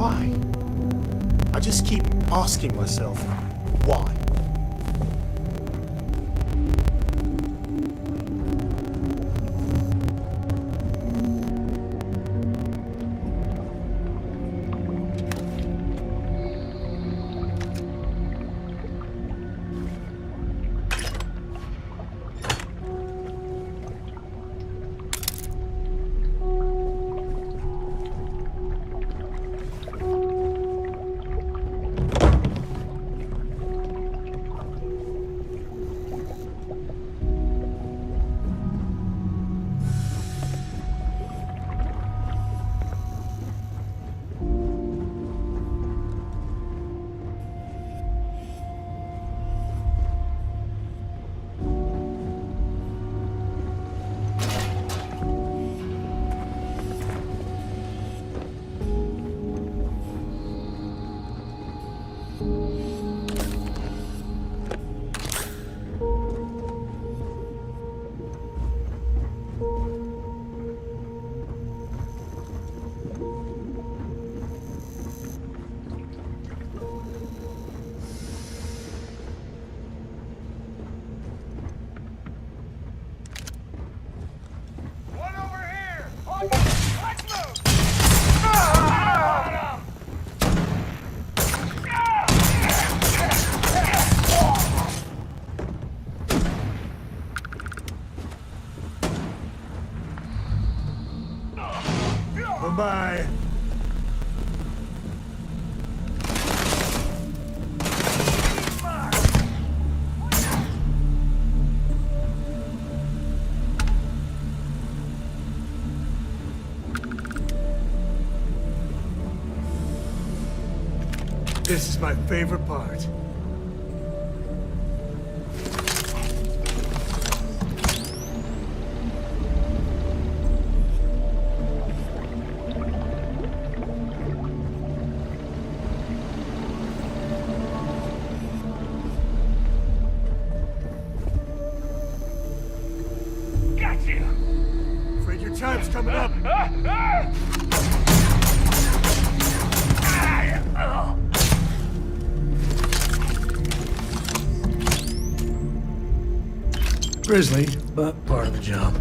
why? I just keep asking myself, why? Bye. This is my favorite part. Time's coming up. Grisly, but part of the job.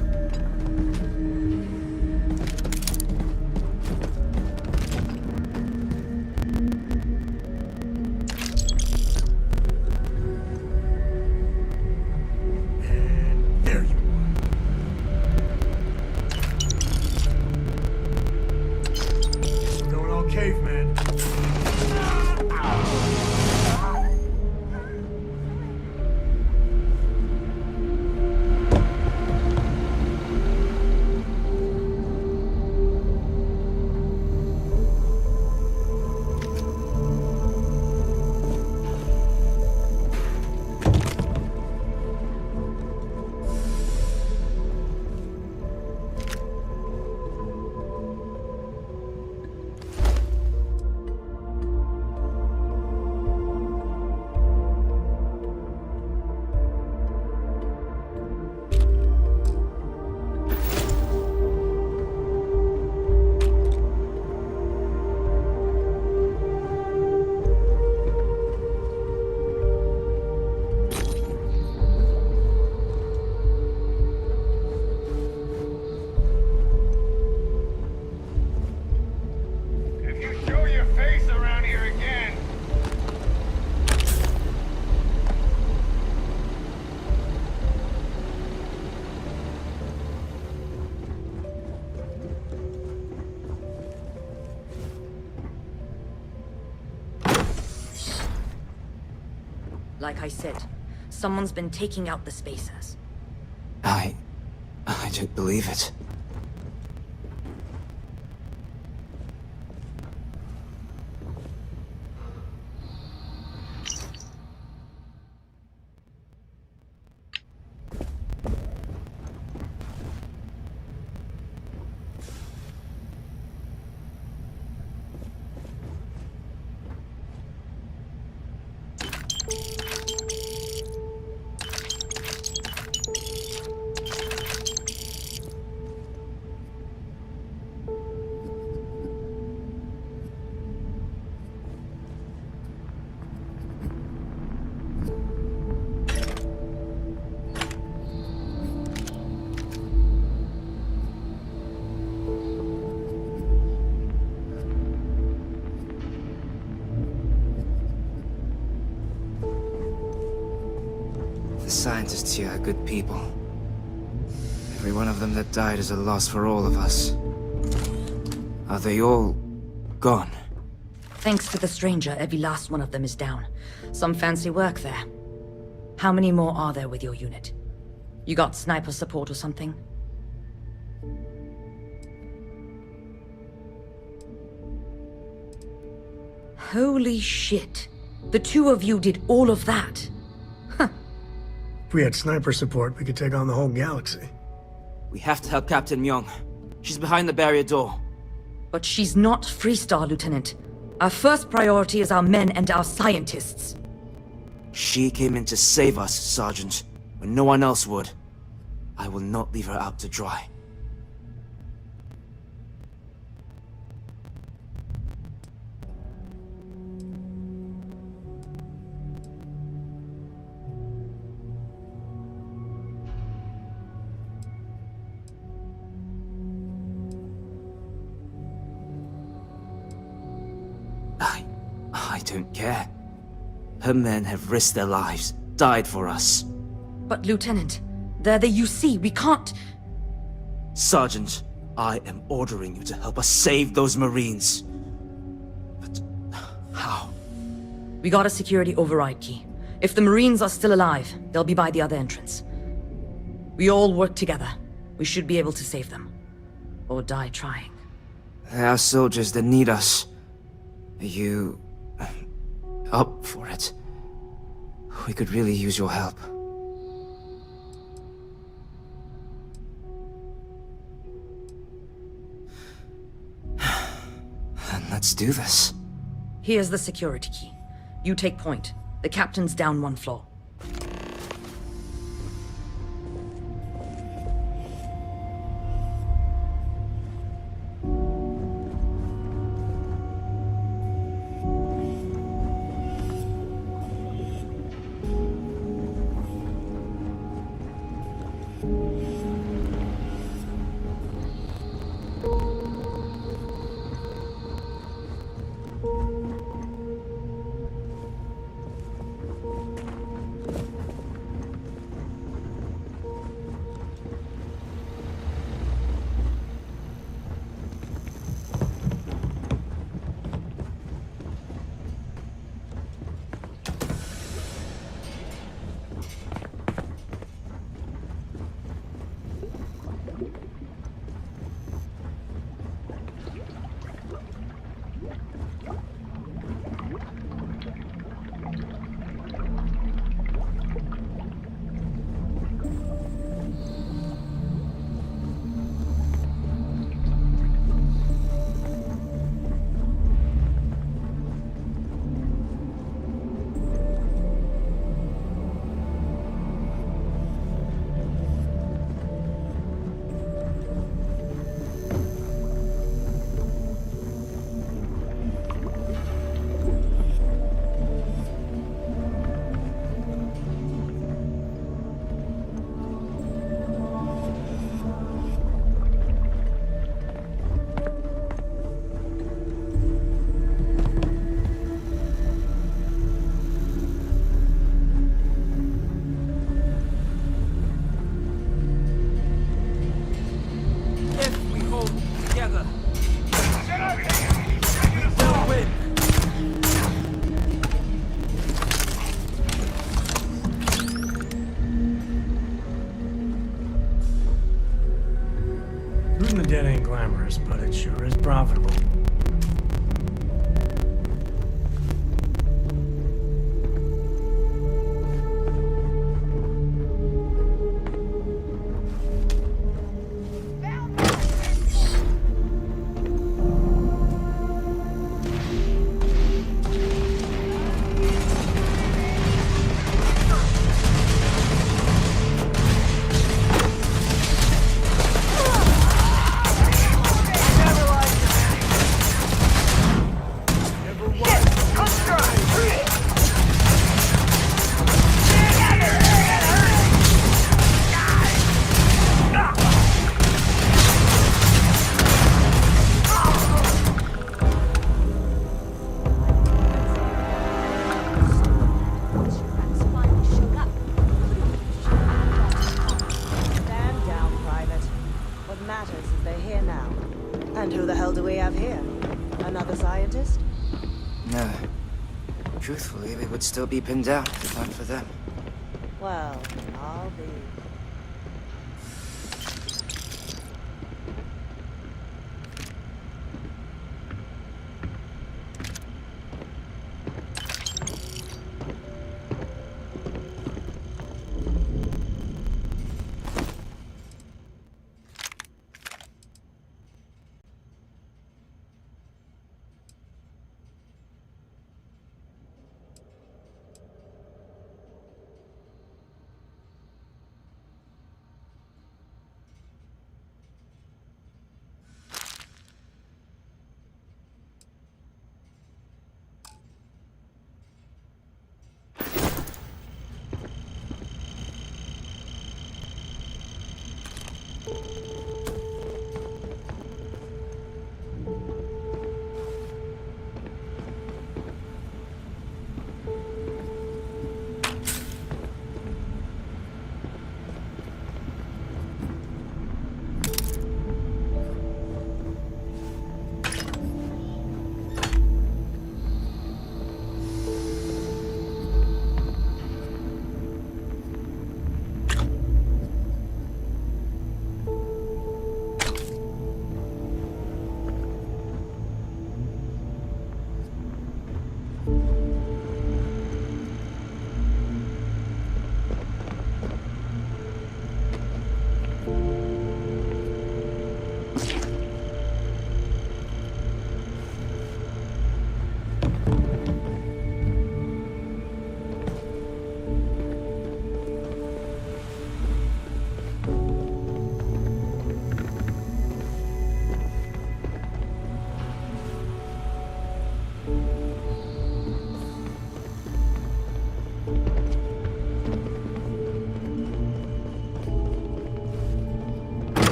Like I said, someone's been taking out the spacers. I don't believe it. scientists here are good people. Every one of them that died is a loss for all of us. Are they all gone? Thanks to the stranger, every last one of them is down. Some fancy work there. How many more are there with your unit? You got sniper support or something? Holy shit. The two of you did all of that. Huh. If we had sniper support, we could take on the whole galaxy. We have to help Captain Myung. She's behind the barrier door. But she's not Freestar, Lieutenant. Our first priority is our men and our scientists. She came in to save us, Sergeant, when no one else would. I will not leave her out to dry. I don't care. Her men have risked their lives, died for us. But Lieutenant, they're the UC, we can't... Sergeant, I am ordering you to help us save those Marines. But how? We got a security override key. If the Marines are still alive, they'll be by the other entrance. We all work together. We should be able to save them. Or die trying. There are soldiers that need us. Are you... up for it? We could really use your help. Then let's do this. Here's the security key. You take point. The captain's down one floor. Losing the dead ain't glamorous, but it sure is profitable. the hell do we have here? Another scientist? No. Truthfully, we would still be pinned down if it weren't for them. Well, I'll be...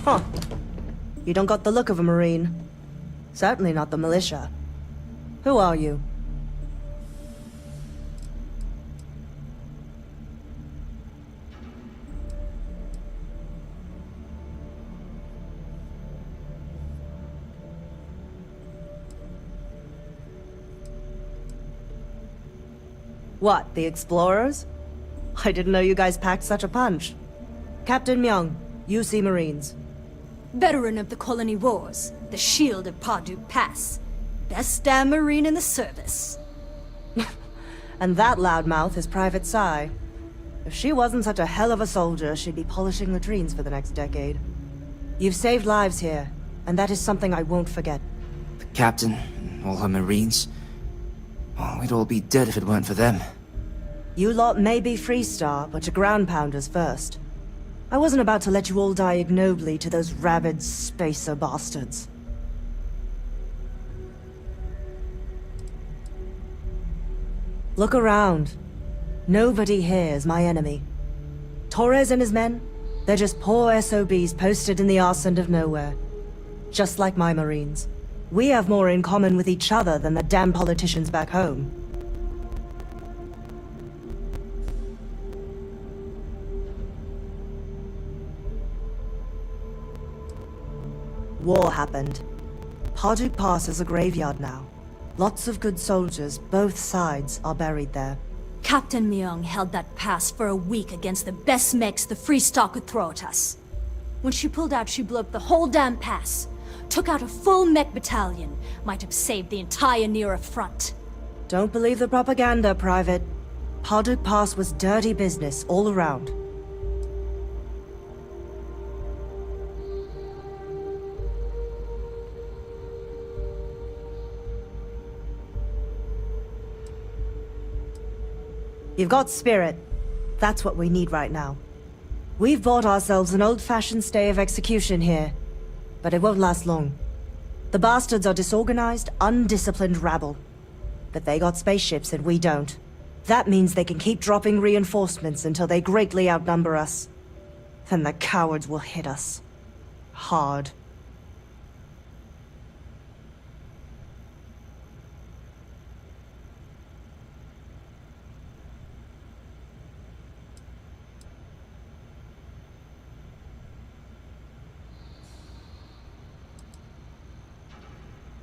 Huh. You don't got the look of a Marine. Certainly not the militia. Who are you? What, the explorers? I didn't know you guys packed such a punch. Captain Myung, UC Marines. Veteran of the Colony Wars, the shield of Parduk Pass. Best damn Marine in the service. And that loudmouth is Private Psy. If she wasn't such a hell of a soldier, she'd be polishing latrines for the next decade. You've saved lives here, and that is something I won't forget. The captain and all her Marines. Oh, we'd all be dead if it weren't for them. You lot may be Freestar, but you're ground pounders first. I wasn't about to let you all die ignobly to those rabid spacer bastards. Look around. Nobody here is my enemy. Torres and his men, they're just poor SOBs posted in the arse end of nowhere. Just like my Marines. We have more in common with each other than the damn politicians back home. War happened. Parduk Pass is a graveyard now. Lots of good soldiers, both sides, are buried there. Captain Myung held that pass for a week against the best mechs the Freestar could throw at us. When she pulled out, she blew up the whole damn pass. Took out a full mech battalion. Might have saved the entire Nera front. Don't believe the propaganda, Private. Parduk Pass was dirty business all around. You've got spirit. That's what we need right now. We've bought ourselves an old-fashioned stay of execution here, but it won't last long. The bastards are disorganized, undisciplined rabble. But they got spaceships and we don't. That means they can keep dropping reinforcements until they greatly outnumber us. Then the cowards will hit us. Hard.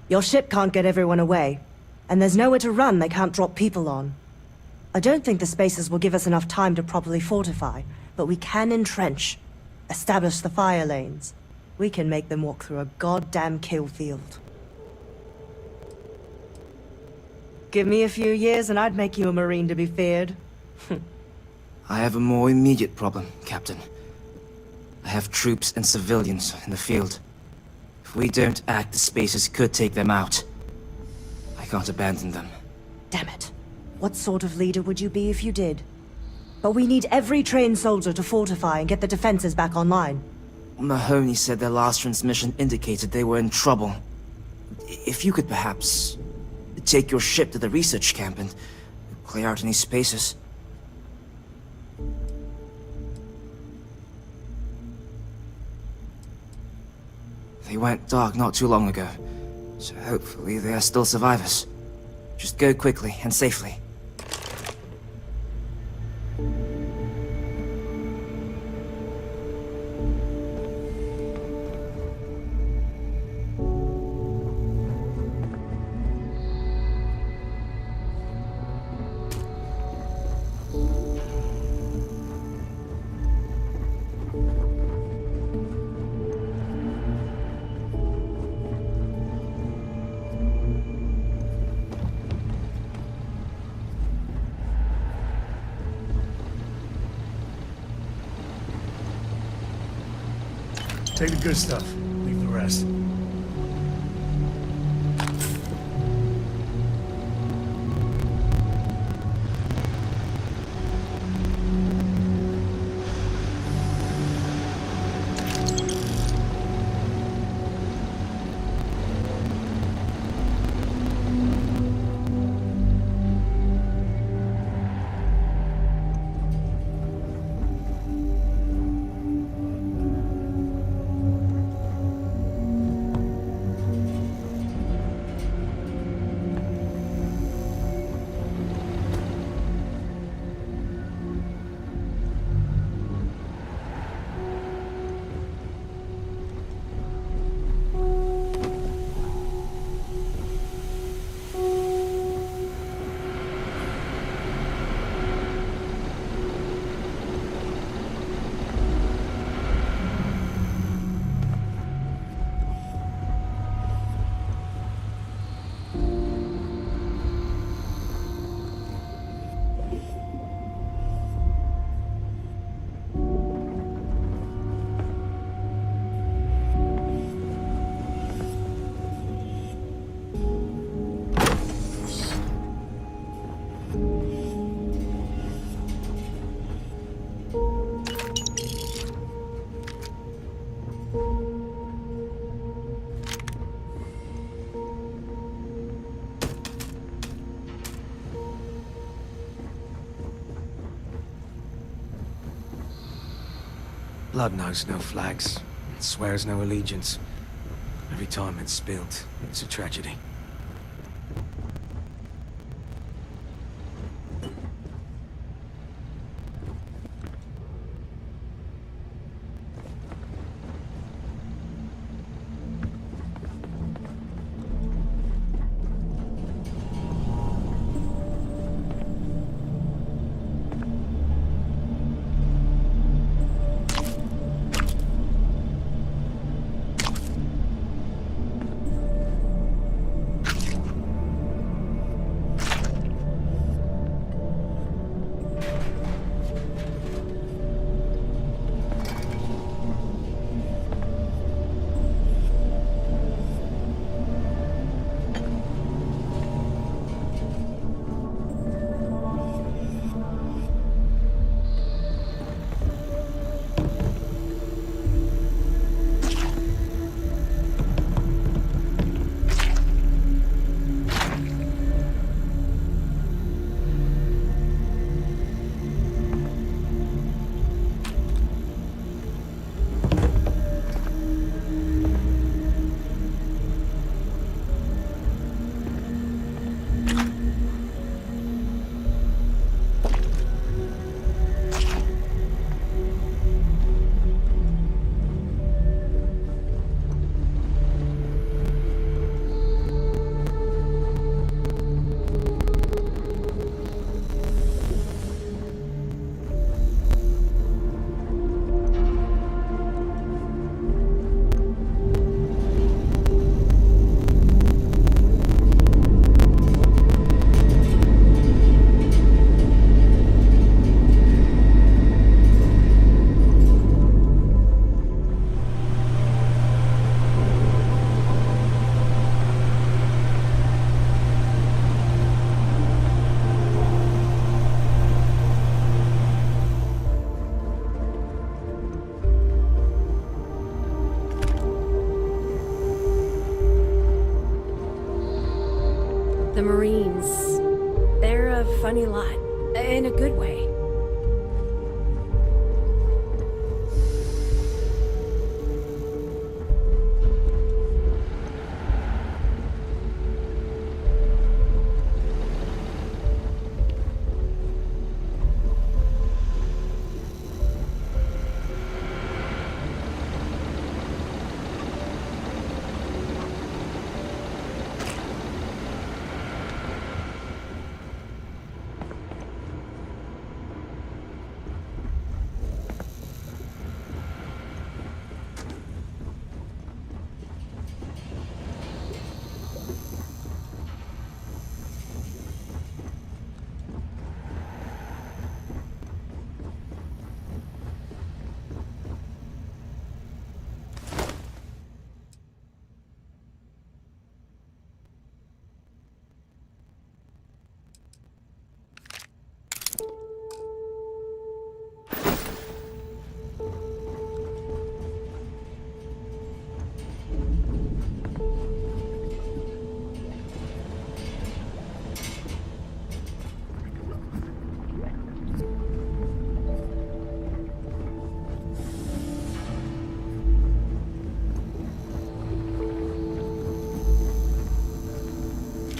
Your ship can't get everyone away, and there's nowhere to run they can't drop people on. I don't think the spaces will give us enough time to properly fortify, but we can entrench, establish the fire lanes. We can make them walk through a goddamn kill field. Give me a few years and I'd make you a Marine to be feared. I have a more immediate problem, Captain. I have troops and civilians in the field. If we don't act, the spaces could take them out. I can't abandon them. Damn it. What sort of leader would you be if you did? But we need every trained soldier to fortify and get the defenses back online. Mahoney said their last transmission indicated they were in trouble. If you could perhaps take your ship to the research camp and clear out any spaces. They went dark not too long ago, so hopefully they are still survivors. Just go quickly and safely. Take the good stuff, leave the rest. Blood knows no flags, it swears no allegiance. Every time it's spilled, it's a tragedy. a funny lot. In a good way.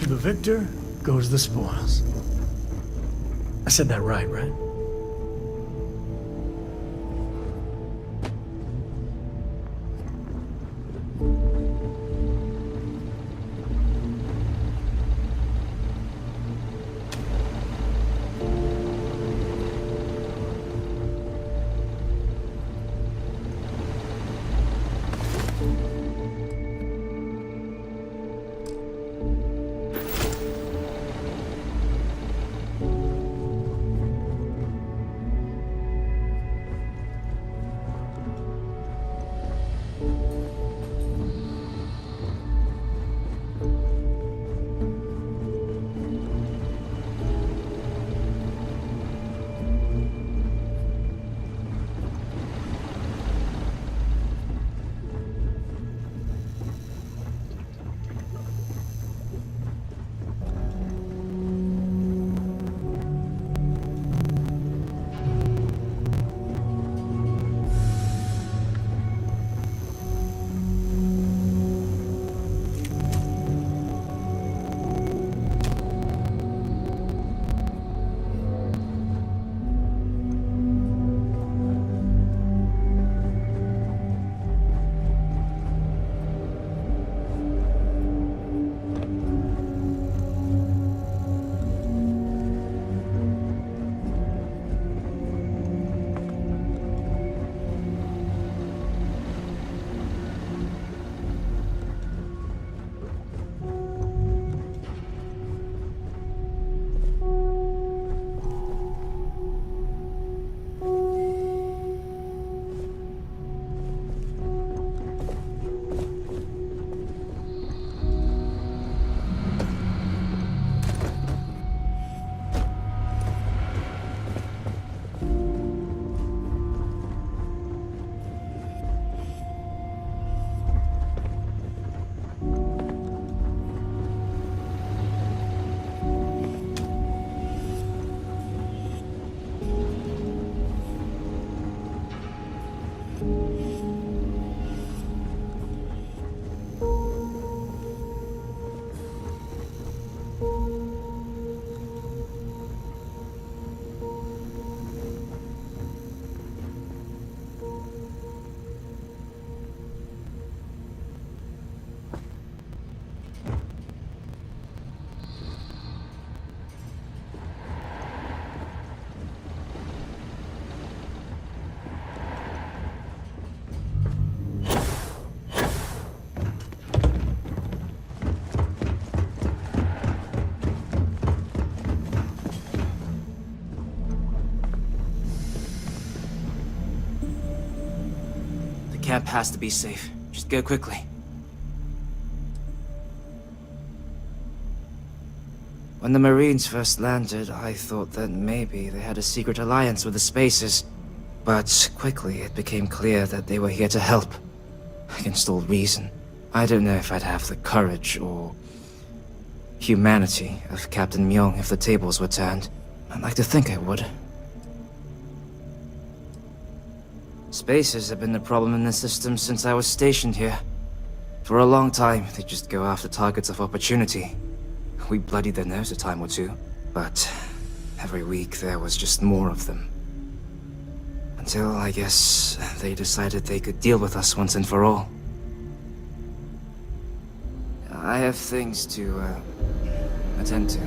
To the victor goes the spoils. I said that right? Camp has to be safe. Just go quickly. When the Marines first landed, I thought that maybe they had a secret alliance with the Spacers. But quickly it became clear that they were here to help. Against all reason. I don't know if I'd have the courage or humanity of Captain Myung if the tables were turned. I'd like to think I would. Spacers have been the problem in the system since I was stationed here. For a long time, they just go after targets of opportunity. We bloodied their nerves a time or two, but every week there was just more of them. Until, I guess, they decided they could deal with us once and for all. I have things to, attend to.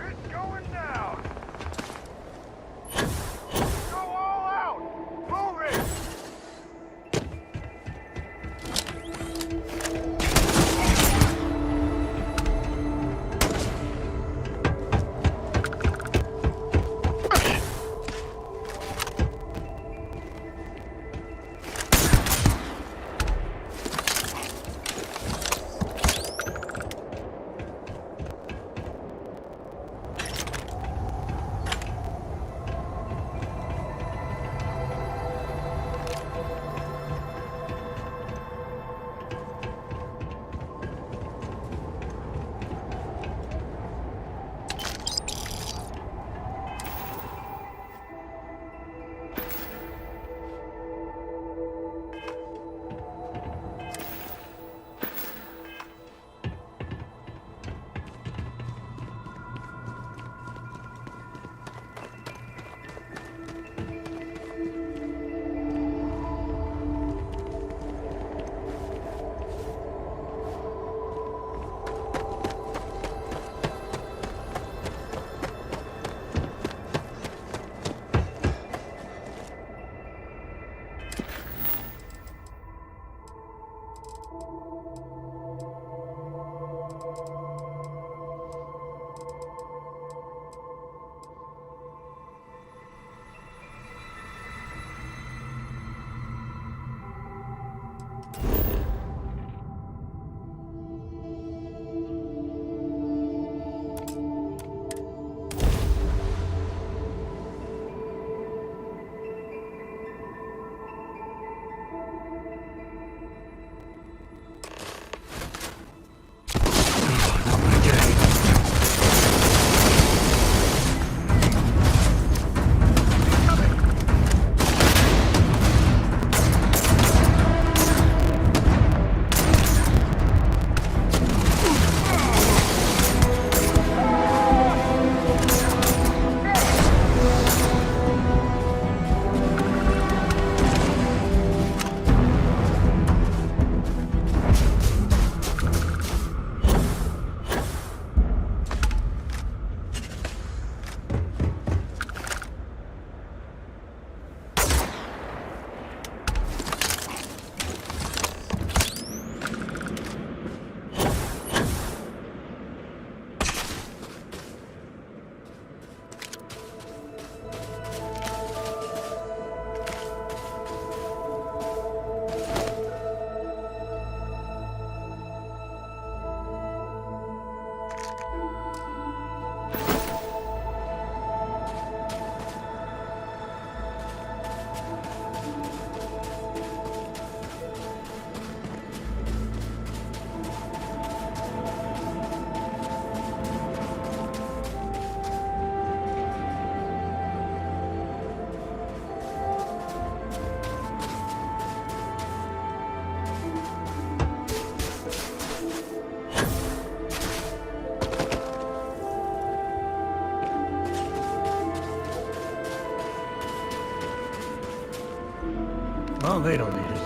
It's going down! Go all out! Move it! Well, they don't need it.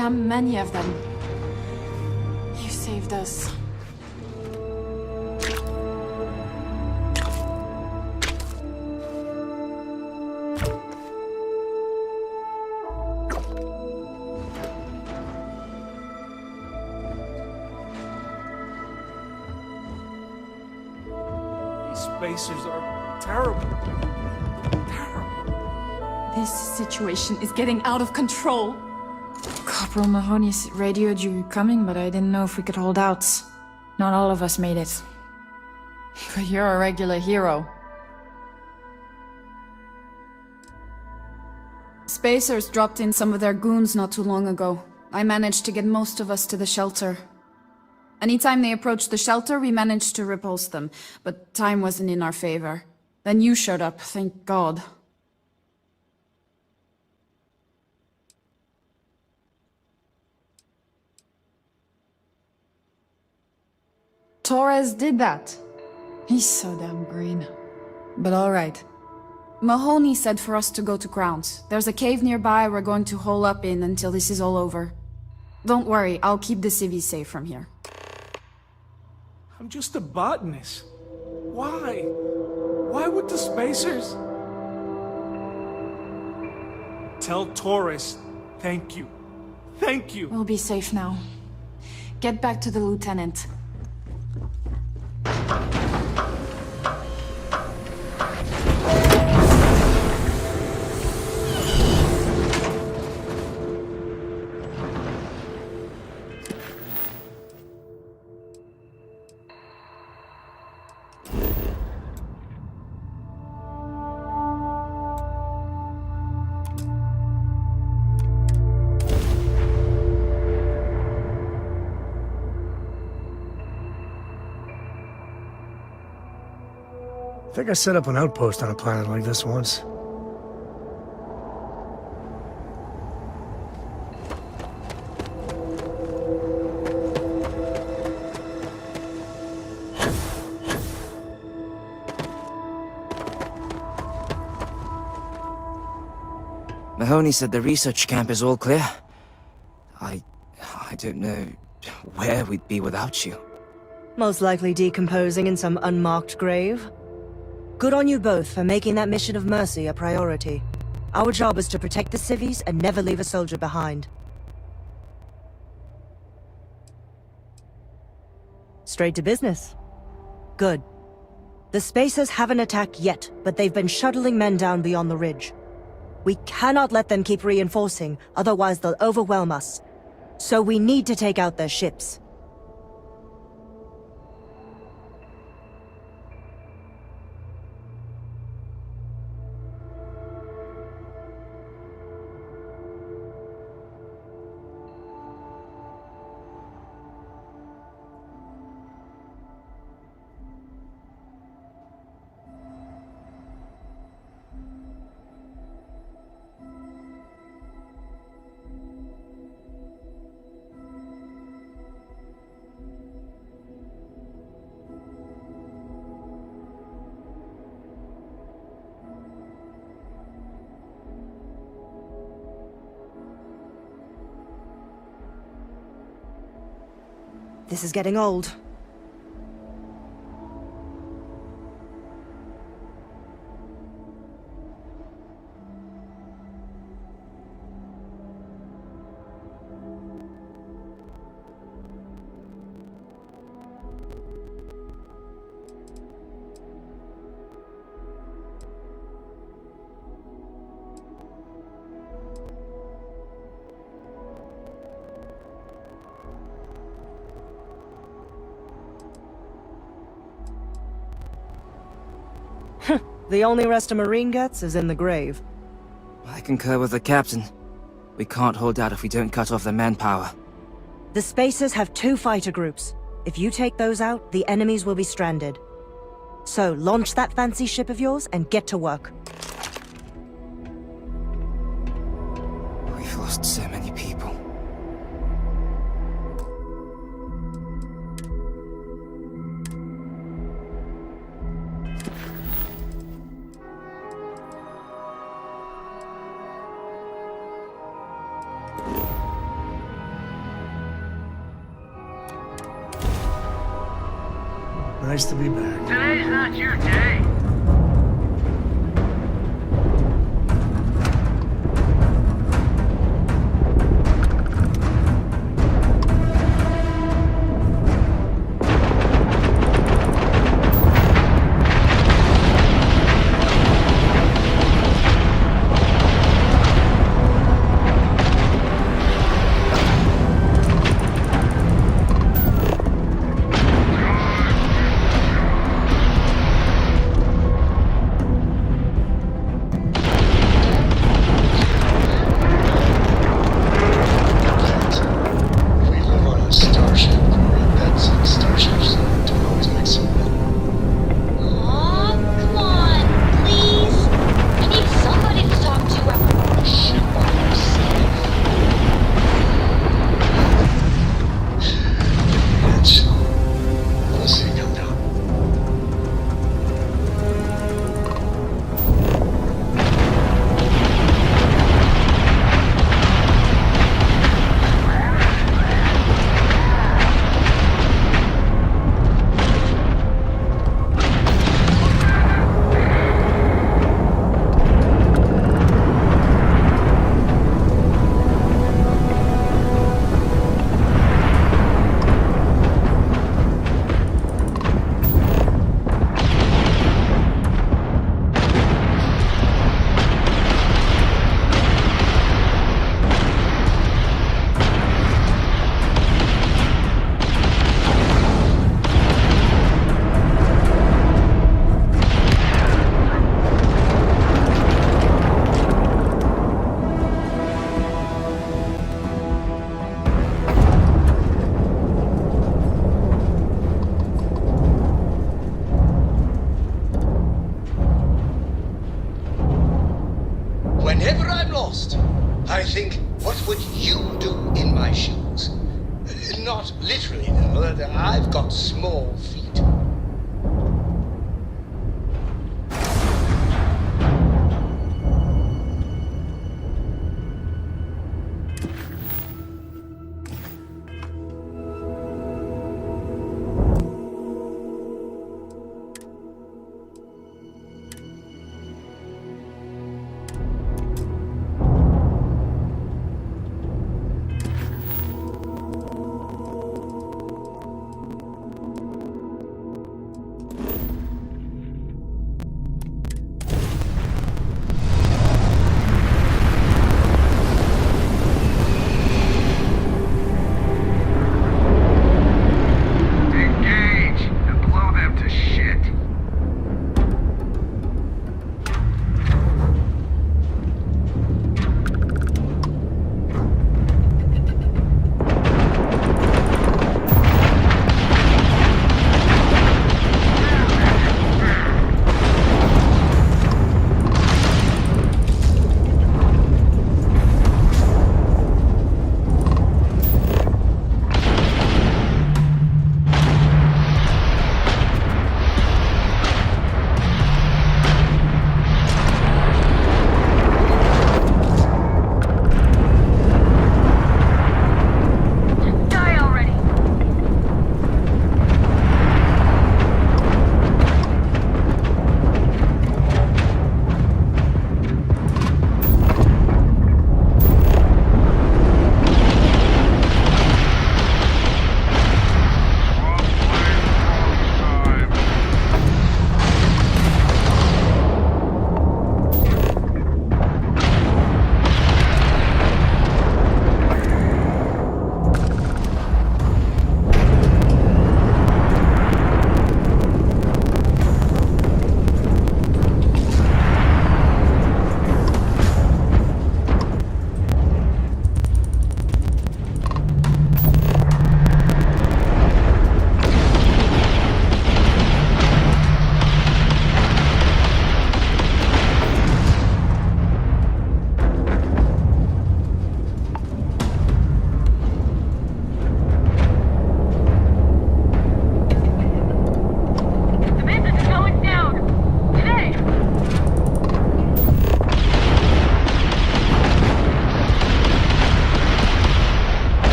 damn many of them. You saved us. These spacers are terrible. This situation is getting out of control. Corporal Mahoney's radioed you coming, but I didn't know if we could hold out. Not all of us made it. But you're a regular hero. Spacers dropped in some of their goons not too long ago. I managed to get most of us to the shelter. Anytime they approached the shelter, we managed to repulse them, but time wasn't in our favor. Then you showed up, thank God. Torres did that. He's so damn green. But alright. Mahoney said for us to go to ground. There's a cave nearby we're going to hole up in until this is all over. Don't worry, I'll keep the civvies safe from here. I'm just a botanist. Why? Why would the spacers? Tell Torres, thank you. Thank you. We'll be safe now. Get back to the lieutenant. I think I set up an outpost on a planet like this once. Mahoney said the research camp is all clear. I don't know where we'd be without you. Most likely decomposing in some unmarked grave. Good on you both for making that mission of mercy a priority. Our job is to protect the civvies and never leave a soldier behind. Straight to business. Good. The Spacers haven't attacked yet, but they've been shuttling men down beyond the ridge. We cannot let them keep reinforcing, otherwise they'll overwhelm us. So we need to take out their ships. This is getting old. The only rest a Marine gets is in the grave. I concur with the captain. We can't hold out if we don't cut off the manpower. The Spacers have 2 fighter groups. If you take those out, the enemies will be stranded. So, launch that fancy ship of yours and get to work. We've lost so many people. Nice to be back. Today's not your day. If we live on a starship, I bet some starships don't always make signal. Aw, come on, please. I need somebody to talk to after all the shit by yourself. Bitch. We'll see you come down. Whenever I'm lost, I think, what would you do in my shoes? Not literally, though. I've got small feet.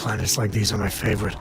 Planets like these are my favorite.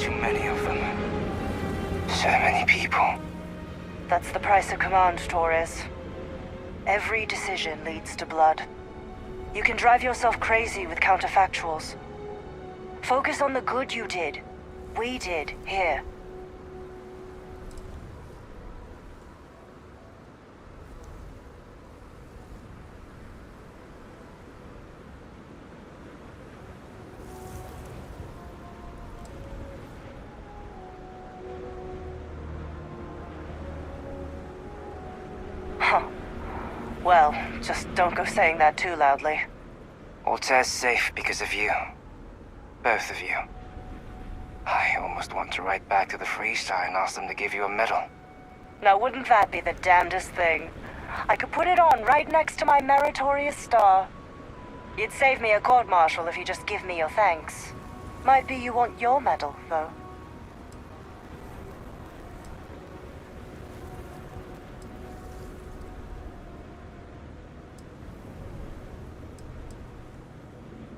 too many of them. So many people. That's the price of command, Torres. Every decision leads to blood. You can drive yourself crazy with counterfactuals. Focus on the good you did. We did, here. Huh. Well, just don't go saying that too loudly. Altair's safe because of you. Both of you. I almost want to write back to the Freestar and ask them to give you a medal. Now wouldn't that be the damnedest thing? I could put it on right next to my meritorious star. You'd save me a court-martial if you just give me your thanks. Might be you want your medal, though.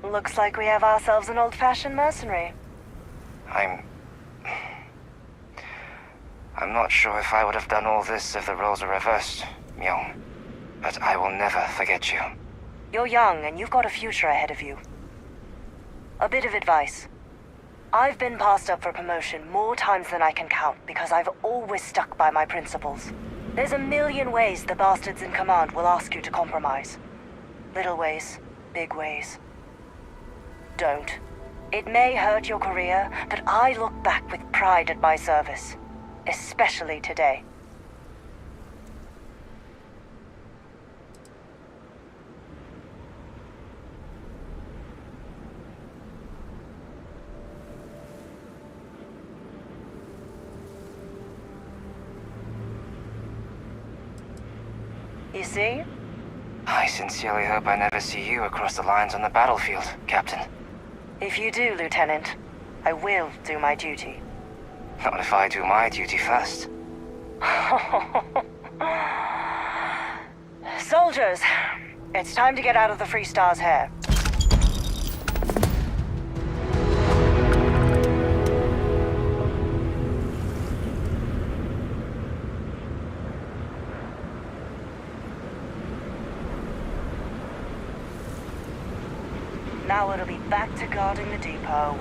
Looks like we have ourselves an old-fashioned mercenary. I'm not sure if I would have done all this if the roles were reversed, Myung. But I will never forget you. You're young, and you've got a future ahead of you. A bit of advice. I've been passed up for promotion more times than I can count because I've always stuck by my principles. There's a million ways the bastards in command will ask you to compromise. Little ways, big ways. Don't. It may hurt your career, but I look back with pride at my service. Especially today. You see? I sincerely hope I never see you across the lines on the battlefield, Captain. If you do, Lieutenant, I will do my duty. Not if I do my duty first. Soldiers, it's time to get out of the Freestar's hair. Now it'll be back to guarding the depot.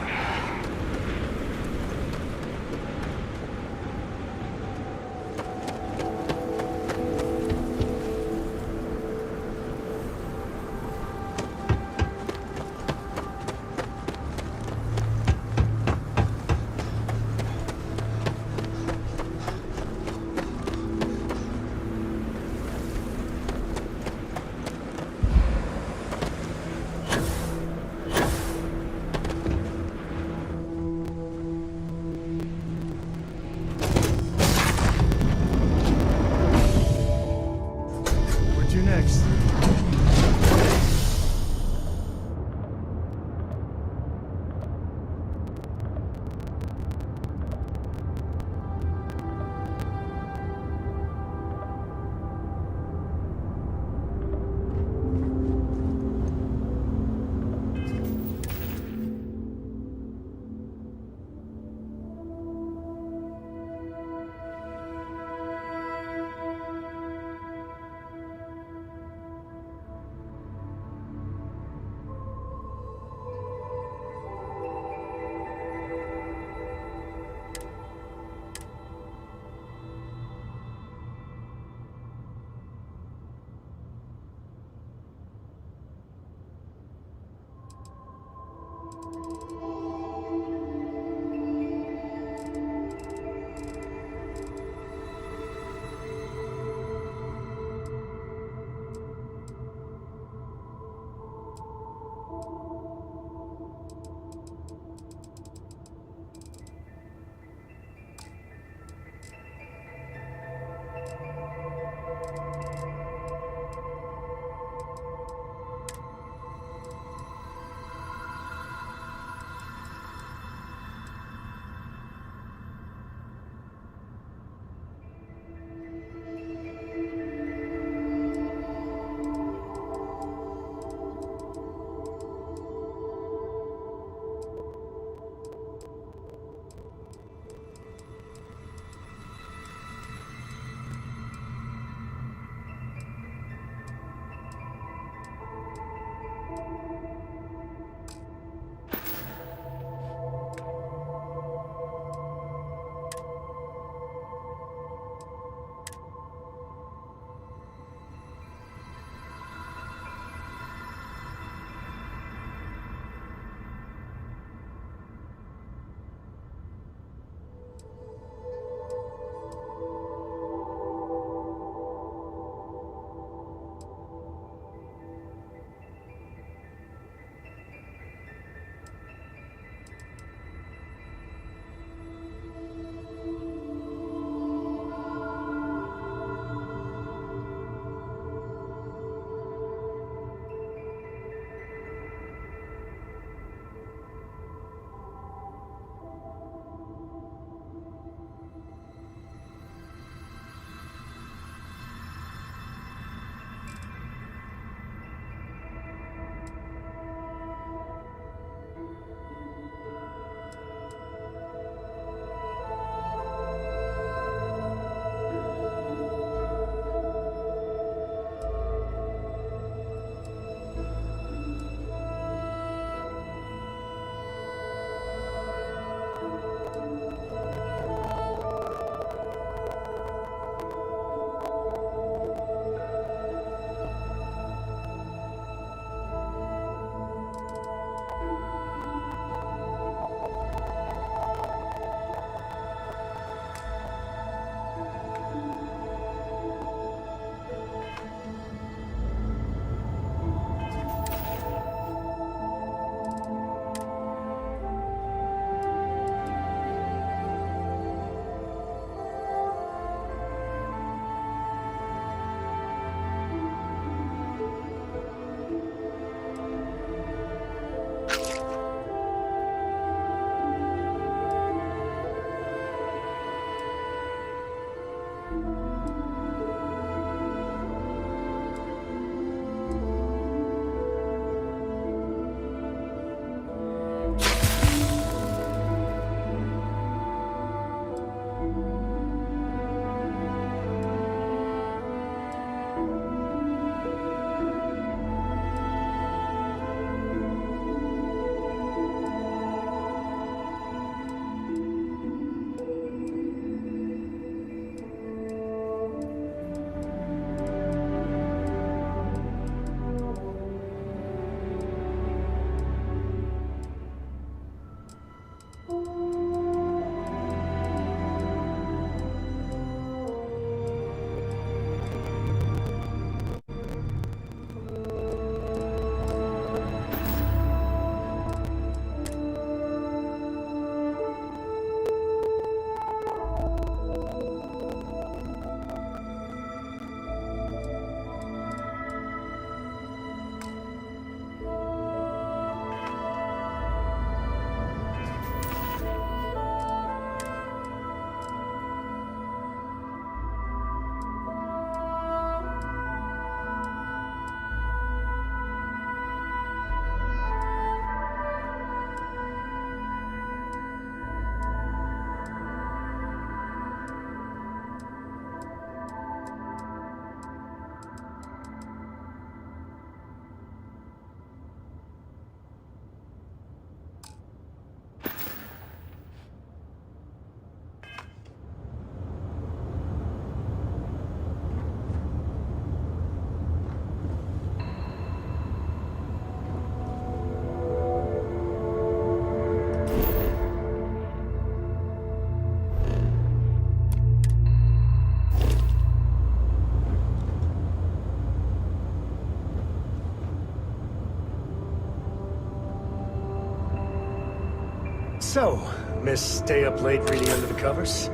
So, Miss Stay Up Late reading under the covers?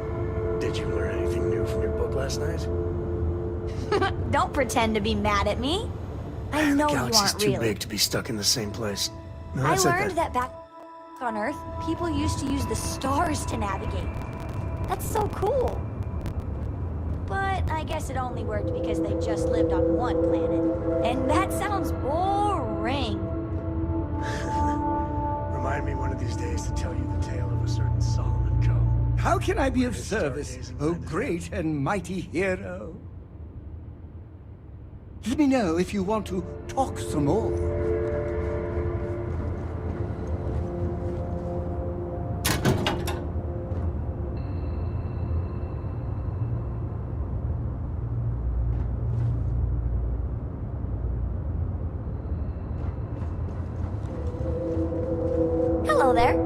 Did you learn anything new from your book last night? Don't pretend to be mad at me. I know The you galaxy's aren't too really. big to be stuck in the same place. No, I that's like learned that back on Earth, people used to use the stars to navigate. That's so cool. But I guess it only worked because they just lived on one planet. And that sounds boring. Remind me one of these days to tell you the tale of a certain Solomon Coe. How can I be of service, O great and mighty hero? Let me know if you want to talk some more. Hello there.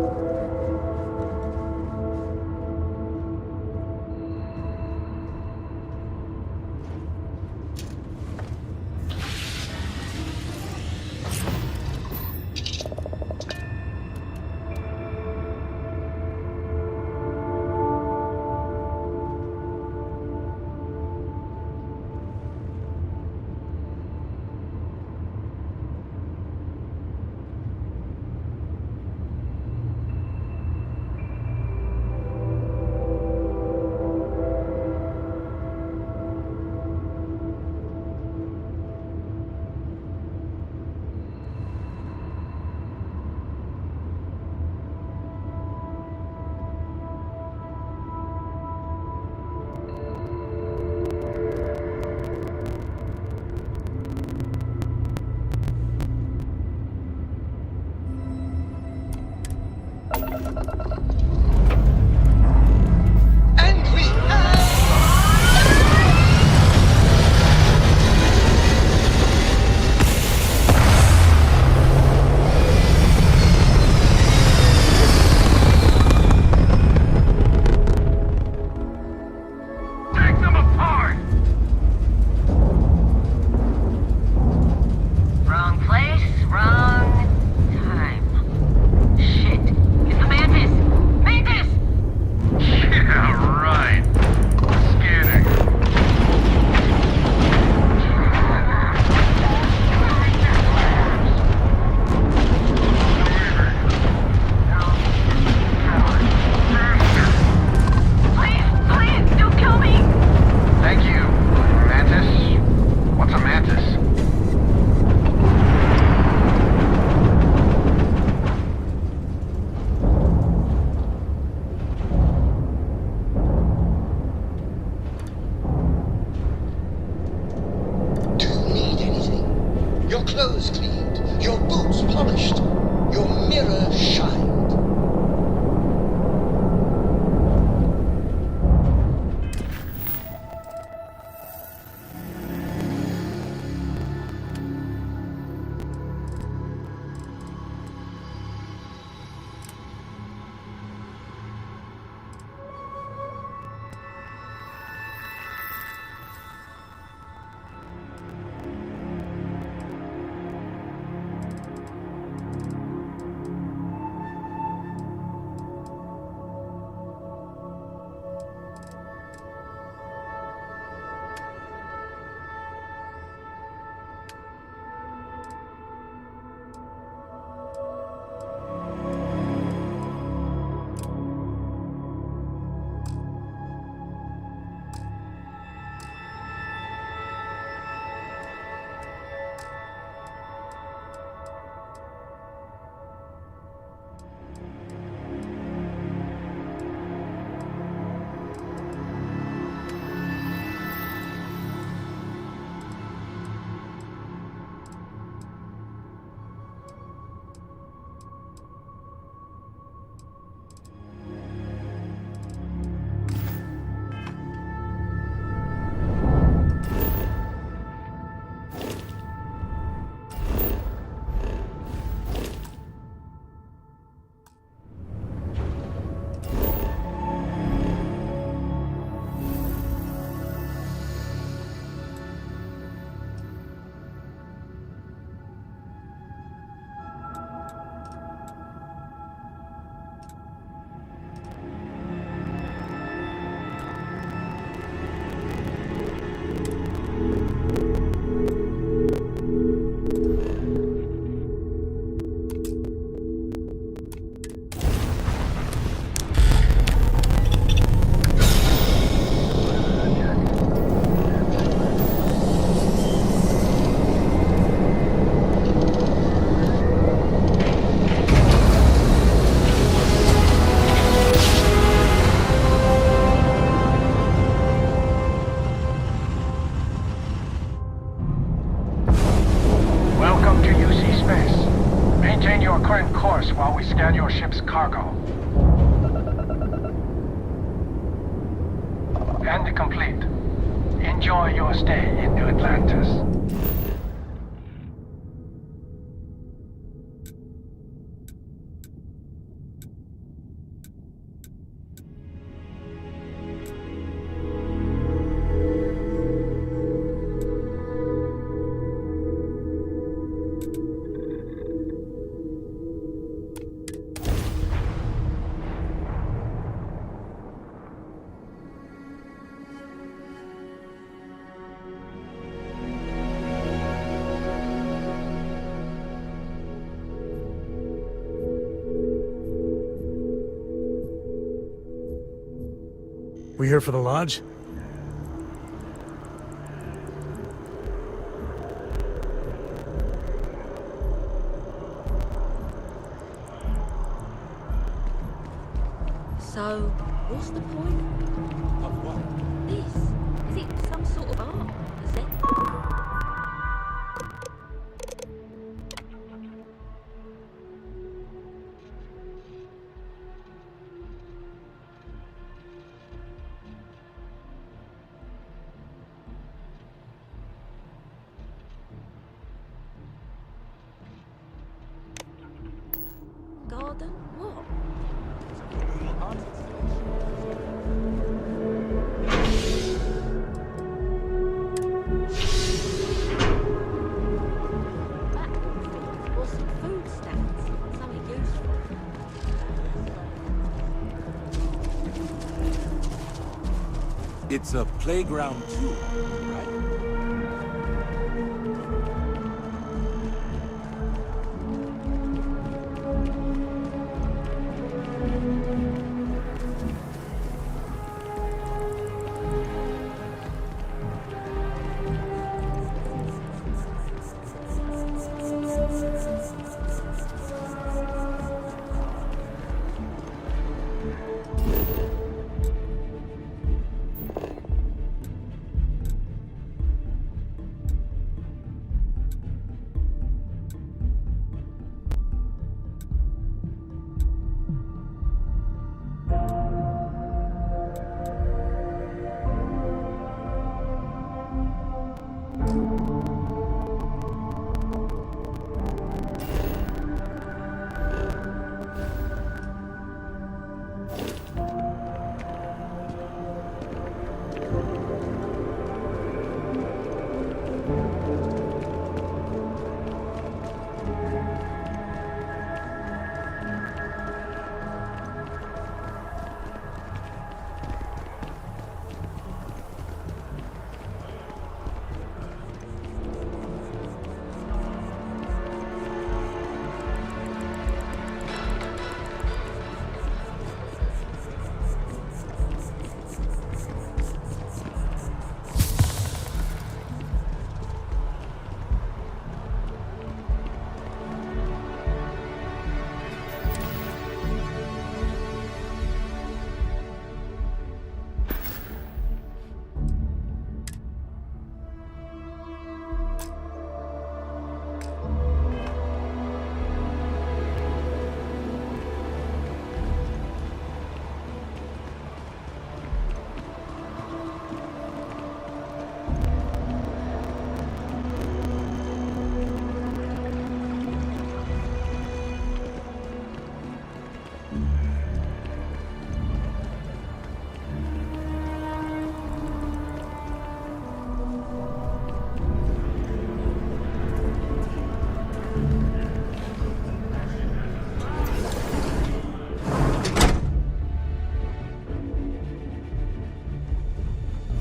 space. Maintain your current course while we scan your ship's cargo. And complete. Enjoy your stay in New Atlantis. We here for the lodge? So, what's the point? Of what? This. Is it some sort of art? Is it? Garden? What? Backfield or some food stands. Something useful. It's a playground too, right?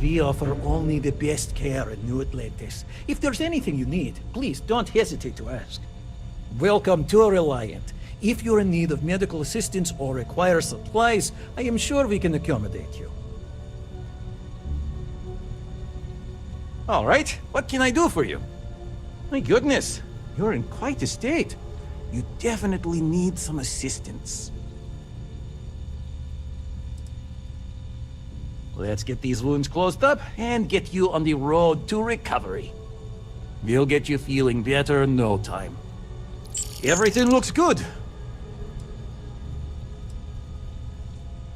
We offer only the best care in New Atlantis. If there's anything you need, please don't hesitate to ask. Welcome to Reliant. If you're in need of medical assistance or require supplies, I am sure we can accommodate you. All right, what can I do for you? My goodness, you're in quite a state. You definitely need some assistance. Let's get these wounds closed up and get you on the road to recovery. We'll get you feeling better in no time. Everything looks good.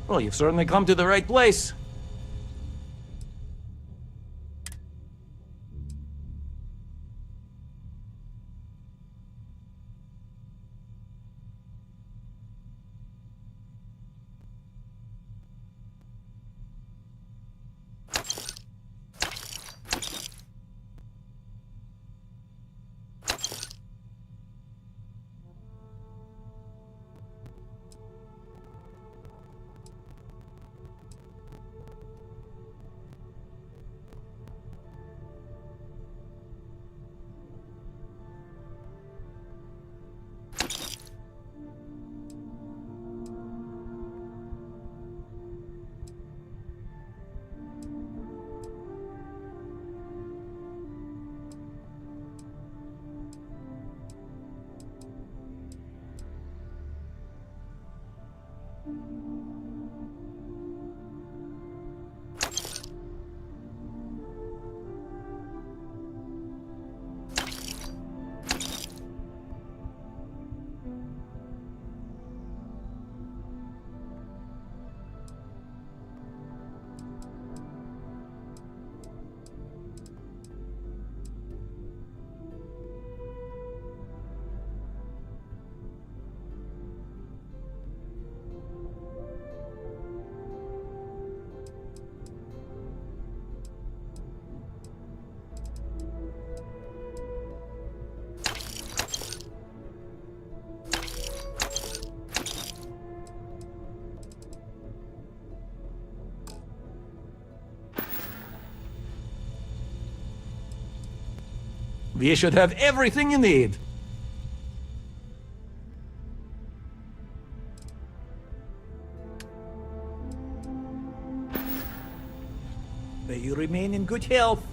Well, you've certainly come to the right place. We should have everything you need. May you remain in good health.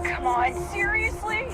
come on, seriously?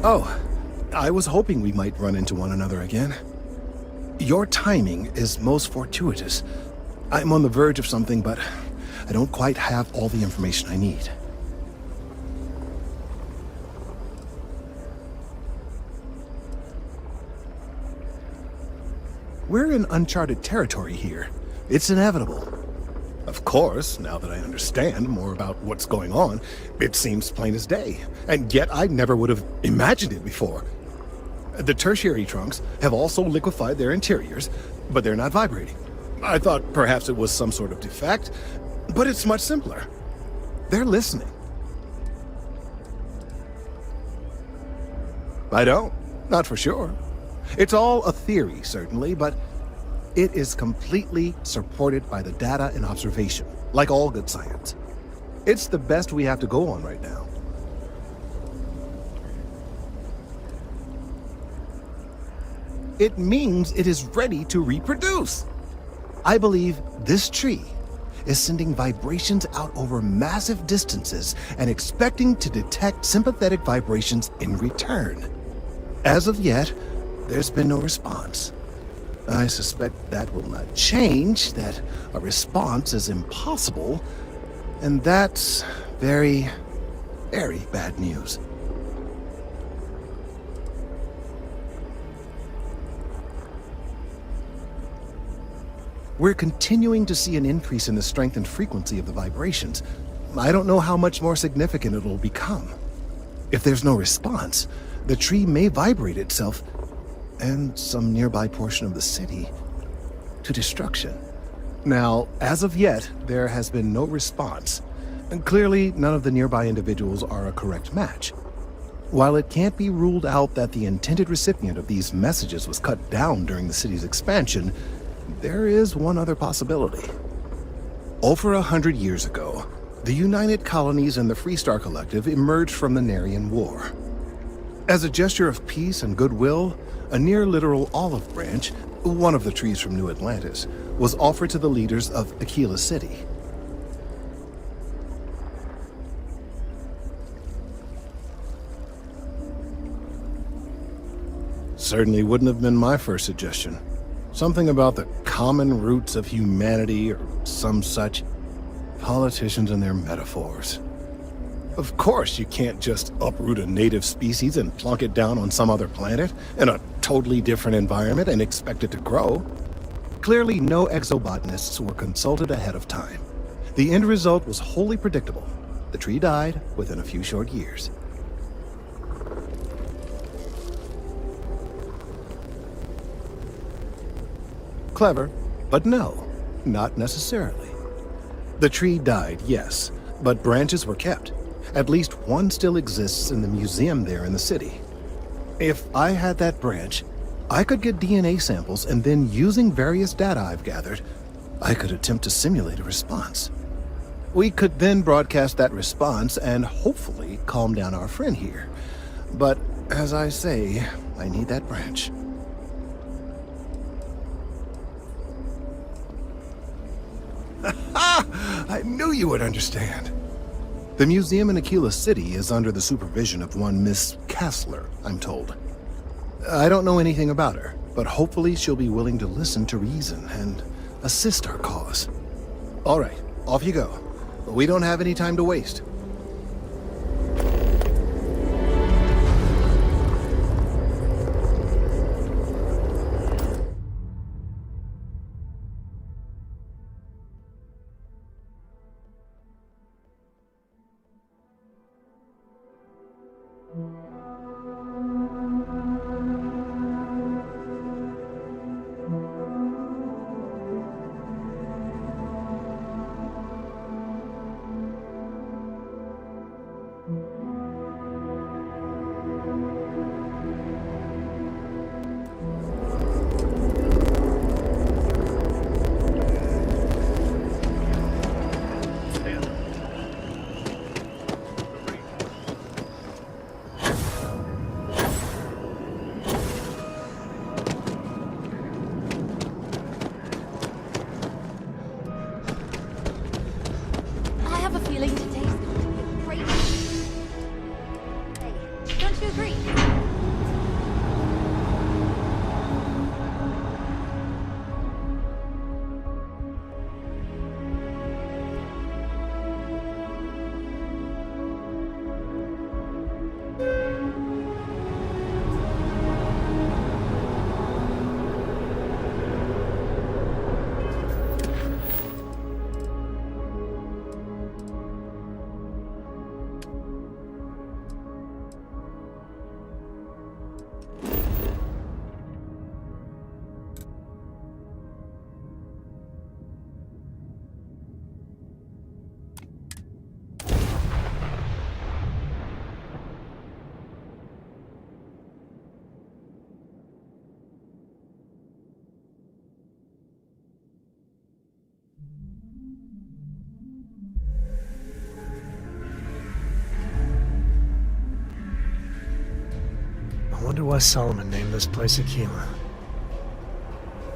Oh, I was hoping we might run into one another again. Your timing is most fortuitous. I'm on the verge of something, but I don't quite have all the information I need. We're in uncharted territory here. It's inevitable. Of course, now that I understand more about what's going on, it seems plain as day. And yet I never would have imagined it before. The tertiary trunks have also liquefied their interiors, but they're not vibrating. I thought perhaps it was some sort of defect, but it's much simpler. They're listening. I don't. Not for sure. It's all a theory, certainly, but it is completely supported by the data and observation, like all good science. It's the best we have to go on right now. It means it is ready to reproduce. I believe this tree is sending vibrations out over massive distances and expecting to detect sympathetic vibrations in return. As of yet, there's been no response. I suspect that will not change, that a response is impossible, and that's very, very bad news. We're continuing to see an increase in the strength and frequency of the vibrations. I don't know how much more significant it will become. If there's no response, the tree may vibrate itself and some nearby portion of the city to destruction. Now, as of yet, there has been no response, and clearly none of the nearby individuals are a correct match. While it can't be ruled out that the intended recipient of these messages was cut down during the city's expansion, there is one other possibility. Over 100 years ago, the United Colonies and the Freestar Collective emerged from the Narian War. As a gesture of peace and goodwill, a near-literal olive branch, one of the trees from New Atlantis, was offered to the leaders of Aquila City. Certainly wouldn't have been my first suggestion. Something about the common roots of humanity or some such. Politicians and their metaphors. Of course you can't just uproot a native species and plunk it down on some other planet in a totally different environment and expect it to grow. Clearly no exobotanists were consulted ahead of time. The end result was wholly predictable. The tree died within a few short years. Clever, but no, not necessarily. The tree died, yes, but branches were kept. At least one still exists in the museum there in the city. If I had that branch, I could get DNA samples, and then using various data I've gathered, I could attempt to simulate a response. We could then broadcast that response and hopefully calm down our friend here. But as I say, I need that branch. I knew you would understand. The museum in Aquila City is under the supervision of one Miss Kassler, I'm told. I don't know anything about her, but hopefully she'll be willing to listen to reason and assist our cause. All right, off you go. We don't have any time to waste. wonder why Solomon named this place Aquila.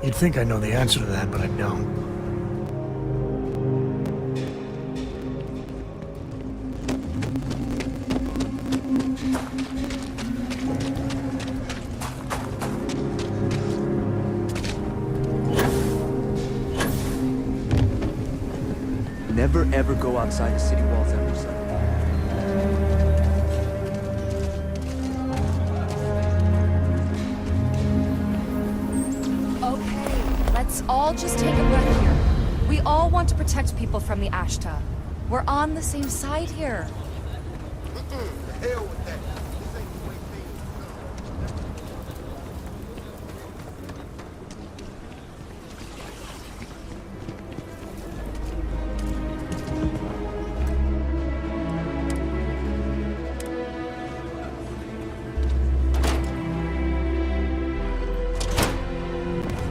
You'd think I know the answer to that, but I don't. Never ever go outside the city walls after sunset. Okay, let's all just take a breath here. We all want to protect people from the Ashta. We're on the same side here. The hell with that. This ain't the way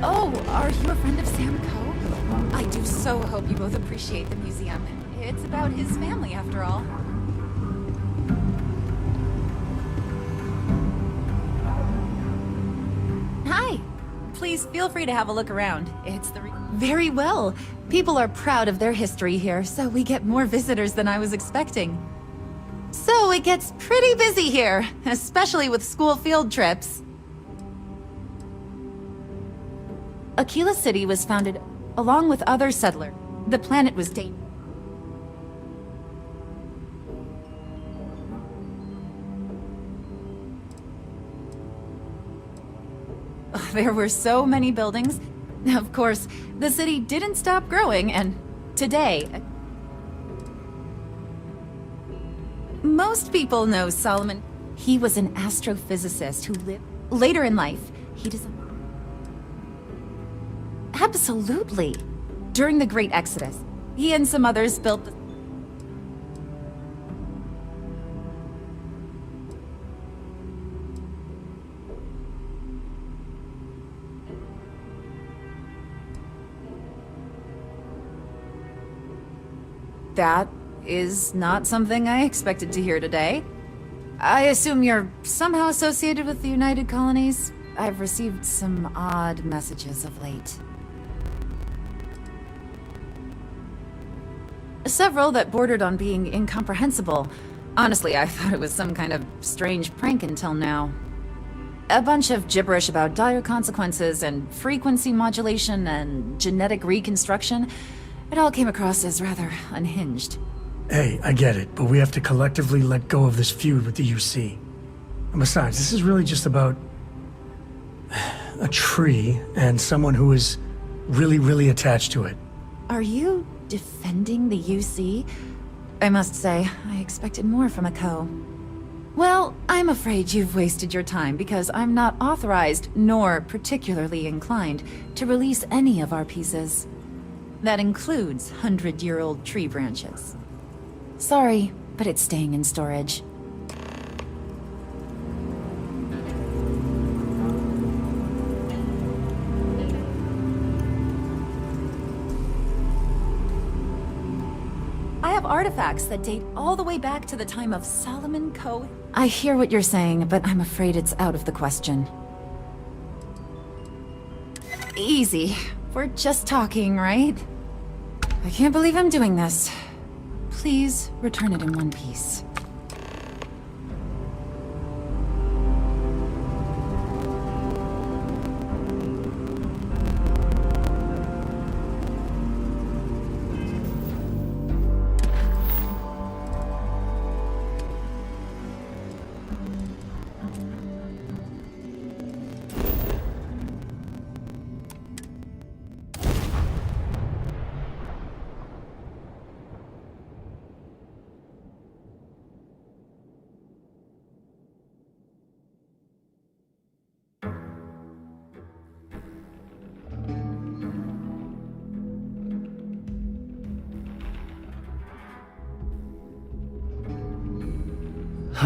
Oh, are you a friend of Sam Coe? I do so hope you both appreciate the museum. It's about his family, after all. Hi. Please feel free to have a look around. It's the Very well. People are proud of their history here, so we get more visitors than I was expecting. So it gets pretty busy here, especially with school field trips. Aquila City was founded along with other settlers. The planet was dated. There were so many buildings. Of course, the city didn't stop growing, and today... Most people know Solomon. He was an astrophysicist who lived... Later in life, he designed... Absolutely. During the Great Exodus, he and some others built the... That is not something I expected to hear today. I assume you're somehow associated with the United Colonies? I've received some odd messages of late. Several that bordered on being incomprehensible. Honestly, I thought it was some kind of strange prank until now. A bunch of gibberish about dire consequences and frequency modulation and genetic reconstruction. It all came across as rather unhinged. Hey, I get it, but we have to collectively let go of this feud with the UC. And besides, this is really just about a tree and someone who is really, really attached to it. Are you defending the UC? I must say, I expected more from a Co. Well, I'm afraid you've wasted your time because I'm not authorized nor particularly inclined to release any of our pieces. That includes 100-year-old tree branches. Sorry, but it's staying in storage. I have artifacts that date all the way back to the time of Solomon Coe. I hear what you're saying, but I'm afraid it's out of the question. Easy. We're just talking, right? I can't believe I'm doing this. Please return it in one piece.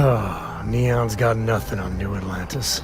Oh, Neon's got nothing on New Atlantis.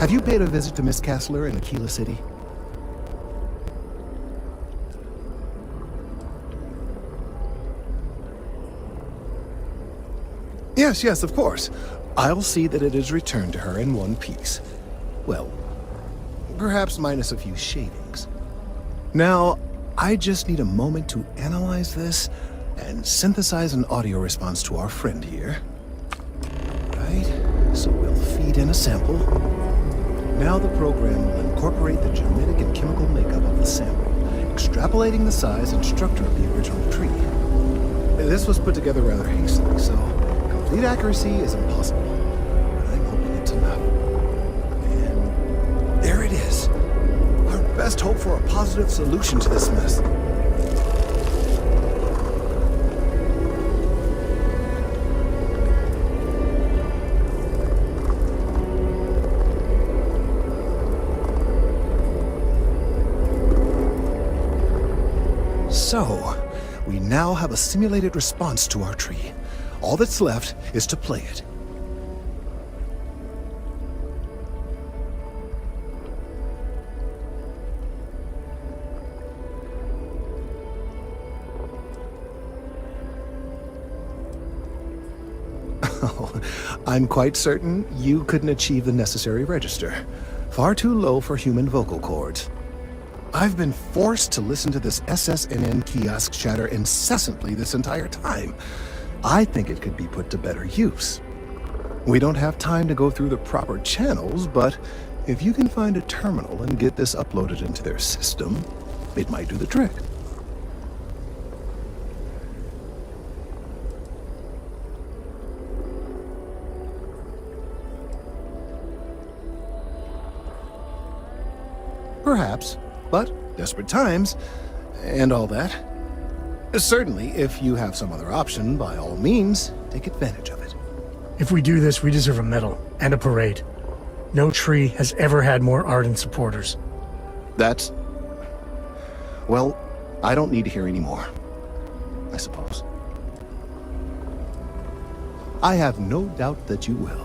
Have you paid a visit to Miss Castler in Aquila City? Yes, of course. I'll see that it is returned to her in one piece. Well, perhaps minus a few shavings. Now, I just need a moment to analyze this and synthesize an audio response to our friend here. Right, so we'll feed in a sample. Now the program will incorporate the genetic and chemical makeup of the sample, extrapolating the size and structure of the original tree. This was put together rather hastily, so complete accuracy is impossible, but I'm hoping it's enough. And there it is. Our best hope for a positive solution to this mess. So, we now have a simulated response to our tree. All that's left is to play it. Oh, I'm quite certain you couldn't achieve the necessary register. Far too low for human vocal cords. I've been forced to listen to this SSNN kiosk chatter incessantly this entire time. I think it could be put to better use. We don't have time to go through the proper channels, but if you can find a terminal and get this uploaded into their system, it might do the trick. Perhaps. But desperate times, and all that. Certainly, if you have some other option, by all means, take advantage of it. If we do this, we deserve a medal and a parade. No tree has ever had more ardent supporters. That's... well, I don't need to hear any more, I suppose. I have no doubt that you will.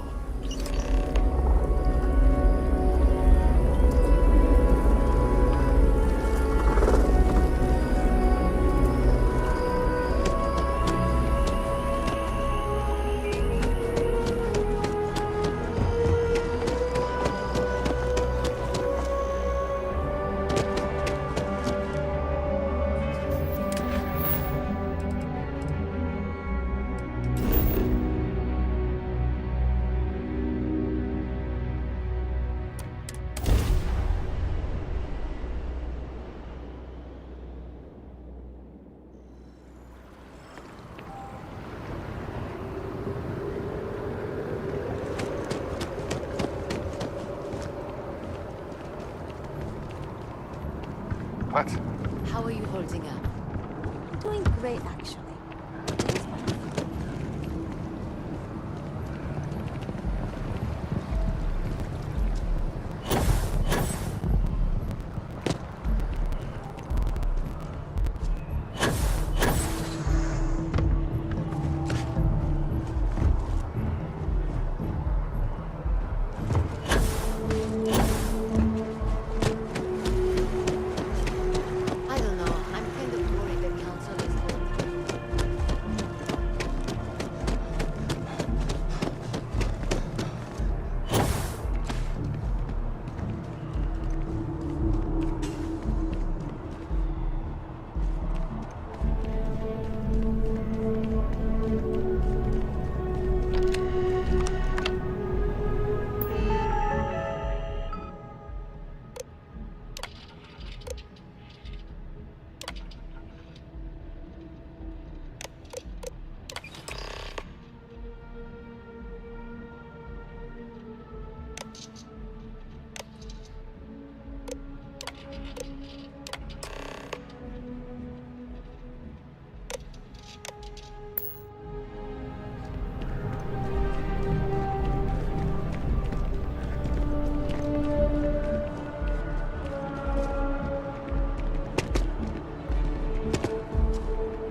What? How are you holding up? Doing great, actually.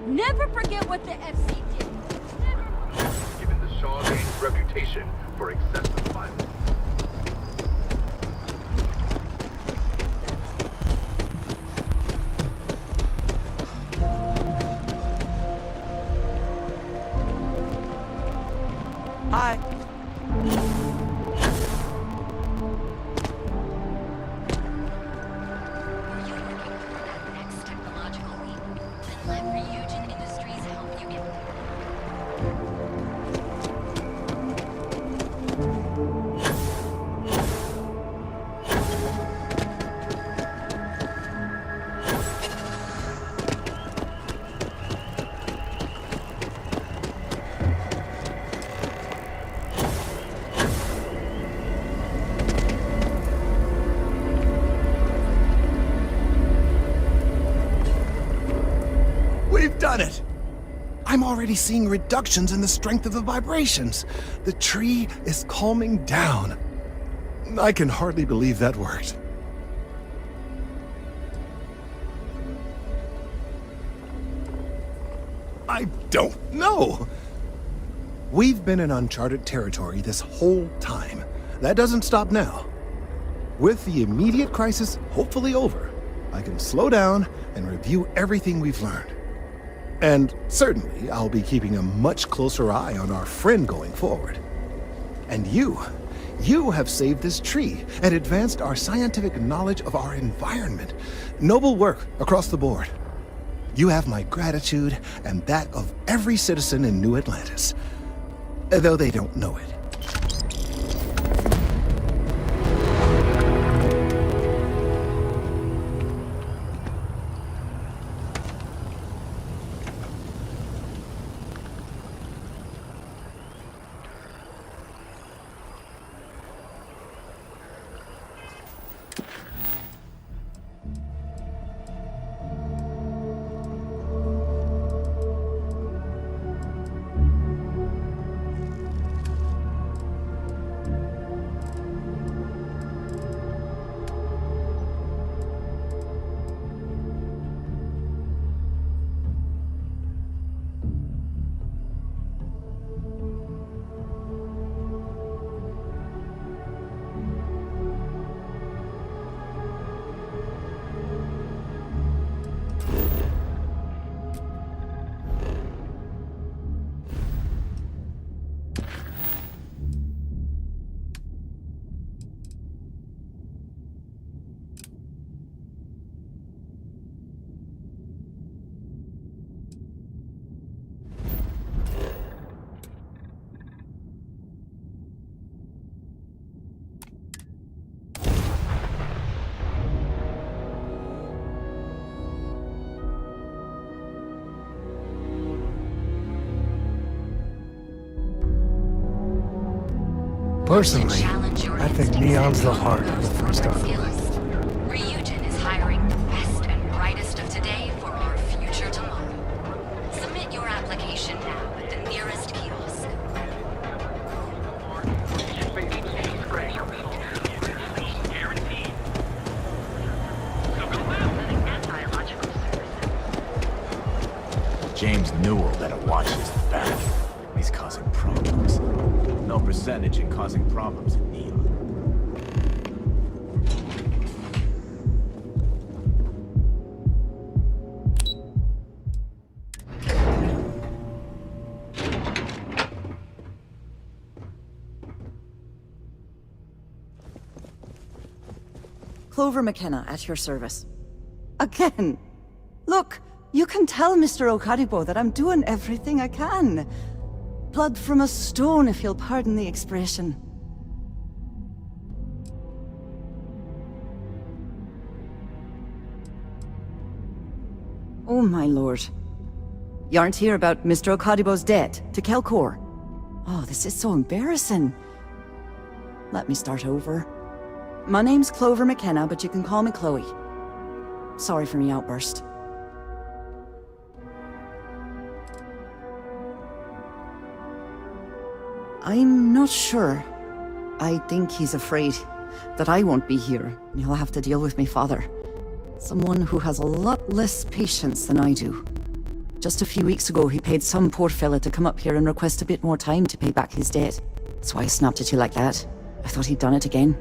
Never forget what the FC did. Given the Shaw Game's reputation for excessive violence. done it! I'm already seeing reductions in the strength of the vibrations. The tree is calming down. I can hardly believe that worked. I don't know. We've been in uncharted territory this whole time. That doesn't stop now. With the immediate crisis hopefully over, I can slow down and review everything we've learned. And certainly, I'll be keeping a much closer eye on our friend going forward. And you have saved this tree and advanced our scientific knowledge of our environment. Noble work across the board. You have my gratitude and that of every citizen in New Atlantis, though they don't know it. Personally, I think Neon's the heart of the free Starfield. Ryujin is hiring the best and brightest of today for our future tomorrow. Submit your application now at the nearest kiosk. James Newell better watch his back. He's causing problems. No percentage in causing problems in Neon. Clover McKenna, at your service. Again? Look, you can tell Mr. Okaribo that I'm doing everything I can. Blood from a stone, if you'll pardon the expression. Oh, my lord. You aren't here about Mr. Okaribo's debt to Kelkor. Oh, this is so embarrassing. Let me start over. My name's Clover McKenna, but you can call me Chloe. Sorry for me outburst. I'm not sure. I think he's afraid that I won't be here, and he'll have to deal with my father. Someone who has a lot less patience than I do. Just a few weeks ago, he paid some poor fella to come up here and request a bit more time to pay back his debt. That's why I snapped at you like that. I thought he'd done it again.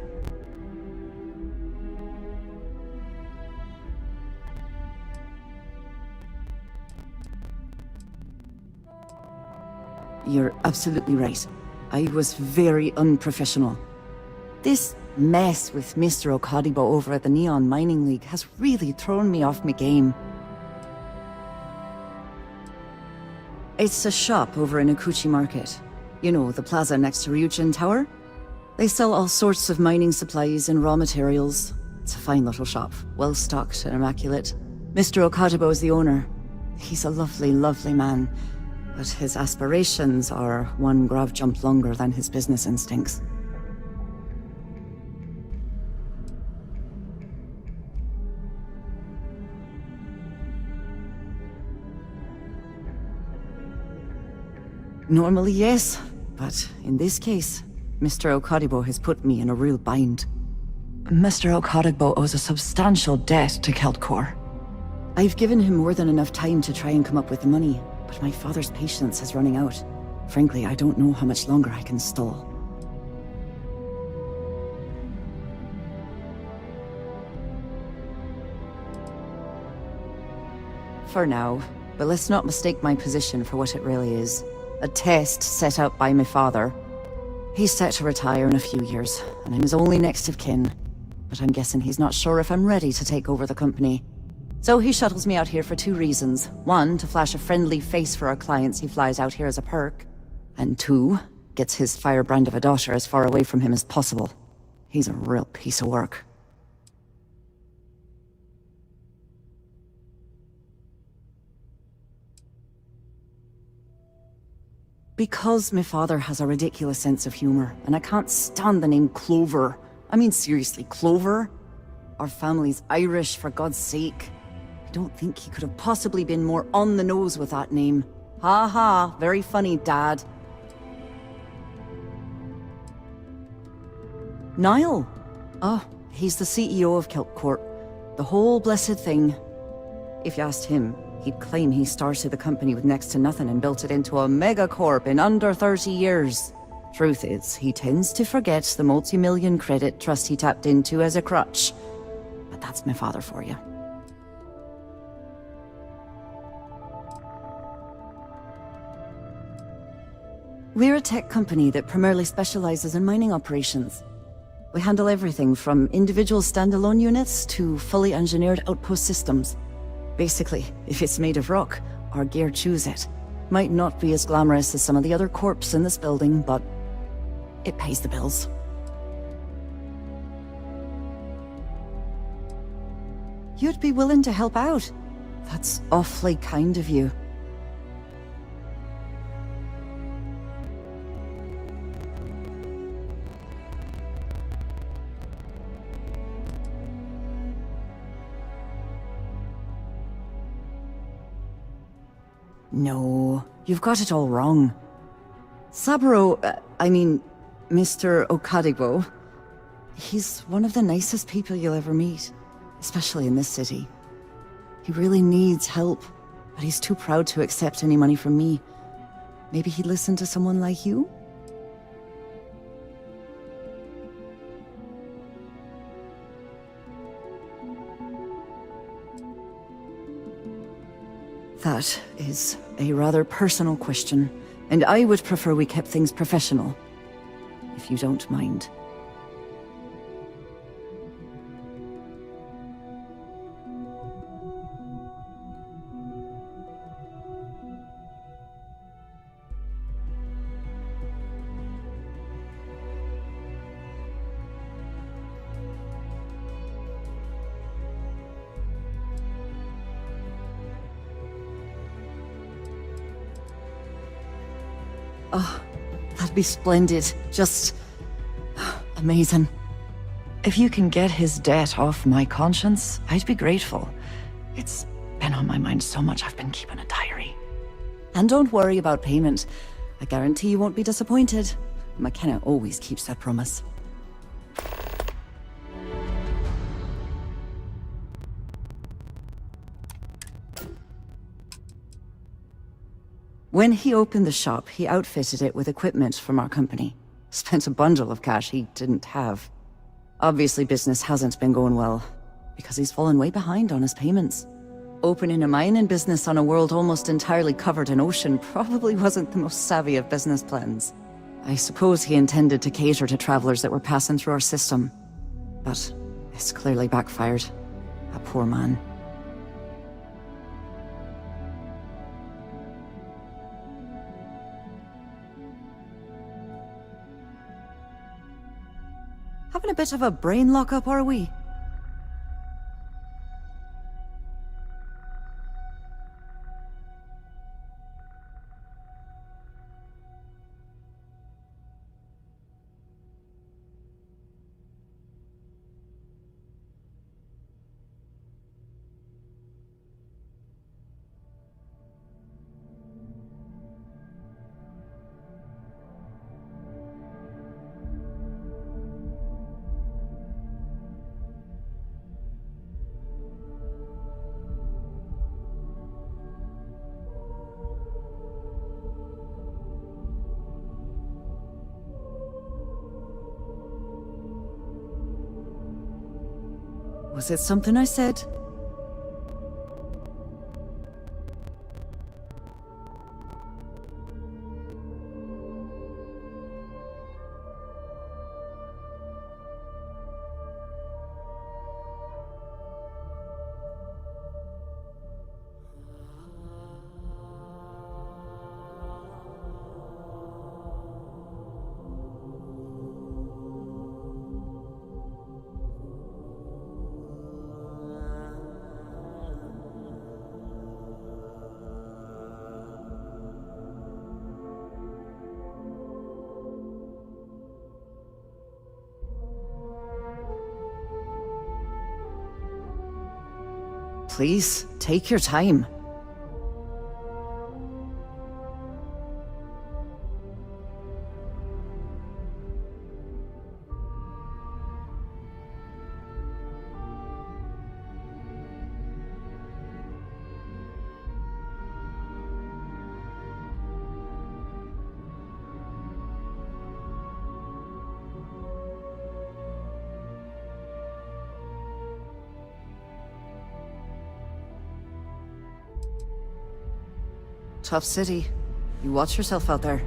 You're absolutely right. I was very unprofessional. This mess with Mr. Okaribo over at the Neon Mining League has really thrown me off my game. It's a shop over in Akuchi Market. You know, the plaza next to Ryujin Tower? They sell all sorts of mining supplies and raw materials. It's a fine little shop, well stocked and immaculate. Mr. Okaribo is the owner. He's a lovely, lovely man. But his aspirations are one grav jump longer than his business instincts. Normally, yes. But in this case, Mr. Okadibo has put me in a real bind. Mr. Okadibo owes a substantial debt to Keltcor. I've given him more than enough time to try and come up with the money, but my father's patience is running out. Frankly, I don't know how much longer I can stall. For now, but let's not mistake my position for what it really is. A test set out by my father. He's set to retire in a few years, and I'm his only next of kin. But I'm guessing he's not sure if I'm ready to take over the company. So he shuttles me out here for two reasons. One, to flash a friendly face for our clients he flies out here as a perk. And two, gets his firebrand of a daughter as far away from him as possible. He's a real piece of work. Because my father has a ridiculous sense of humor, and I can't stand the name Clover. I mean, seriously, Clover? Our family's Irish, for God's sake. I don't think he could have possibly been more on the nose with that name. Ha ha, very funny, Dad. Niall? Oh, he's the CEO of Keltcorp. The whole blessed thing. If you asked him, he'd claim he started the company with next to nothing and built it into a megacorp in under 30 years. Truth is, he tends to forget the multi-million credit trust he tapped into as a crutch. But that's my father for you. We're a tech company that primarily specializes in mining operations. We handle everything from individual standalone units to fully engineered outpost systems. Basically, if it's made of rock, our gear chews it. Might not be as glamorous as some of the other corps in this building, but it pays the bills. You'd be willing to help out. That's awfully kind of you. No, you've got it all wrong. Saburo, Mr. Okadibo, he's one of the nicest people you'll ever meet, especially in this city. He really needs help, but he's too proud to accept any money from me. Maybe he'd listen to someone like you? That is a rather personal question, and I would prefer we kept things professional, if you don't mind. Oh, that'd be splendid. Just amazing. If you can get his debt off my conscience, I'd be grateful. It's been on my mind so much I've been keeping a diary. And don't worry about payment. I guarantee you won't be disappointed. McKenna always keeps that promise. When he opened the shop, he outfitted it with equipment from our company. Spent a bundle of cash he didn't have. Obviously business hasn't been going well, because he's fallen way behind on his payments. Opening a mining business on a world almost entirely covered in ocean probably wasn't the most savvy of business plans. I suppose he intended to cater to travelers that were passing through our system. But it's clearly backfired. A poor man. Having a bit of a brain lock-up, are we? Was it something I said? Please, take your time. Tough city. You watch yourself out there.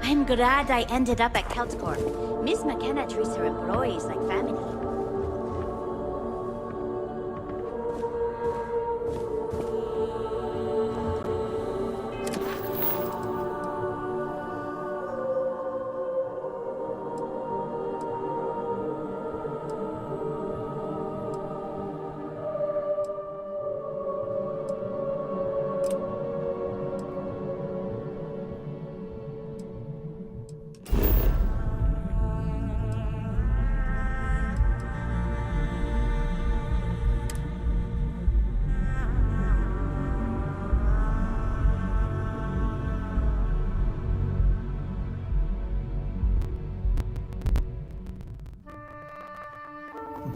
I'm glad I ended up at Keltcorp. Miss McKenna treats her employees like family.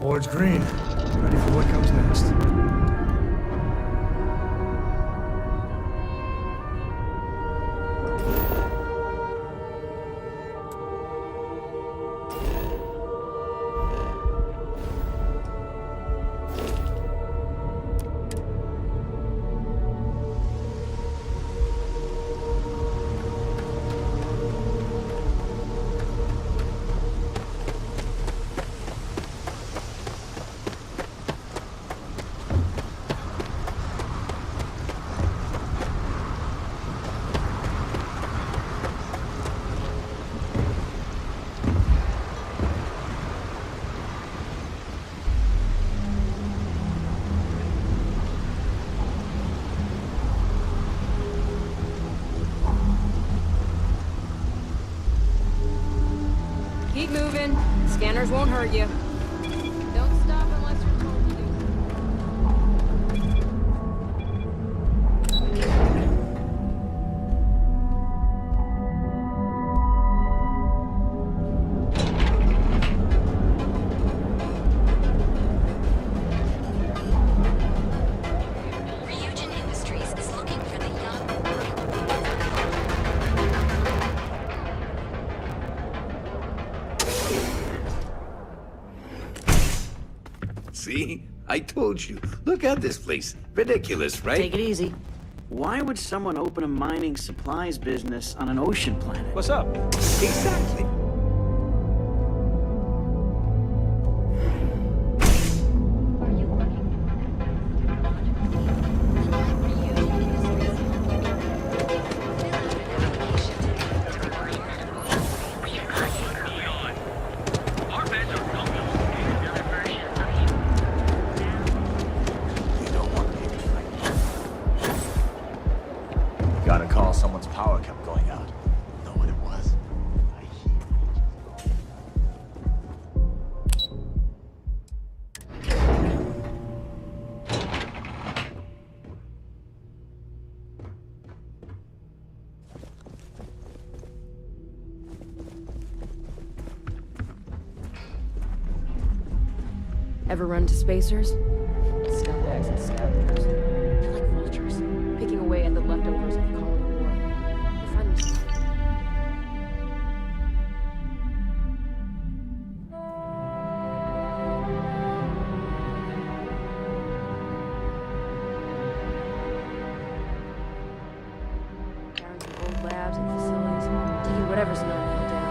Board's green. Ready for what comes next. Keep moving. Scanners won't hurt you. Don't stop unless you're told to do. Ryujin Industries is looking for the young... See? I told you. Look at this place. Ridiculous, right? Take it easy. Why would someone open a mining supplies business on an ocean planet? What's up? Exactly. Got a call, someone's power kept going out. Know what it was? Ever run to spacers? Scumbags and scavengers. They're like vultures, picking away at the leftovers of the colony war. You find them... Whatever's not nailed down.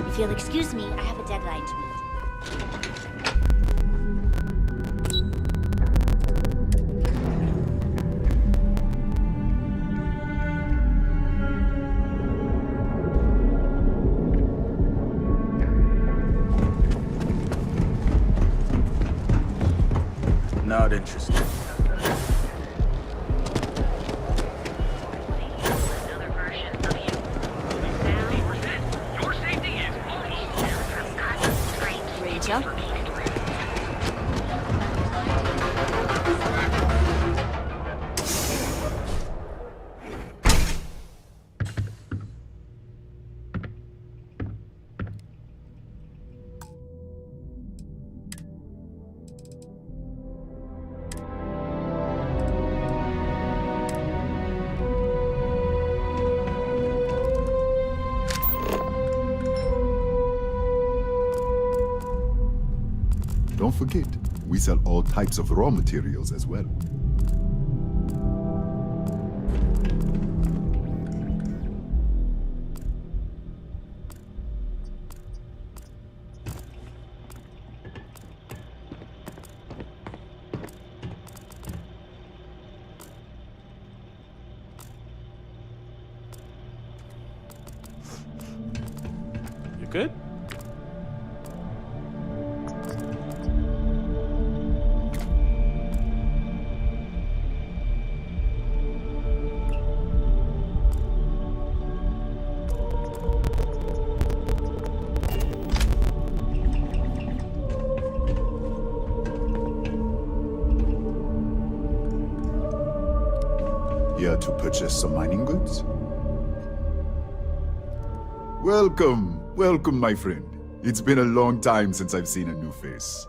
If you'll excuse me, I have a deadline to meet. Not interested. Rachel? Don't forget, we sell all types of raw materials as well. You good? Here to purchase some mining goods? Welcome, welcome, my friend. It's been a long time since I've seen a new face.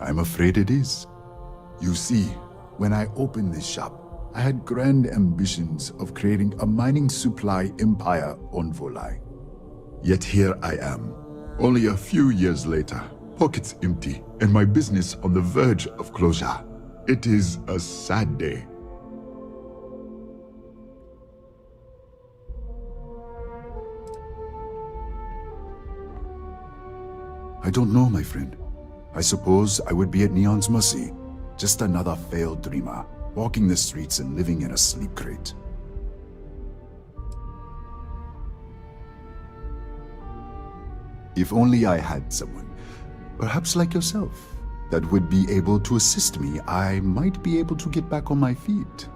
I'm afraid it is. You see, when I opened this shop, I had grand ambitions of creating a mining supply empire on Volai. Yet here I am, only a few years later, pockets empty, and my business on the verge of closure. It is a sad day. I don't know, my friend. I suppose I would be at Neon's mercy. Just another failed dreamer, walking the streets and living in a sleep crate. If only I had someone, perhaps like yourself, that would be able to assist me, I might be able to get back on my feet.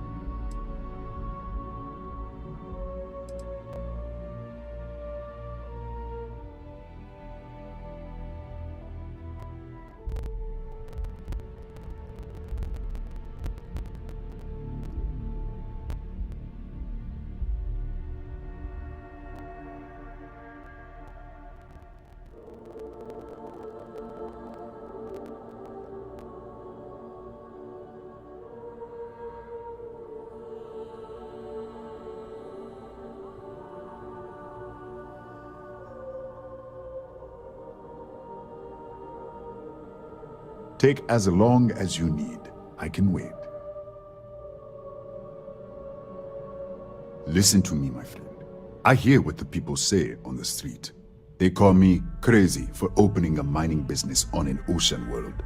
Take as long as you need. I can wait. Listen to me, my friend. I hear what the people say on the street. They call me crazy for opening a mining business on an ocean world.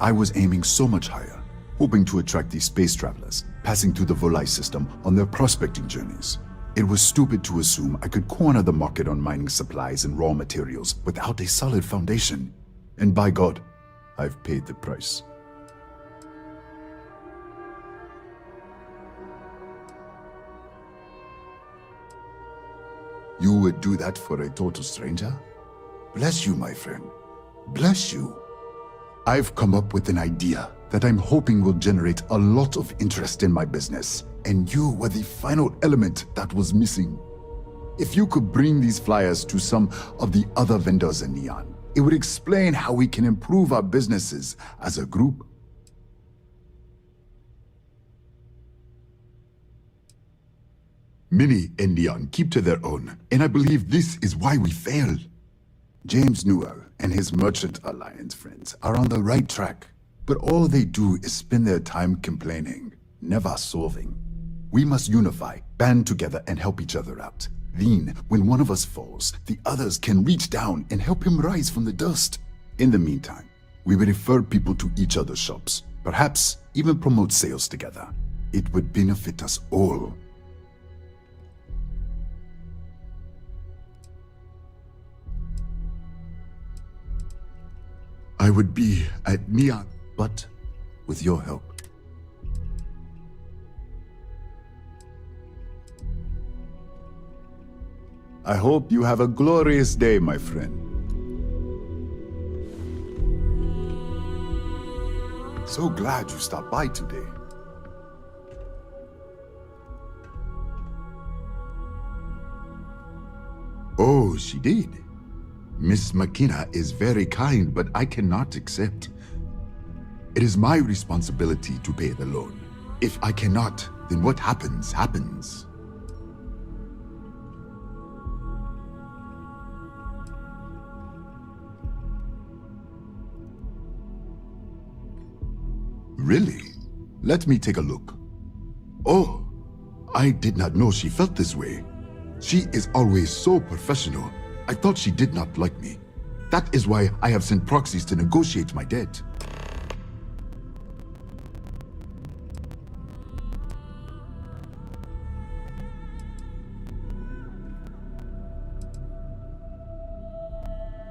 I was aiming so much higher, hoping to attract these space travelers, passing through the Volai system on their prospecting journeys. It was stupid to assume I could corner the market on mining supplies and raw materials without a solid foundation. And by God, I've paid the price. You would do that for a total stranger? Bless you, my friend. Bless you. I've come up with an idea that I'm hoping will generate a lot of interest in my business, and you were the final element that was missing. If you could bring these flyers to some of the other vendors in Neon, it would explain how we can improve our businesses as a group. Many in Neon keep to their own, and I believe this is why we fail. James Newell and his Merchant Alliance friends are on the right track, but all they do is spend their time complaining, never solving. We must unify, band together, and help each other out. Then, when one of us falls, the others can reach down and help him rise from the dust. In the meantime, we will refer people to each other's shops, perhaps even promote sales together. It would benefit us all. I would be at Neon, but with your help. I hope you have a glorious day, my friend. So glad you stopped by today. Oh, she did. Miss McKenna is very kind, but I cannot accept. It is my responsibility to pay the loan. If I cannot, then what happens, happens. Really? Let me take a look. Oh, I did not know she felt this way. She is always so professional. I thought she did not like me. That is why I have sent proxies to negotiate my debt.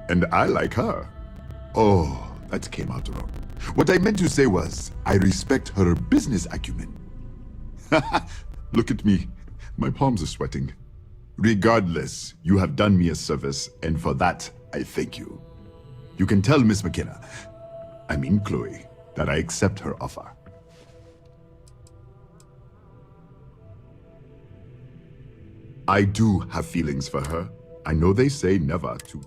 And I like her. Oh, that came out wrong. What I meant to say was, I respect her business acumen. Look at me. My palms are sweating. Regardless, you have done me a service, and for that, I thank you. You can tell Miss McKenna, I mean Chloe, that I accept her offer. I do have feelings for her. I know they say never to.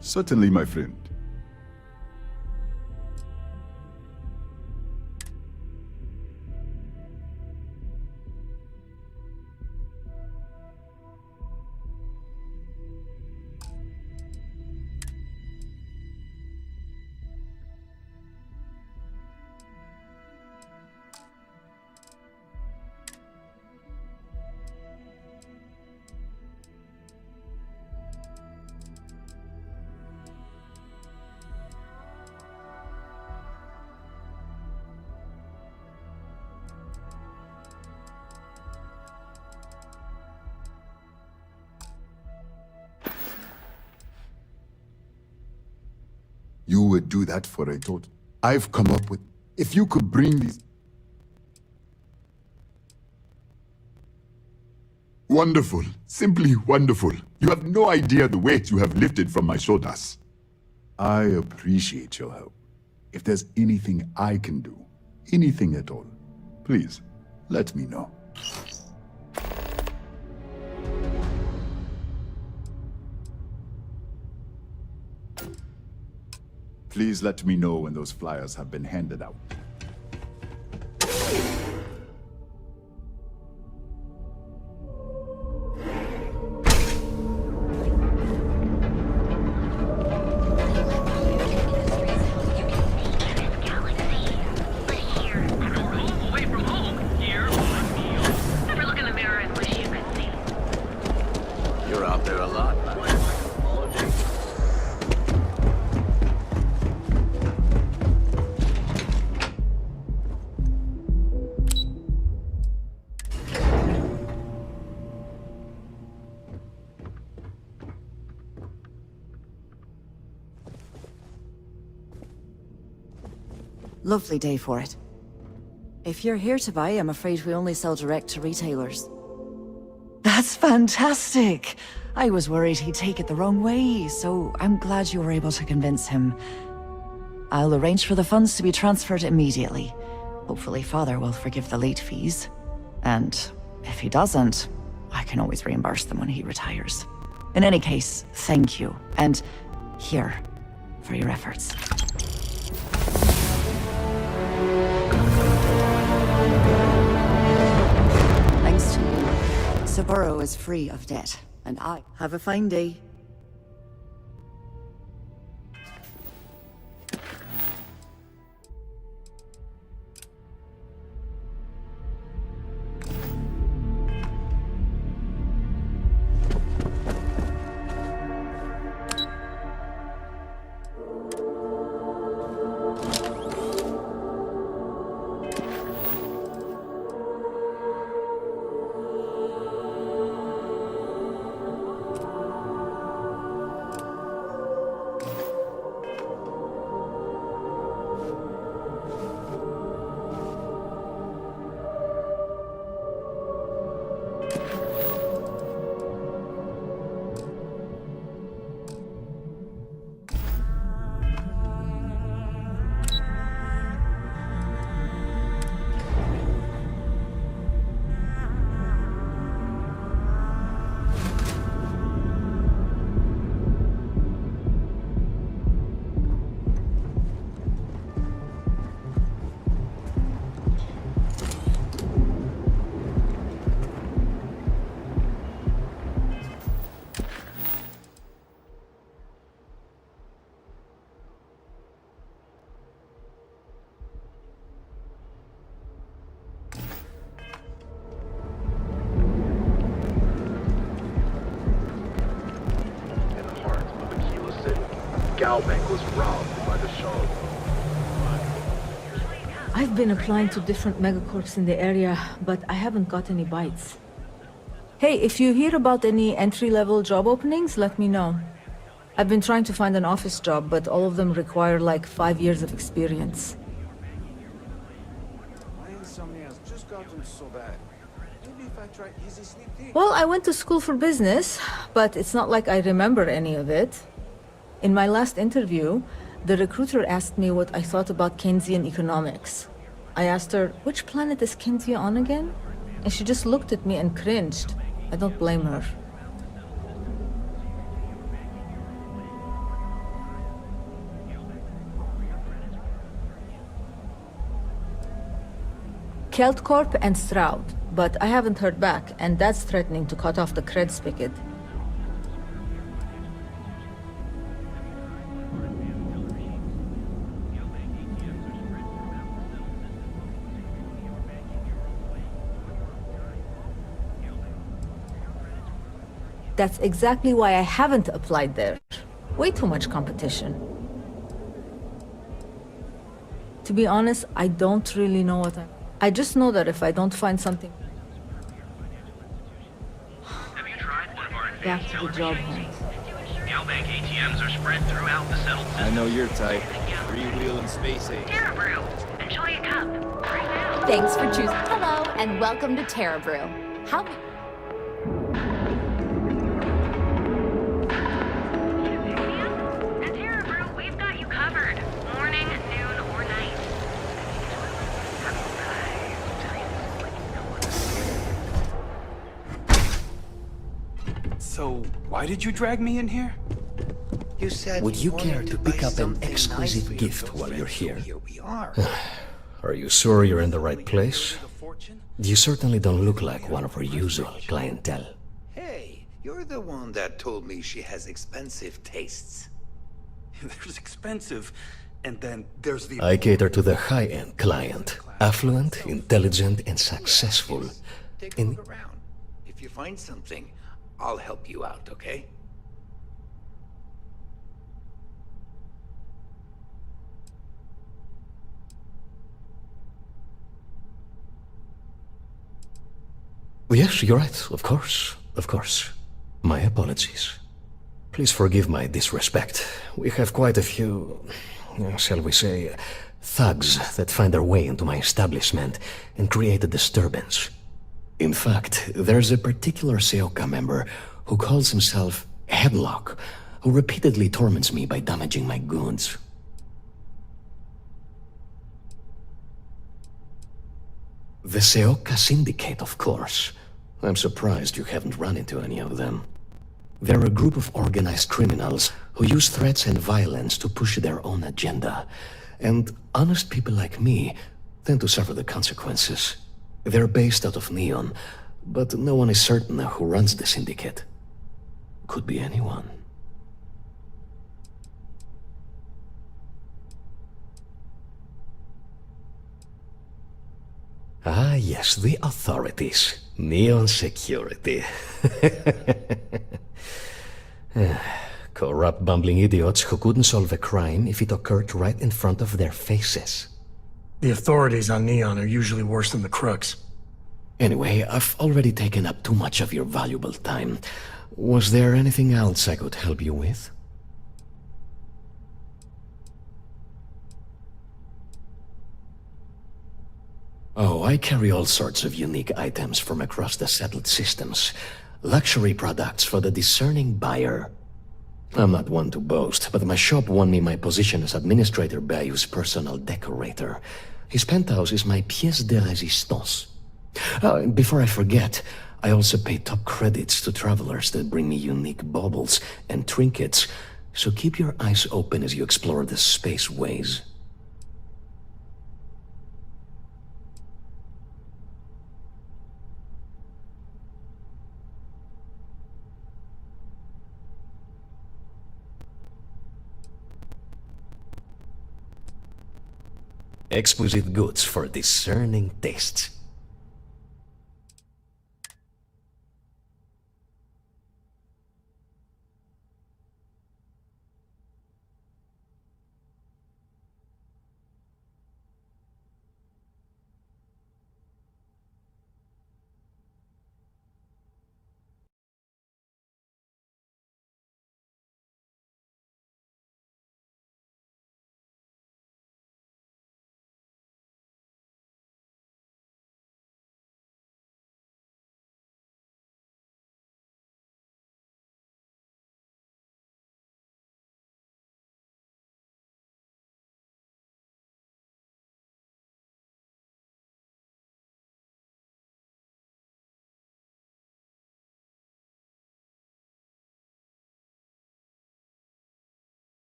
Certainly, my friend. You would do that for a total. I've come up with... If you could bring these... Wonderful. Simply wonderful. You have no idea the weight you have lifted from my shoulders. I appreciate your help. If there's anything I can do, anything at all, please, let me know. Please let me know when those flyers have been handed out. You're out there a lot, man. Lovely day for it. If you're here to buy, I'm afraid we only sell direct to retailers. That's fantastic! I was worried he'd take it the wrong way, so I'm glad you were able to convince him. I'll arrange for the funds to be transferred immediately. Hopefully Father will forgive the late fees. And if he doesn't, I can always reimburse them when he retires. In any case, thank you. And here, for your efforts. Saburo is free of debt, and I have a fine day. Galbank was robbed by the Shaw. I've been applying to different megacorps in the area, but I haven't got any bites. Hey, if you hear about any entry-level job openings, let me know. I've been trying to find an office job, but all of them require like 5 years of experience. My insomnia has just gotten so bad. Maybe if I try easy sleep tea. Well, I went to school for business, but it's not like I remember any of it. In my last interview, the recruiter asked me what I thought about Keynesian economics. I asked her, which planet is Keynesian on again? And she just looked at me and cringed. I don't blame her. Keltcorp and Stroud, but I haven't heard back, and that's threatening to cut off the cred spigot. That's exactly why I haven't applied there. Way too much competition. To be honest, I don't really know what I just know that if I don't find something... Back to the job hunt. Galbank ATMs are spread throughout the settled system. I know your type. Three-wheeling space age. Terra Brew. Enjoy a cup. Right now. Thanks for choosing. Hello, and welcome to Terra Brew. How... So, why did you drag me in here? You said would you care to pick up an exclusive gift while you're here? Are you sure you're in the right place? You certainly don't look like one of our usual clientele. Hey, you're the one that told me she has expensive tastes. There's expensive, and then there's the... I cater to the high-end client. Affluent, intelligent, and successful. Take a look around. If you find something, I'll help you out, okay? Yes, you're right. Of course. Of course. My apologies. Please forgive my disrespect. We have quite a few, shall we say, thugs that find their way into my establishment and create a disturbance. In fact, there's a particular Seoka member who calls himself Headlock, who repeatedly torments me by damaging my goods. The Seoka Syndicate, of course. I'm surprised you haven't run into any of them. They're a group of organized criminals who use threats and violence to push their own agenda. And honest people like me tend to suffer the consequences. They're based out of Neon, but no one is certain who runs the syndicate. Could be anyone. Ah, yes, the authorities. Neon security. Corrupt, bumbling idiots who couldn't solve a crime if it occurred right in front of their faces. The authorities on Neon are usually worse than the crooks. Anyway, I've already taken up too much of your valuable time. Was there anything else I could help you with? Oh, I carry all sorts of unique items from across the settled systems. Luxury products for the discerning buyer. I'm not one to boast, but my shop won me my position as Administrator Bayou's personal decorator. His penthouse is my pièce de résistance. Before I forget, I also pay top credits to travelers that bring me unique baubles and trinkets, so keep your eyes open as you explore the spaceways. Exquisite goods for discerning tastes.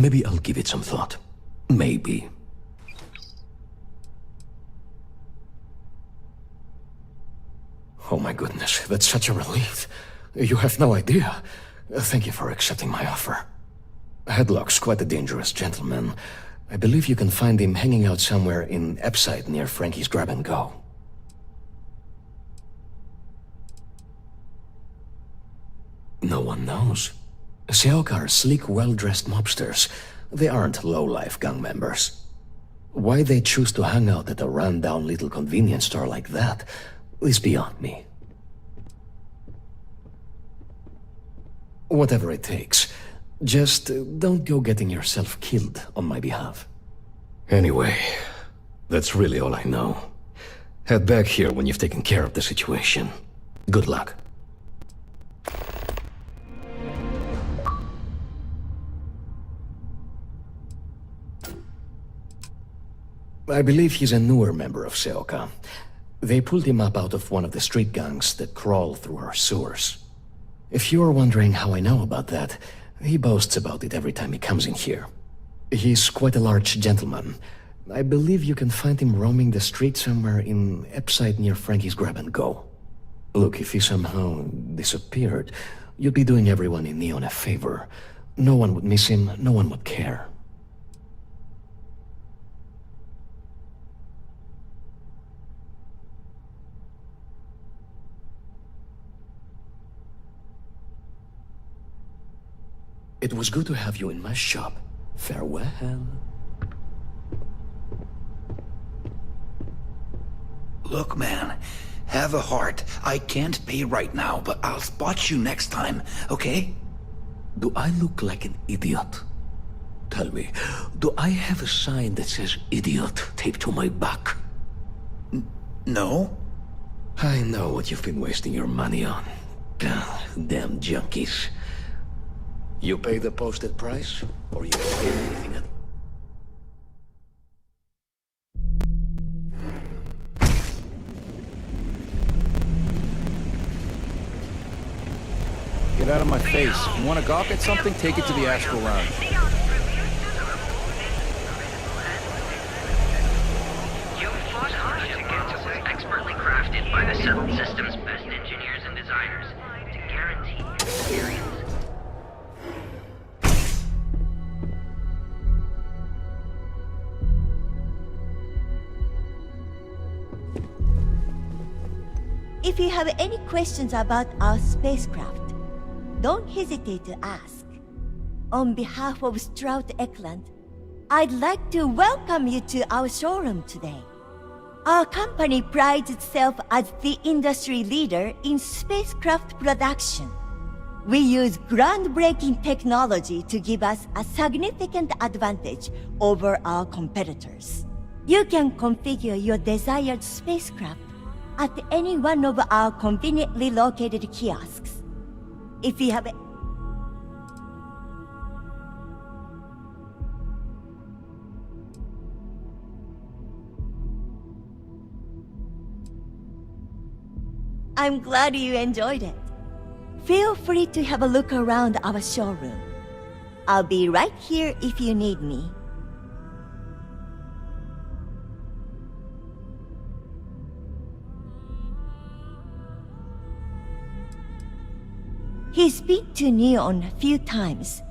Maybe I'll give it some thought. Maybe. Oh my goodness, that's such a relief. You have no idea. Thank you for accepting my offer. Headlock's quite a dangerous gentleman. I believe you can find him hanging out somewhere in Epside near Frankie's Grab and Go. No one knows. Seok are sleek, well-dressed mobsters. They aren't low-life gang members. Why they choose to hang out at a run-down little convenience store like that is beyond me. Whatever it takes, just don't go getting yourself killed on my behalf. Anyway, that's really all I know. Head back here when you've taken care of the situation. Good luck. I believe he's a newer member of Seoka. They pulled him up out of one of the street gangs that crawl through our sewers. If you're wondering how I know about that, he boasts about it every time he comes in here. He's quite a large gentleman. I believe you can find him roaming the street somewhere in Epside near Frankie's Grab and Go. Look, if he somehow disappeared, you'd be doing everyone in Neon a favor. No one would miss him, no one would care. It was good to have you in my shop. Farewell. Look, man, have a heart. I can't pay right now, but I'll spot you next time, okay? Do I look like an idiot? Tell me, do I have a sign that says idiot taped to my back? No. I know what you've been wasting your money on. Damn junkies. You pay the posted price, or you don't pay anything at all? Get out of my face. You want to gawk at something? Take it to the astral lounge. Geforce NOW was expertly crafted by the settled system's best engineers and designers to guarantee experience. If you have any questions about our spacecraft, don't hesitate to ask. On behalf of Strout Eklund, I'd like to welcome you to our showroom today. Our company prides itself as the industry leader in spacecraft production. We use groundbreaking technology to give us a significant advantage over our competitors. You can configure your desired spacecraft at any one of our conveniently located kiosks. If you have I'm glad you enjoyed it. Feel free to have a look around our showroom. I'll be right here if you need me. He's been to Neon a few times,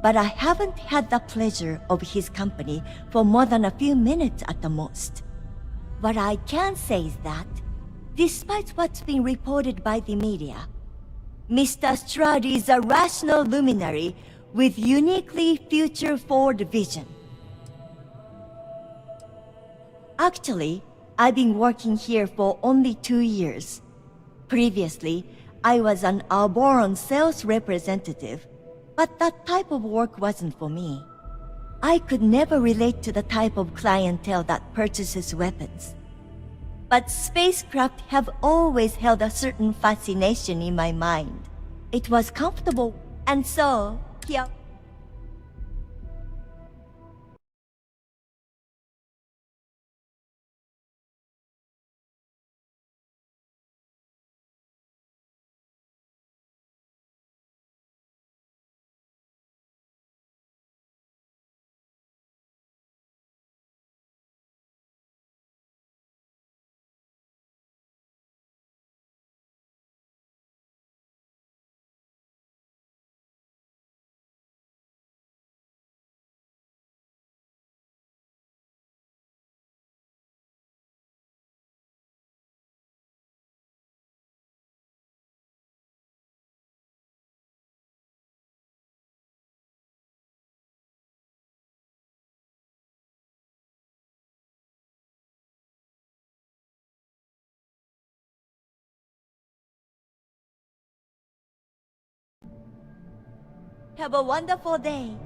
but I haven't had the pleasure of his company for more than a few minutes at the most. What I can say is that, despite what's been reported by the media, Mr. Stroud is a rational luminary with uniquely future-forward vision. Actually, I've been working here for only 2 years. Previously, I was an Alboron sales representative, but that type of work wasn't for me. I could never relate to the type of clientele that purchases weapons. But spacecraft have always held a certain fascination in my mind. It was comfortable, and so, here. Have a wonderful day.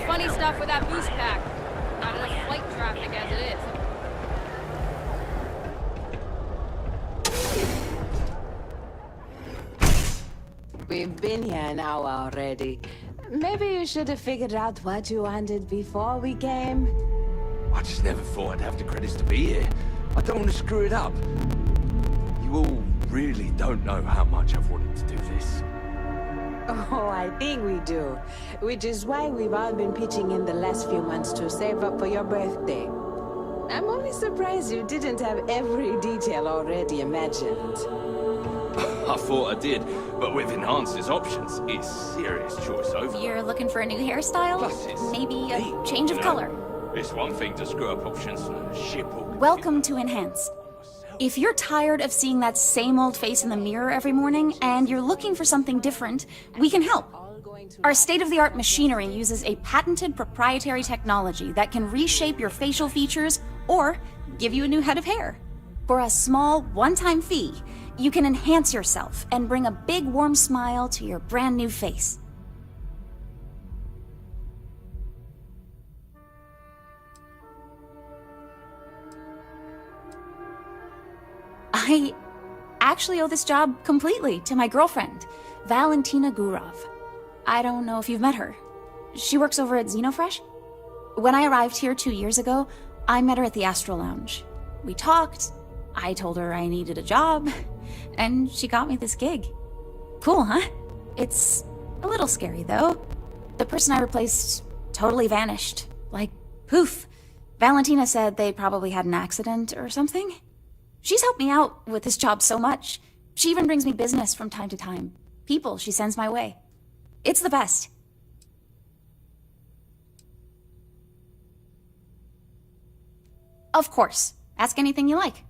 Funny stuff with that boost pack. Not enough flight traffic as it is. We've been here an hour already. Maybe you should have figured out what you wanted before we came. I just never thought I'd have the credits to be here. I don't want to screw it up. You all really don't know how much I've wanted to do this. Oh, I think we do. Which is why we've all been pitching in the last few months to save up for your birthday. I'm only surprised you didn't have every detail already imagined. I thought I did, but with enhancers options, it's serious choice over. You're looking for a new hairstyle? Plus it's Maybe a change of color? It's one thing to screw up options and ship all. Welcome to Enhance. If you're tired of seeing that same old face in the mirror every morning and you're looking for something different, we can help. Our state-of-the-art machinery uses a patented proprietary technology that can reshape your facial features or give you a new head of hair. For a small, one-time fee, you can enhance yourself and bring a big warm smile to your brand new face. I actually owe this job completely to my girlfriend, Valentina Gurov. I don't know if you've met her. She works over at Xenofresh. When I arrived here 2 years ago, I met her at the Astro Lounge. We talked, I told her I needed a job, and she got me this gig. Cool, huh? It's a little scary, though. The person I replaced totally vanished. Like, poof. Valentina said they probably had an accident or something. She's helped me out with this job so much. She even brings me business from time to time. People she sends my way. It's the best. Of course. Ask anything you like.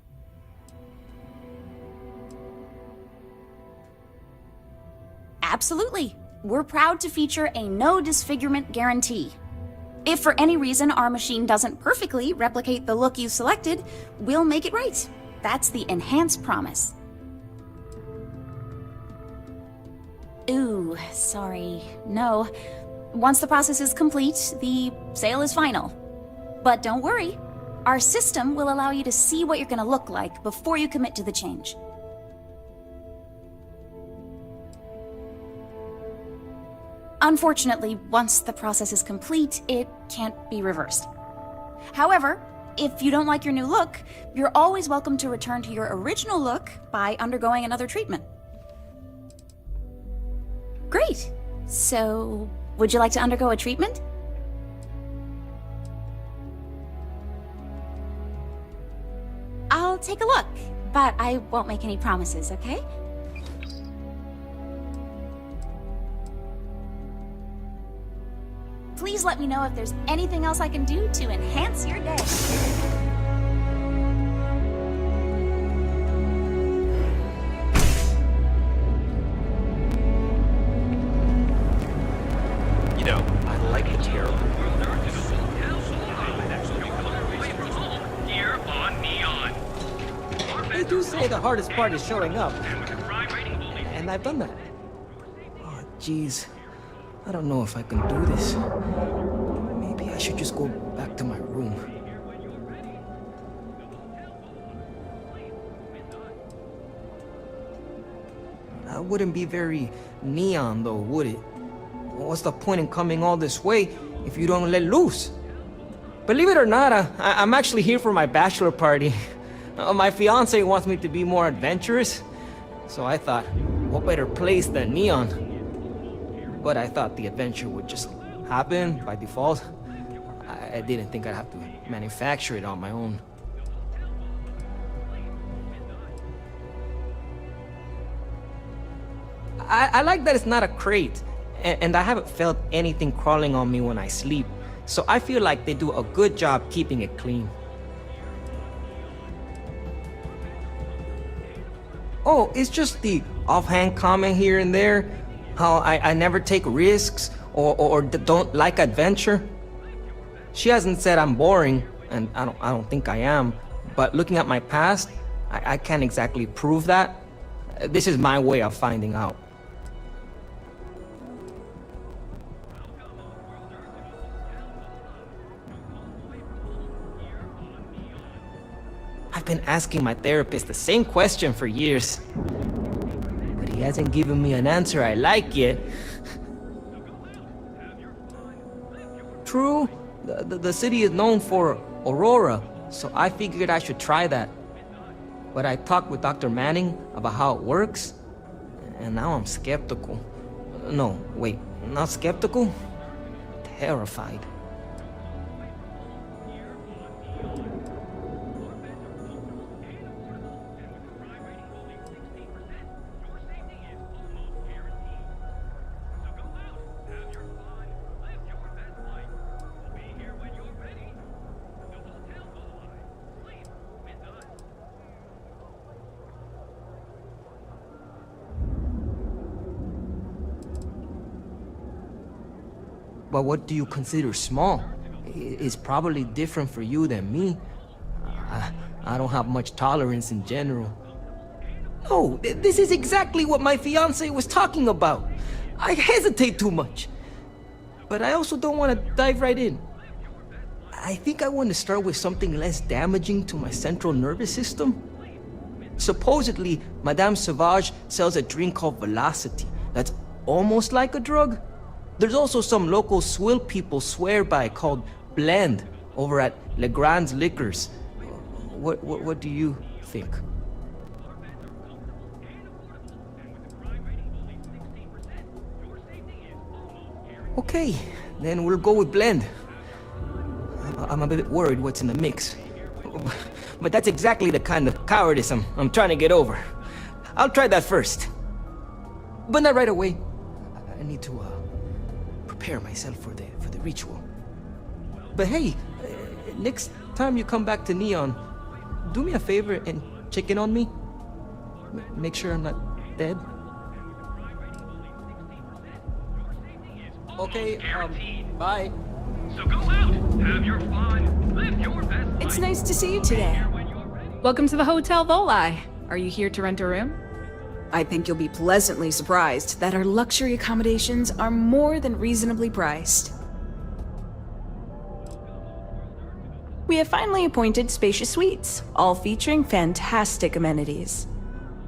Absolutely. We're proud to feature a no disfigurement guarantee. If for any reason our machine doesn't perfectly replicate the look you selected, we'll make it right. That's the Enhance Promise. Ooh, sorry. No. Once the process is complete, the sale is final. But don't worry. Our system will allow you to see what you're going to look like before you commit to the change. Unfortunately, once the process is complete, it can't be reversed. However, if you don't like your new look, you're always welcome to return to your original look by undergoing another treatment. Great. So, would you like to undergo a treatment? I'll take a look, but I won't make any promises, okay? Please let me know if there's anything else I can do to enhance your day. You know, I like it here. Here on Neon. the hardest part is showing up. And I've done that. Oh, jeez. I don't know if I can do this. Maybe I should just go back to my room. That wouldn't be very neon, though, would it? What's the point in coming all this way if you don't let loose? Believe it or not, I'm actually here for my bachelor party. My fiance wants me to be more adventurous, so I thought, what better place than Neon? But I thought the adventure would just happen by default. I didn't think I'd have to manufacture it on my own. I like that it's not a crate, and I haven't felt anything crawling on me when I sleep, so I feel like they do a good job keeping it clean. Oh, it's just the offhand comment here and there, how I never take risks or don't like adventure. She hasn't said I'm boring, and I don't think I am, but looking at my past, I can't exactly prove that. This is my way of finding out. I've been asking my therapist the same question for years, but he hasn't given me an answer I like yet. True, the city is known for Aurora, so I figured I should try that. But I talked with Dr. Manning about how it works, and now I'm skeptical. No, wait, not skeptical? Terrified. But what do you consider small? It's probably different for you than me. I don't have much tolerance in general. No, this is exactly what my fiance was talking about. I hesitate too much. But I also don't want to dive right in. I think I want to start with something less damaging to my central nervous system. Supposedly, Madame Sauvage sells a drink called Velocity that's almost like a drug. There's also some local swill people swear by called Blend over at Legrand's Liquors. What do you think? Okay, then we'll go with Blend. I'm a bit worried what's in the mix. But that's exactly the kind of cowardice I'm trying to get over. I'll try that first. But not right away. I need to prepare myself for the ritual. But hey, next time you come back to Neon, do me a favor and check in on me. Make sure I'm not dead. Okay, bye. So go out, have your fun, live your best life. It's nice to see you today. Welcome to the Hotel Volai. Are you here to rent a room? I think you'll be pleasantly surprised that our luxury accommodations are more than reasonably priced. We have finally appointed spacious suites, all featuring fantastic amenities.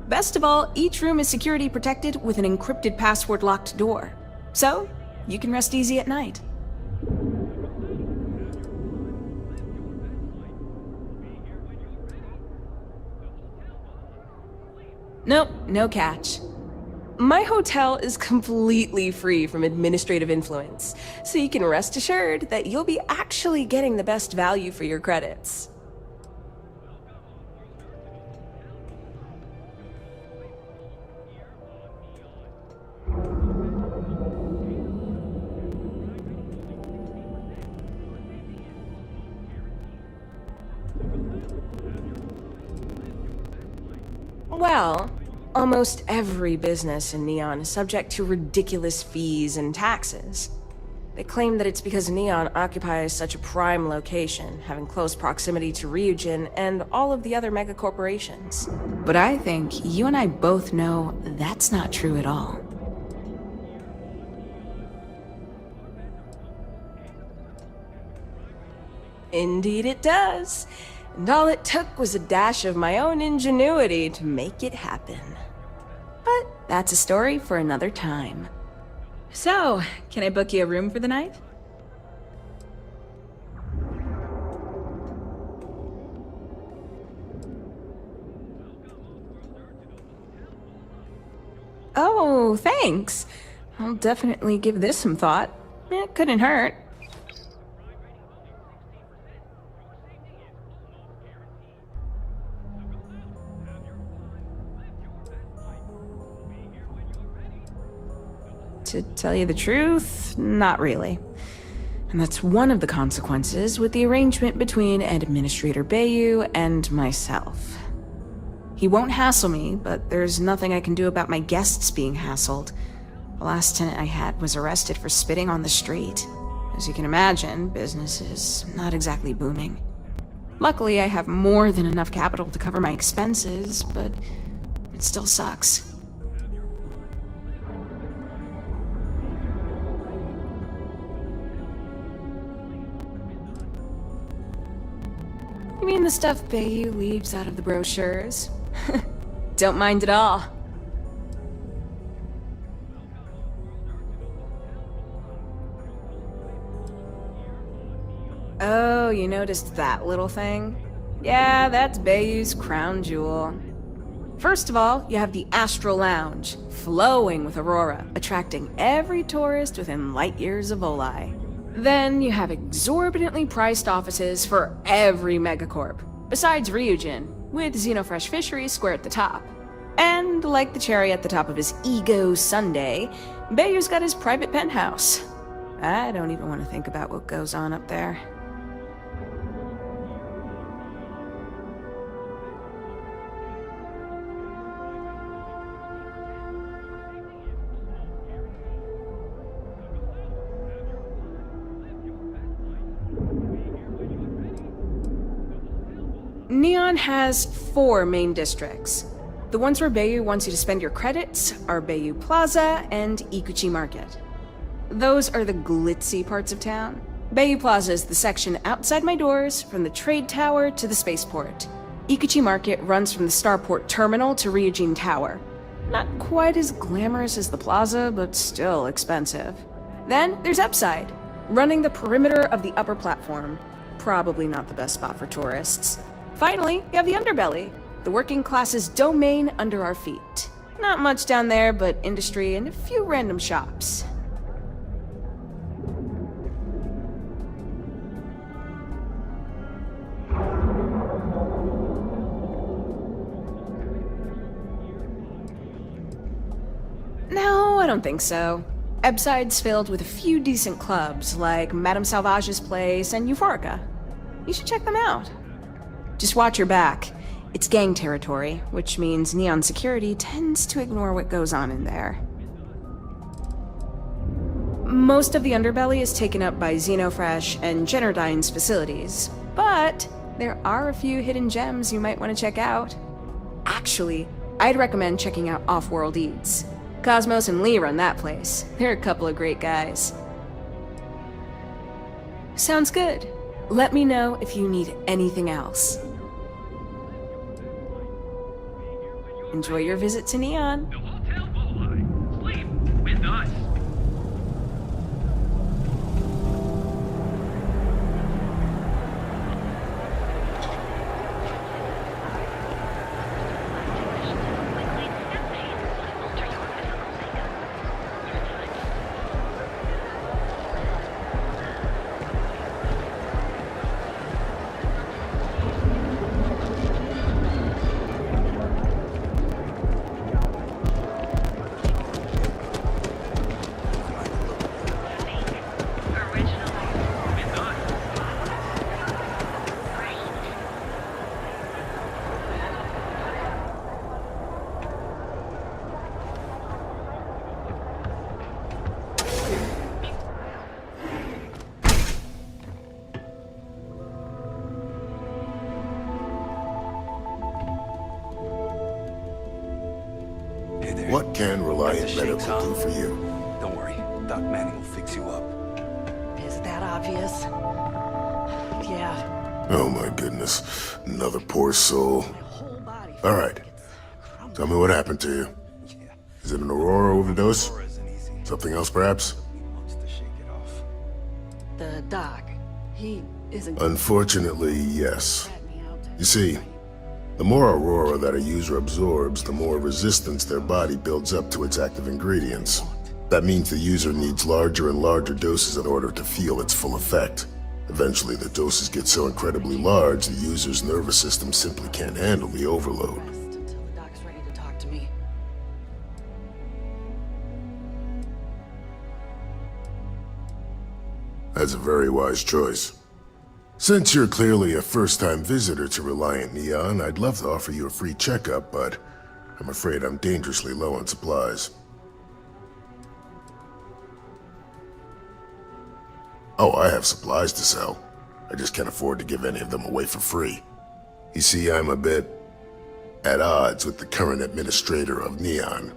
Best of all, each room is security protected with an encrypted password-locked door. So, you can rest easy at night. Nope, no catch. My hotel is completely free from administrative influence, so you can rest assured that you'll be actually getting the best value for your credits. Well, almost every business in Neon is subject to ridiculous fees and taxes. They claim that it's because Neon occupies such a prime location, having close proximity to Ryujin and all of the other megacorporations. But I think you and I both know that's not true at all. Indeed it does. And all it took was a dash of my own ingenuity to make it happen. But that's a story for another time. So, can I book you a room for the night? Oh, thanks. I'll definitely give this some thought. It couldn't hurt. To tell you the truth, not really. And that's one of the consequences with the arrangement between Administrator Bayu and myself. He won't hassle me, but there's nothing I can do about my guests being hassled. The last tenant I had was arrested for spitting on the street. As you can imagine, business is not exactly booming. Luckily, I have more than enough capital to cover my expenses, but it still sucks. You mean the stuff Bayu leaves out of the brochures? Don't mind at all. Oh, you noticed that little thing? Yeah, that's Bayu's crown jewel. First of all, you have the Astral Lounge, flowing with aurora, attracting every tourist within light years of Olai. Then you have exorbitantly priced offices for every megacorp, besides Ryujin, with Xenofresh Fisheries square at the top. And like the cherry at the top of his ego sundae, Bayu's got his private penthouse. I don't even want to think about what goes on up there. Neon has 4 main districts. The ones where Bayu wants you to spend your credits are Bayu Plaza and Ikuchi Market. Those are the glitzy parts of town. Bayu Plaza is the section outside my doors, from the trade tower to the spaceport. Ikuchi Market runs from the Starport terminal to Ryujin Tower. Not quite as glamorous as the plaza, but still expensive. Then there's Upside, running the perimeter of the upper platform. Probably not the best spot for tourists. Finally, you have the Underbelly, the working class's domain under our feet. Not much down there, but industry and a few random shops. No, I don't think so. Ebside's filled with a few decent clubs, like Madame Salvage's Place and Euphorica. You should check them out. Just watch your back. It's gang territory, which means Neon security tends to ignore what goes on in there. Most of the underbelly is taken up by Xenofresh and Generdyne's facilities, but there are a few hidden gems you might want to check out. Actually, I'd recommend checking out Off-World Eats. Cosmos and Lee run that place. They're a couple of great guys. Sounds good. Let me know if you need anything else. Enjoy your visit to Neon. Sleep with us. Hey there. What can Reliant Got the Medical shakes, do huh? for you? Don't worry. Doc Manning will fix you up. Is that obvious? Yeah. Oh my goodness. Another poor soul. Alright. Tell me what happened to you. Is it an Aurora overdose? Something else, perhaps? The doc. He isn't... Unfortunately, yes. You see, the more Aurora that a user absorbs, the more resistance their body builds up to its active ingredients. That means the user needs larger and larger doses in order to feel its full effect. Eventually, the doses get so incredibly large, the user's nervous system simply can't handle the overload. Until the doc's ready to talk to me. That's a very wise choice. Since you're clearly a first-time visitor to Reliant Neon, I'd love to offer you a free checkup, but I'm afraid I'm dangerously low on supplies. Oh, I have supplies to sell. I just can't afford to give any of them away for free. You see, I'm a bit at odds with the current administrator of Neon.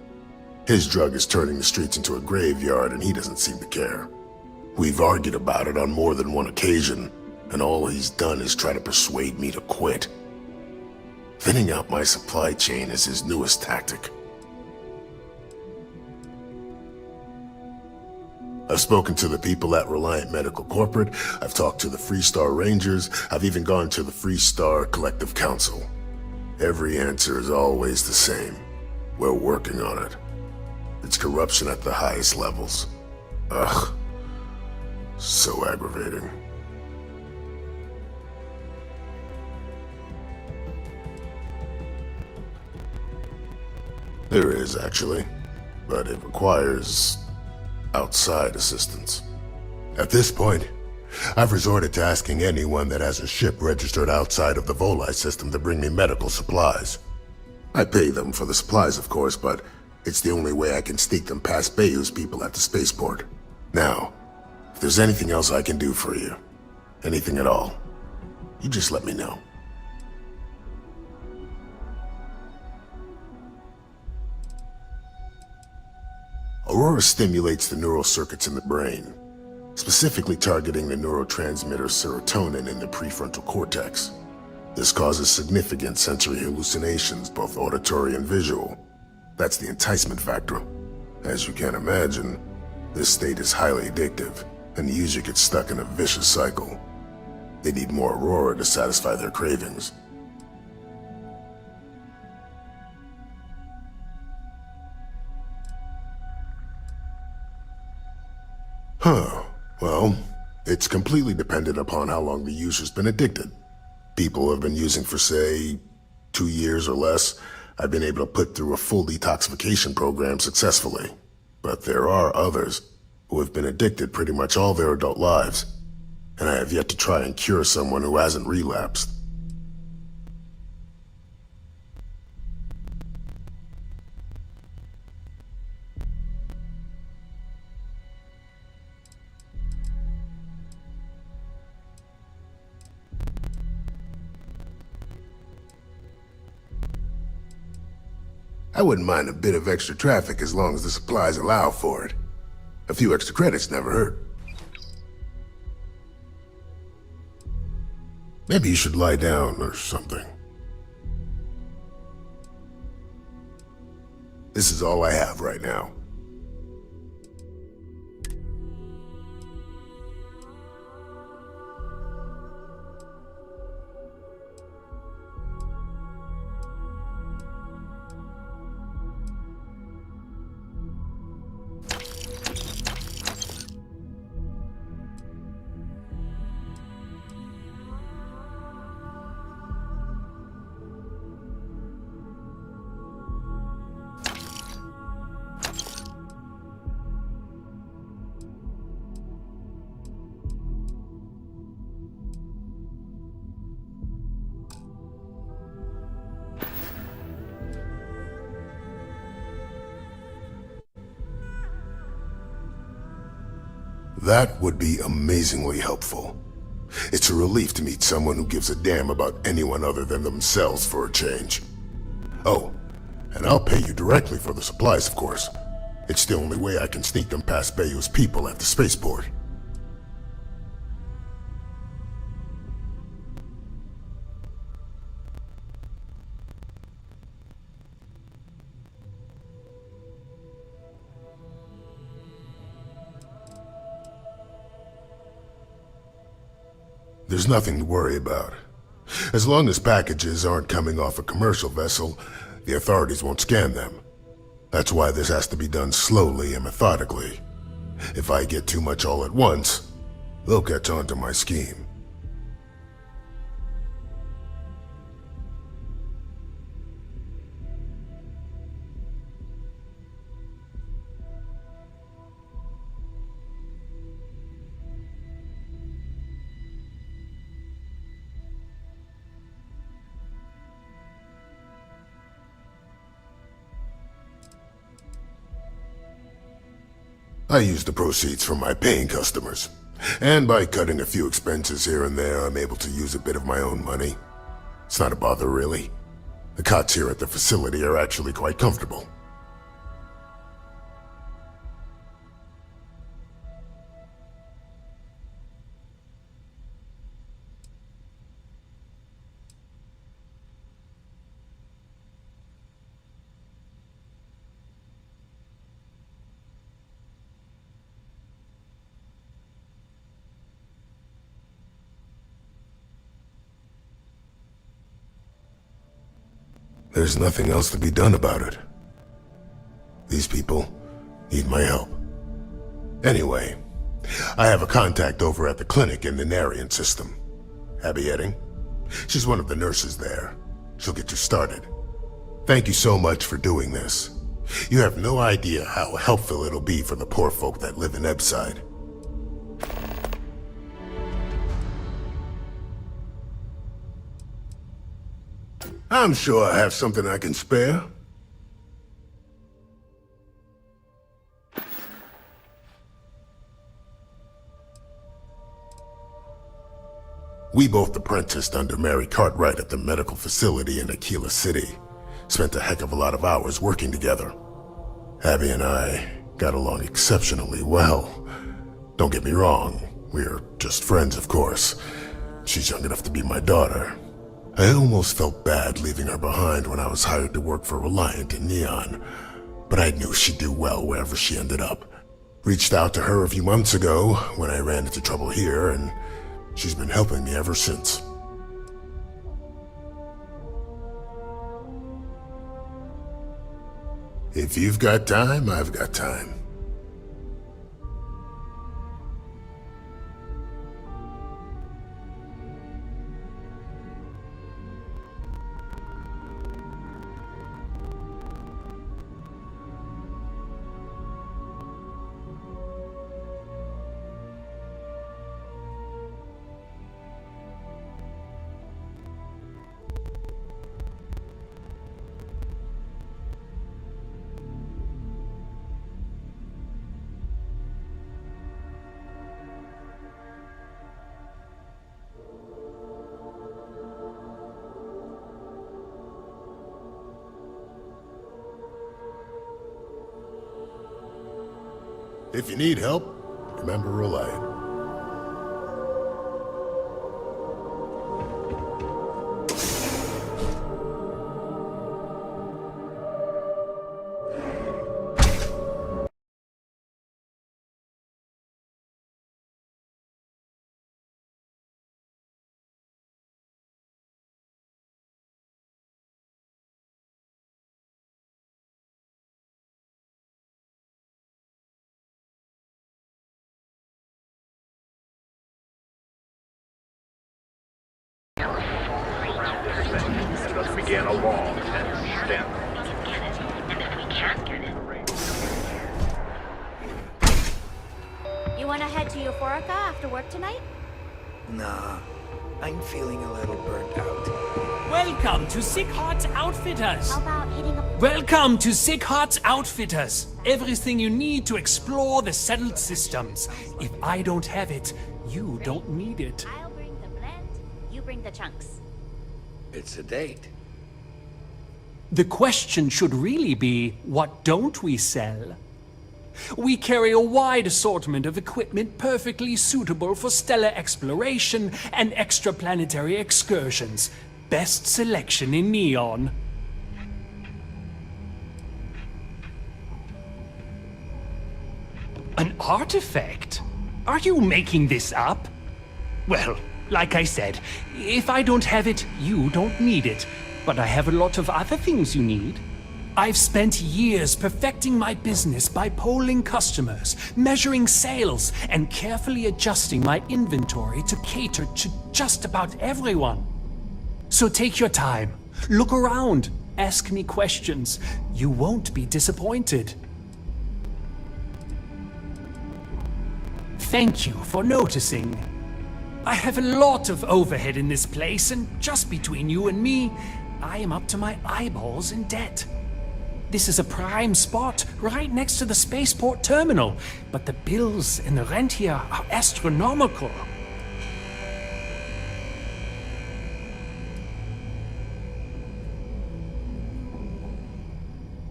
His drug is turning the streets into a graveyard, and he doesn't seem to care. We've argued about it on more than one occasion, and all he's done is try to persuade me to quit. Thinning out my supply chain is his newest tactic. I've spoken to the people at Reliant Medical Corporate, I've talked to the Freestar Rangers, I've even gone to the Freestar Collective Council. Every answer is always the same. We're working on it. It's corruption at the highest levels. Ugh. So aggravating. There is, actually, but it requires outside assistance. At this point, I've resorted to asking anyone that has a ship registered outside of the Volii system to bring me medical supplies. I pay them for the supplies, of course, but it's the only way I can sneak them past Bayou's people at the spaceport. Now, if there's anything else I can do for you, anything at all, you just let me know. Aurora stimulates the neural circuits in the brain, specifically targeting the neurotransmitter serotonin in the prefrontal cortex. This causes significant sensory hallucinations, both auditory and visual. That's the enticement factor. As you can imagine, this state is highly addictive, and the user gets stuck in a vicious cycle. They need more Aurora to satisfy their cravings. Huh. Well, it's completely dependent upon how long the user's been addicted. People who have been using for, say, 2 years or less, I've been able to put through a full detoxification program successfully. But there are others who have been addicted pretty much all their adult lives, and I have yet to try and cure someone who hasn't relapsed. I wouldn't mind a bit of extra traffic as long as the supplies allow for it. A few extra credits never hurt. Maybe you should lie down or something. This is all I have right now. That would be amazingly helpful. It's a relief to meet someone who gives a damn about anyone other than themselves for a change. Oh, And I'll pay you directly for the supplies, of course. It's the only way I can sneak them past Bayou's people at the spaceport. There's nothing to worry about. As long as packages aren't coming off a commercial vessel, the authorities won't scan them. That's why this has to be done slowly and methodically. If I get too much all at once, they'll catch on to my scheme. I use the proceeds from my paying customers. And by cutting a few expenses here and there, I'm able to use a bit of my own money. It's not a bother, really. The cots here at the facility are actually quite comfortable. There's nothing else to be done about it. These people need my help. Anyway, I have a contact over at the clinic in the Narian system. Abby Edding. She's one of the nurses there. She'll get you started. Thank you so much for doing this. You have no idea how helpful it'll be for the poor folk that live in Ebside. I'm sure I have something I can spare. We both apprenticed under Mary Cartwright at the medical facility in Aquila City. Spent a heck of a lot of hours working together. Abby and I got along exceptionally well. Don't get me wrong, we're just friends, of course. She's young enough to be my daughter. I almost felt bad leaving her behind when I was hired to work for Reliant in Neon, but I knew she'd do well wherever she ended up. Reached out to her a few months ago when I ran into trouble here, and she's been helping me ever since. If you've got time, I've got time. If you need help, remember Reliant. Thus began a long and step. You wanna head to Euphorica after work tonight? Nah, I'm feeling a little burnt out. Welcome to Sick Hearts Outfitters. How about hitting a... Welcome to Sick Hearts Outfitters. Everything you need to explore the settled systems. If I don't have it, you don't need it. I'll bring the blend, you bring the chunks. It's a date. The question should really be, what don't we sell? We carry a wide assortment of equipment perfectly suitable for stellar exploration and extraplanetary excursions. Best selection in Neon. An artifact? Are you making this up? Well, like I said, if I don't have it, you don't need it. But I have a lot of other things you need. I've spent years perfecting my business by polling customers, measuring sales, and carefully adjusting my inventory to cater to just about everyone. So take your time, look around, ask me questions. You won't be disappointed. Thank you for noticing. I have a lot of overhead in this place, and just between you and me, I am up to my eyeballs in debt. This is a prime spot, right next to the spaceport terminal, but the bills and the rent here are astronomical.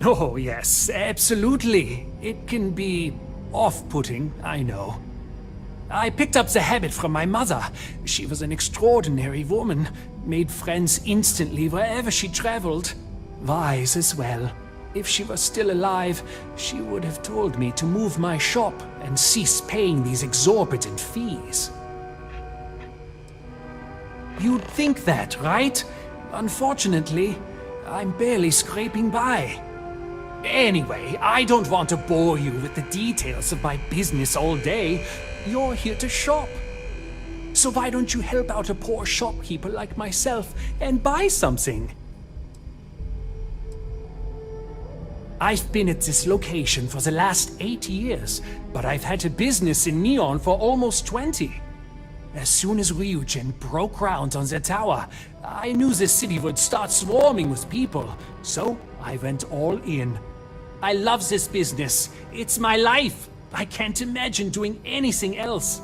Oh yes, absolutely. It can be off-putting, I know. I picked up the habit from my mother. She was an extraordinary woman, made friends instantly wherever she traveled. Wise as well. If she was still alive, she would have told me to move my shop and cease paying these exorbitant fees. You'd think that, right? Unfortunately, I'm barely scraping by. Anyway, I don't want to bore you with the details of my business all day. You're here to shop. So why don't you help out a poor shopkeeper like myself and buy something? I've been at this location for the last 8 years, but I've had a business in Neon for almost 20. As soon as Ryujin broke ground on the tower, I knew the city would start swarming with people, so I went all in. I love this business. It's my life. I can't imagine doing anything else.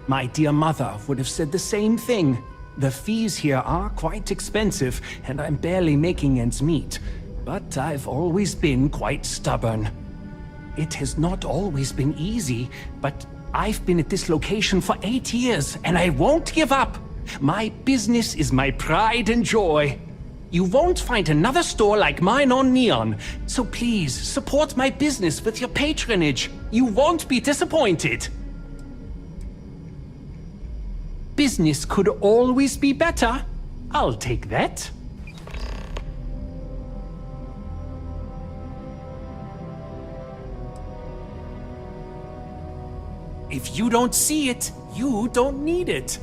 My dear mother would have said the same thing. The fees here are quite expensive, and I'm barely making ends meet. But I've always been quite stubborn. It has not always been easy, but I've been at this location for 8 years, and I won't give up. My business is my pride and joy. You won't find another store like mine on Neon, so please support my business with your patronage. You won't be disappointed. Business could always be better. I'll take that. If you don't see it, you don't need it.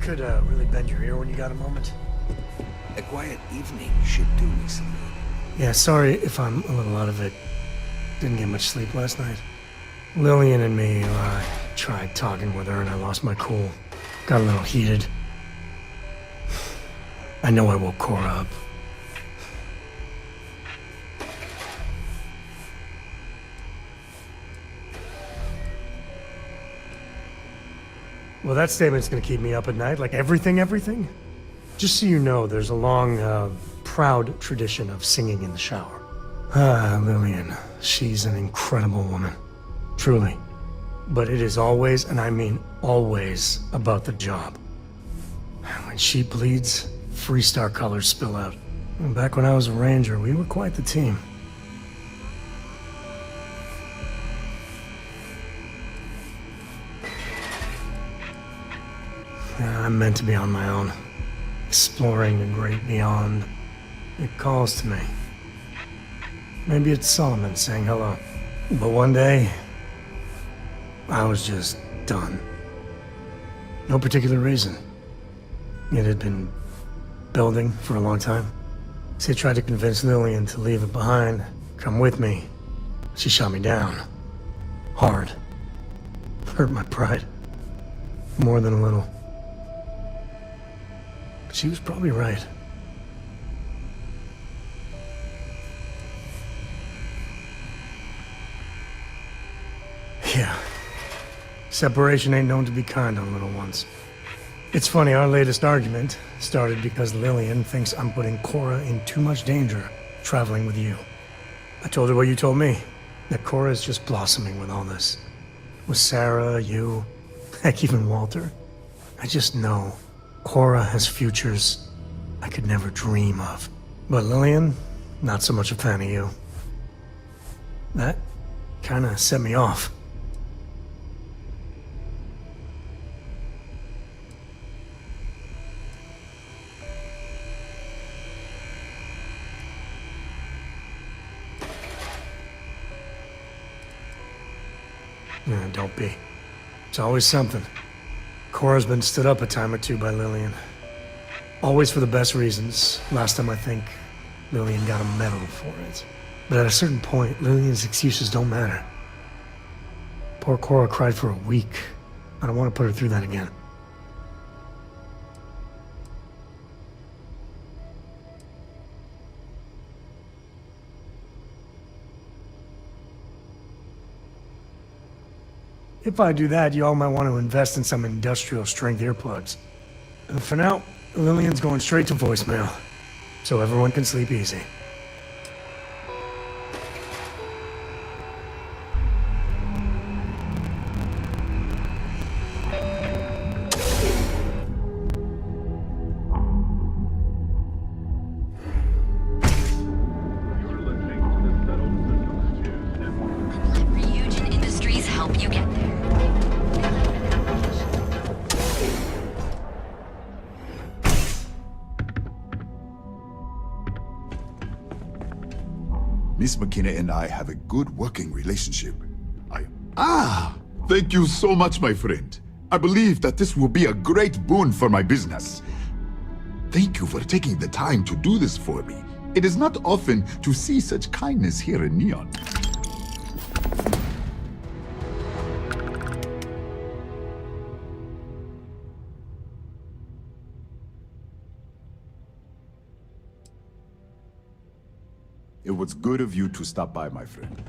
Could really bend your ear when you got a moment. A quiet evening should do me some good. Yeah, sorry if I'm a little out of it. Didn't get much sleep last night. Lillian and me, I tried talking with her and I lost my cool. Got a little heated. I know I woke Cora up. Well, that statement's gonna keep me up at night, like everything. Just so you know, there's a long, proud tradition of singing in the shower. Lillian, she's an incredible woman. Truly. But it is always, and I mean always, about the job. When she bleeds, Freestar colors spill out. And back when I was a ranger, we were quite the team. I'm meant to be on my own, exploring the great beyond. It calls to me. Maybe it's Solomon saying hello. But one day, I was just done. No particular reason. It had been building for a long time. So I tried to convince Lillian to leave it behind, come with me. She shot me down. Hard. Hurt my pride. More than a little. But she was probably right. Yeah. Separation ain't known to be kind on little ones. It's funny, our latest argument started because Lillian thinks I'm putting Cora in too much danger traveling with you. I told her what you told me, that Cora is just blossoming with all this. With Sarah, you, heck, even Walter. I just know Cora has futures I could never dream of. But Lillian, not so much a fan of you. That kinda set me off. Don't be. It's always something. Cora's been stood up a time or two by Lillian. Always for the best reasons. Last time I think Lillian got a medal for it. But at a certain point, Lillian's excuses don't matter. Poor Cora cried for a week. I don't want to put her through that again. If I do that, you all might want to invest in some industrial-strength earplugs. And for now, Lillian's going straight to voicemail, so everyone can sleep easy. Miss McKenna and I have a good working relationship. Thank you so much, my friend. I believe that this will be a great boon for my business. Thank you for taking the time to do this for me. It is not often to see such kindness here in Neon. It was good of you to stop by, my friend.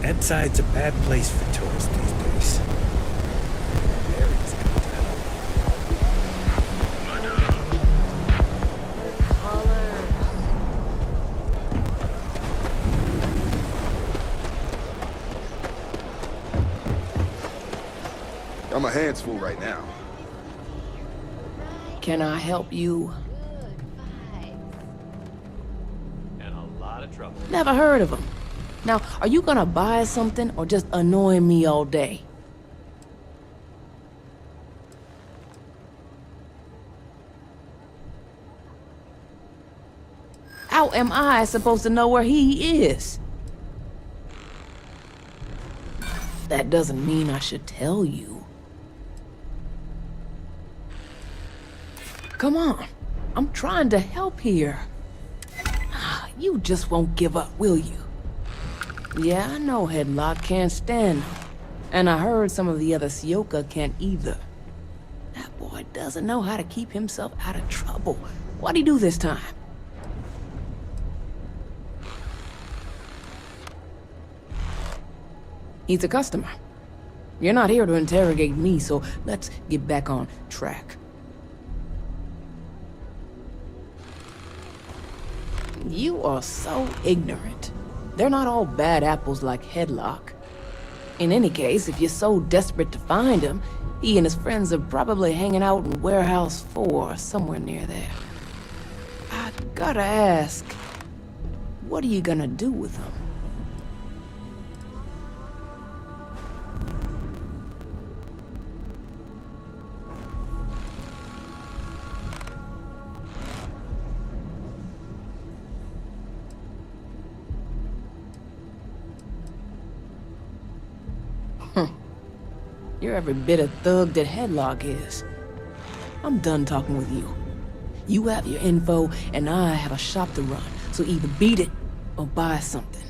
Enside's a bad place for tourists these days. Got my hands full right now. Can I help you? In a lot of trouble. Never heard of him. Now, are you gonna buy something or just annoy me all day? How am I supposed to know where he is? That doesn't mean I should tell you. Come on, I'm trying to help here. You just won't give up, will you? Yeah, I know Headlock can't stand him. And I heard some of the other Sioka can't either. That boy doesn't know how to keep himself out of trouble. What'd he do this time? He's a customer. You're not here to interrogate me, so let's get back on track. You are so ignorant. They're not all bad apples like Headlock. In any case, if you're so desperate to find him, he and his friends are probably hanging out in Warehouse 4 or somewhere near there. I gotta ask, what are you gonna do with him? You're every bit of thug that Headlock is. I'm done talking with you. You have your info, and I have a shop to run, so either beat it or buy something.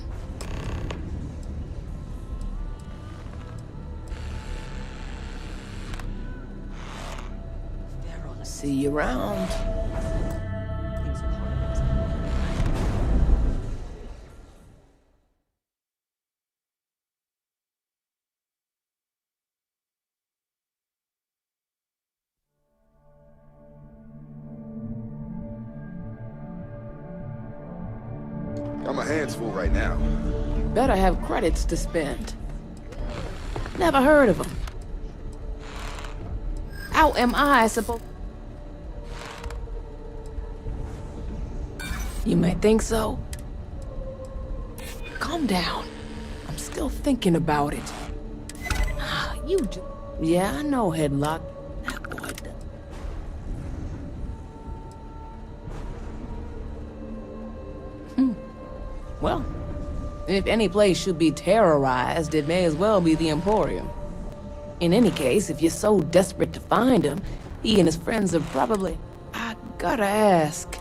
See you around. Got my hands full right now. Better have credits to spend. Never heard of him. How am I supposed... You may think so. Calm down. I'm still thinking about it. You just... Yeah, I know, Headlock. That boy does. Well, if any place should be terrorized, it may as well be the Emporium. In any case, if you're so desperate to find him, he and his friends are probably... I gotta ask.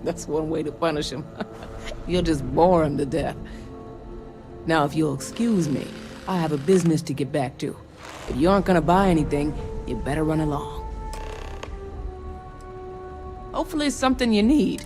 That's one way to punish him. You'll just bore him to death. Now, if you'll excuse me, I have a business to get back to. If you aren't gonna buy anything, you better run along. Hopefully it's something you need.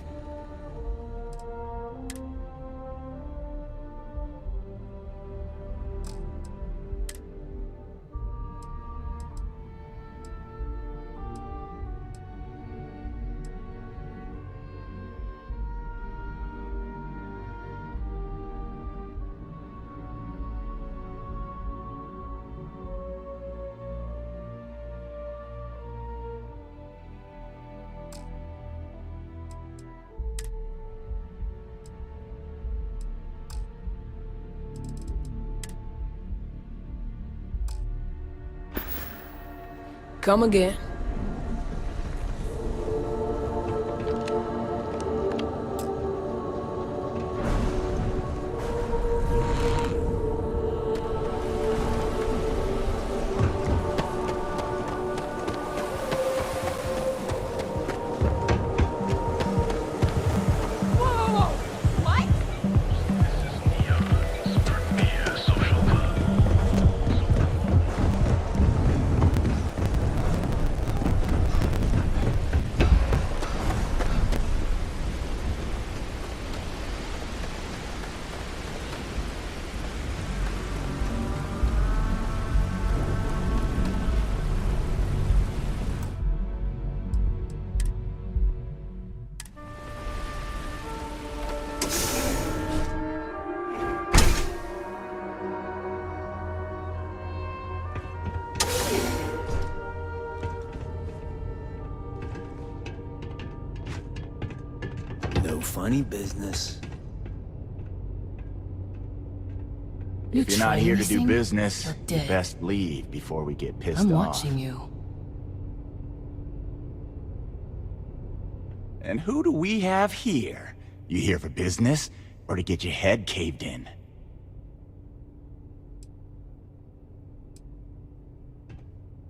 Come again. funny business. If you're not here to do business, You're you dead. best leave before we get pissed I'm off. watching you. And who do we have here? You here for business, or to get your head caved in?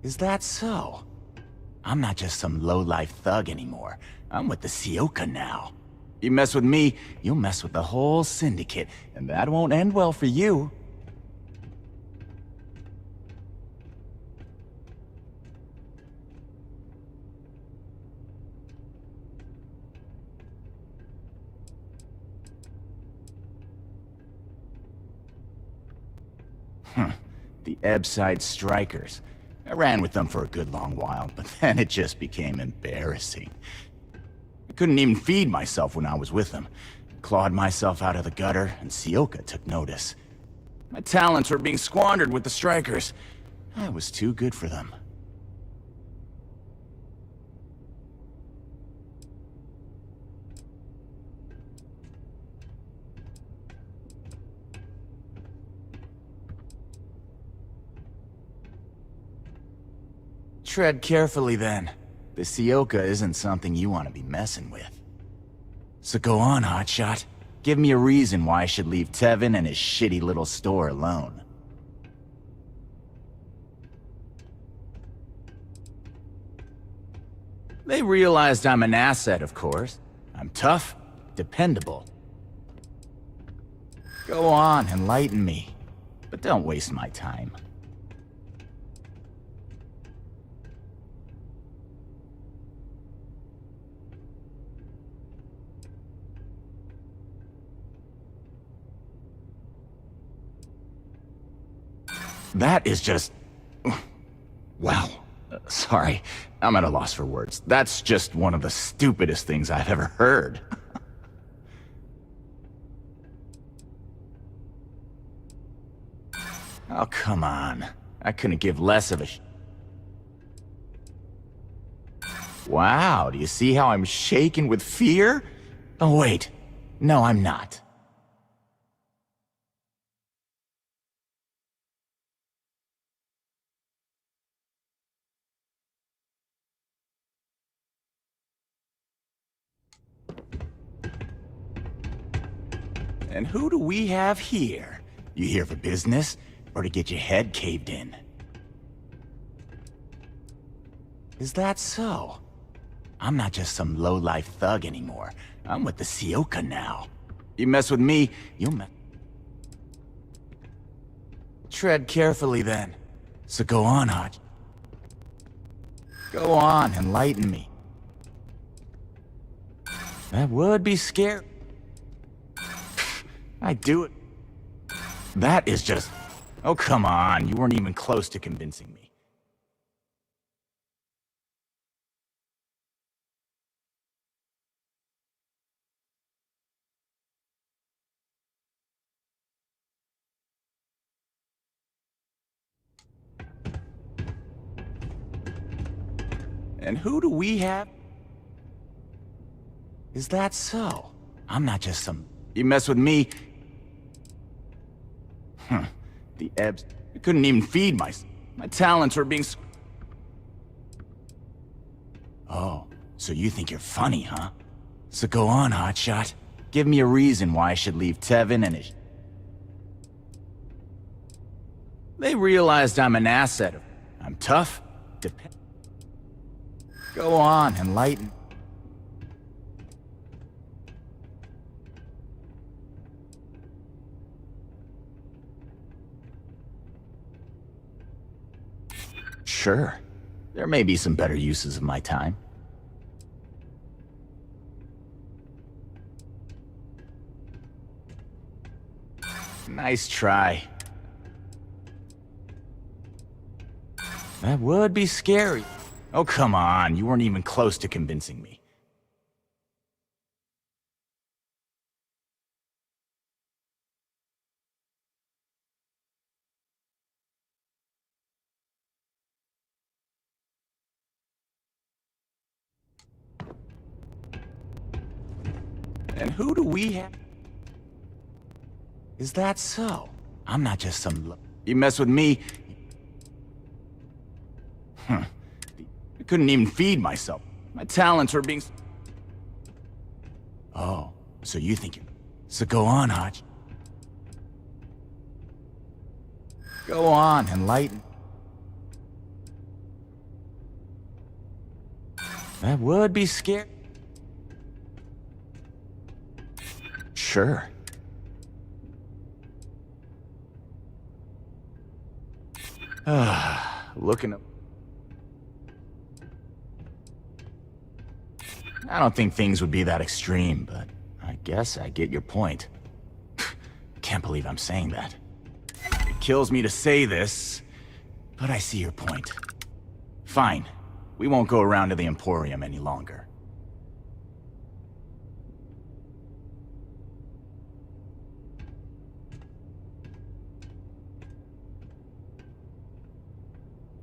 Is that so? I'm not just some low-life thug anymore. I'm with the Sioka now. You mess with me, you'll mess with the whole syndicate, and that won't end well for you. The Ebbside Strikers. I ran with them for a good long while, but then it just became embarrassing. I couldn't even feed myself when I was with them. Clawed myself out of the gutter, and Sioka took notice. My talents were being squandered with the Strikers. I was too good for them. Tread carefully, then. The Sioka isn't something you want to be messing with. So go on, hotshot. Give me a reason why I should leave Tevin and his shitty little store alone. They realized I'm an asset, of course. I'm tough, dependable. Go on, enlighten me. But don't waste my time. That is just... Wow. Sorry, I'm at a loss for words. That's just one of the stupidest things I've ever heard. Oh, come on. I couldn't give less of a Wow, do you see how I'm shaking with fear? Oh, wait. No, I'm not. And who do we have here? You here for business, or to get your head caved in? Is that so? I'm not just some low-life thug anymore. I'm with the Sioka now. You mess with me, you'll mess... Tread carefully, then. So go on, Hotch. Go on, enlighten me. That would be scary. I'd do it. That is just... Oh, come on. You weren't even close to convincing me. And who do we have? Is that so? I'm not just some... You mess with me... The Ebbs... I couldn't even feed myself. My talents were being... Oh, so you think you're funny, huh? So go on, hotshot. Give me a reason why I should leave Tevin and his... They realized I'm an asset. I'm tough, depend... Go on, enlighten... Sure. There may be some better uses of my time. Nice try. That would be scary. Oh, come on. You weren't even close to convincing me. And who do we have? Is that so? I'm not just some... You mess with me... I couldn't even feed myself. My talents were being... Oh, so you think you... So go on, Hodge. Go on, enlighten. That would be scary. Sure. Looking up. I don't think things would be that extreme, but I guess I get your point. Can't believe I'm saying that. It kills me to say this, but I see your point. Fine. We won't go around to the Emporium any longer.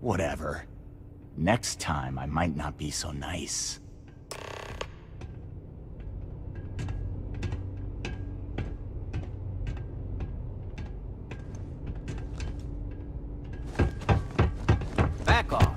Whatever. Next time, I might not be so nice. Back off.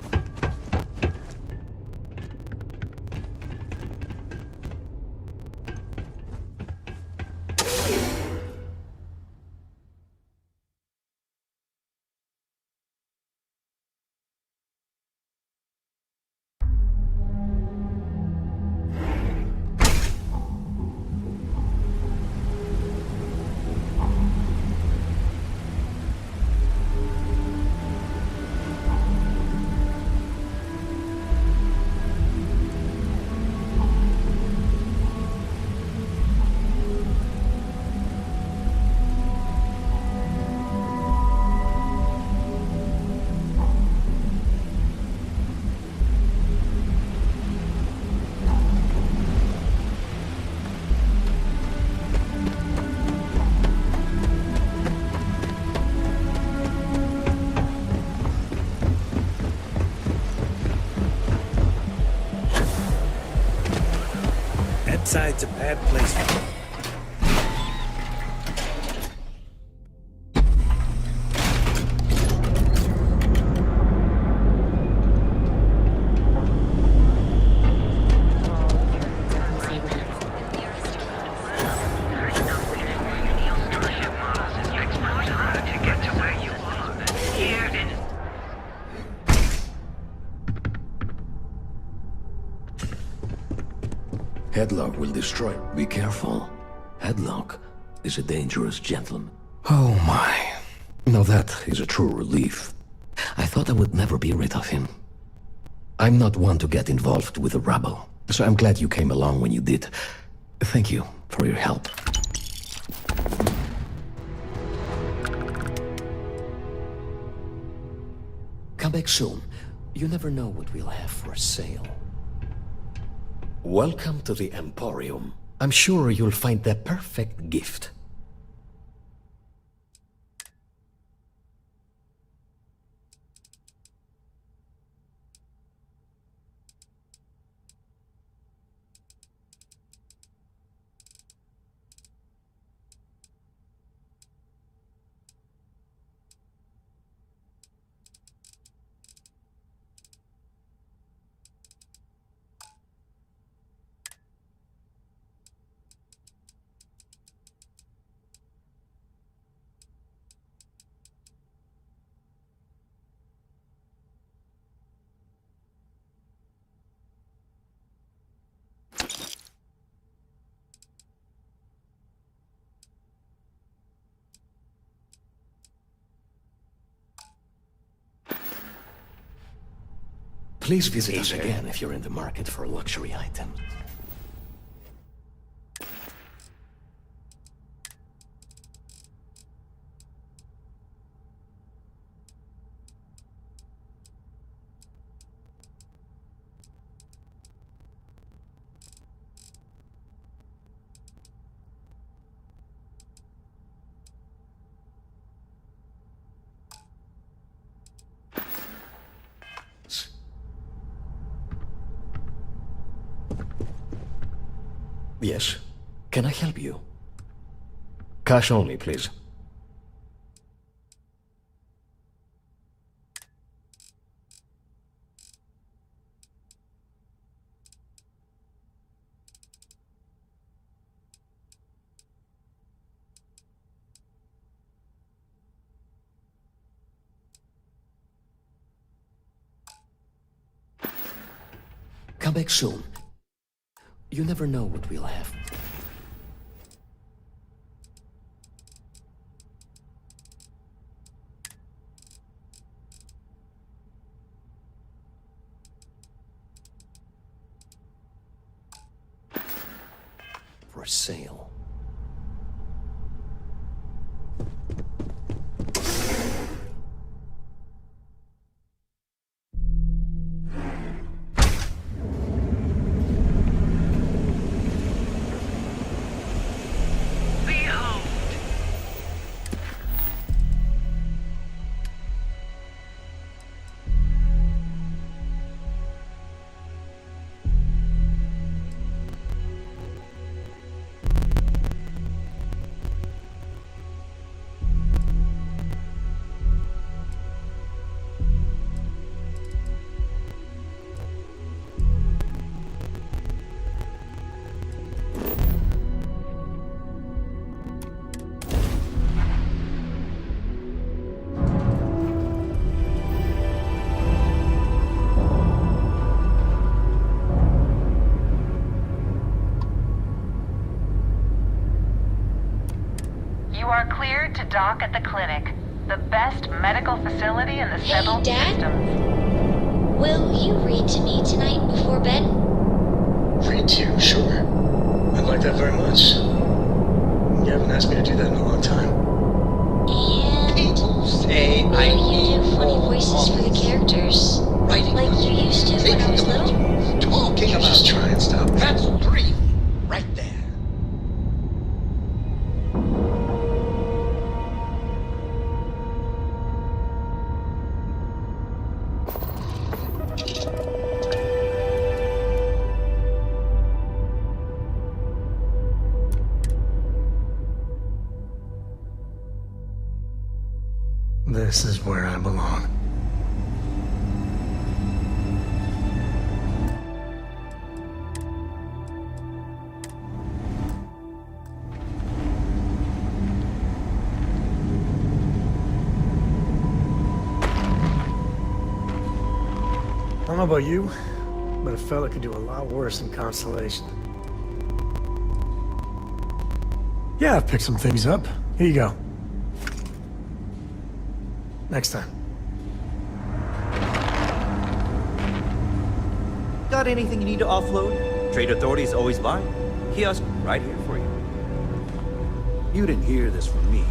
Side's a bad place for me. Headlock will destroy. Be careful. Headlock is a dangerous gentleman. Oh my. Now that is a true relief. I thought I would never be rid of him. I'm not one to get involved with the rabble, so I'm glad you came along when you did. Thank you for your help. Come back soon. You never know what we'll have for sale. Welcome to the Emporium. I'm sure you'll find the perfect gift. Please visit us again if you're in the market for a luxury item. Yes. Can I help you? Cash only, please. Come back soon. You never know what we'll have. For sale. You are cleared to dock at the clinic, the best medical facility in the settled system. Will you read to me tonight before bed? Read to you? Sure. I'd like that very much. You haven't asked me to do that in a long time. And people say I will you do funny voices for the characters? Like you used to when I was little? Talking about... Just try and stop. That's brief. Right there. This is where I belong. I don't know about you, but a fella could do a lot worse than Constellation. Yeah, I've picked some things up. Here you go. Next time. Got anything you need to offload? Trade authorities always buy. Kiosk right here for you. You didn't hear this from me,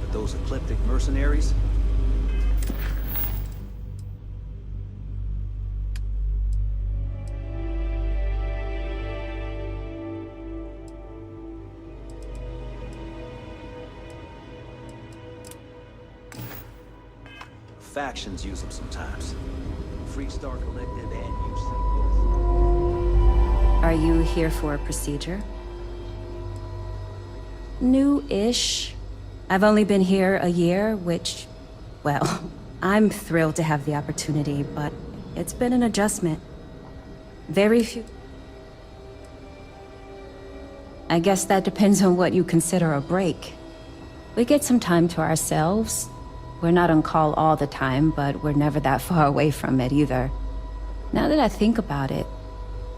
but those eclectic mercenaries... Factions use them sometimes. Freestar Collective and UC. Are you here for a procedure? New-ish. I've only been here a year, which, well, I'm thrilled to have the opportunity, but it's been an adjustment. Very few... I guess that depends on what you consider a break. We get some time to ourselves. We're not on call all the time, but we're never that far away from it either. Now that I think about it,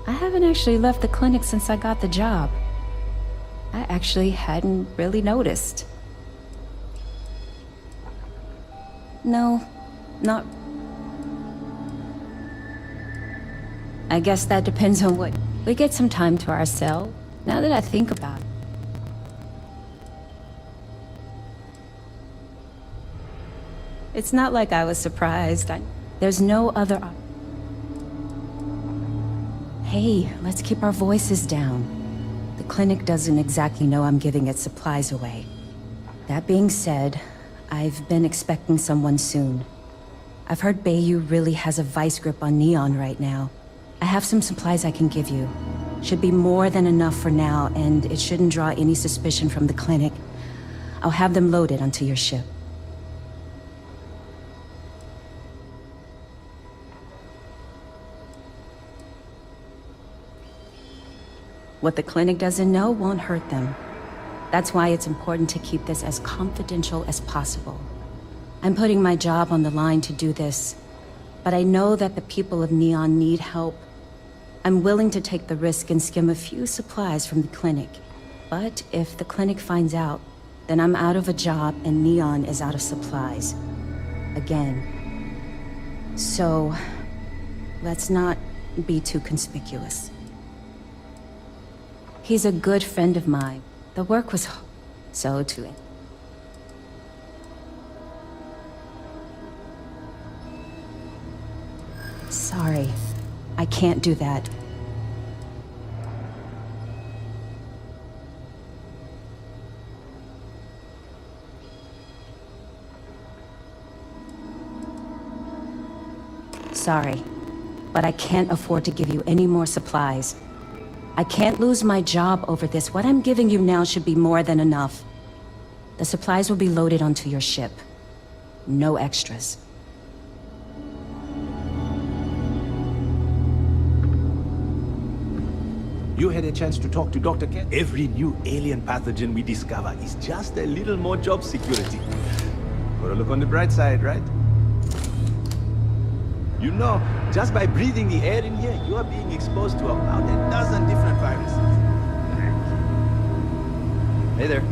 I haven't actually left the clinic since I got the job. I actually hadn't really noticed. No, not... I guess that depends on what... We get some time to ourselves, now that I think about it. It's not like I was surprised. There's no other Hey, let's keep our voices down. The clinic doesn't exactly know I'm giving its supplies away. That being said, I've been expecting someone soon. I've heard Bayou really has a vice grip on Neon right now. I have some supplies I can give you. should be more than enough for now, and it shouldn't draw any suspicion from the clinic. I'll have them loaded onto your ship. What the clinic doesn't know won't hurt them. That's why it's important to keep this as confidential as possible. I'm putting my job on the line to do this, but I know that the people of Neon need help. I'm willing to take the risk and skim a few supplies from the clinic. But if the clinic finds out, then I'm out of a job and Neon is out of supplies. Again. So, let's not be too conspicuous. He's a good friend of mine. The work was so to it. Sorry, I can't do that. Sorry, but I can't afford to give you any more supplies. I can't lose my job over this. What I'm giving you now should be more than enough. The supplies will be loaded onto your ship. No extras. You had a chance to talk to Dr. Kent? Every new alien pathogen we discover is just a little more job security. Gotta look on the bright side, right? You know, just by breathing the air in here, you are being exposed to about a dozen different viruses. Hey there.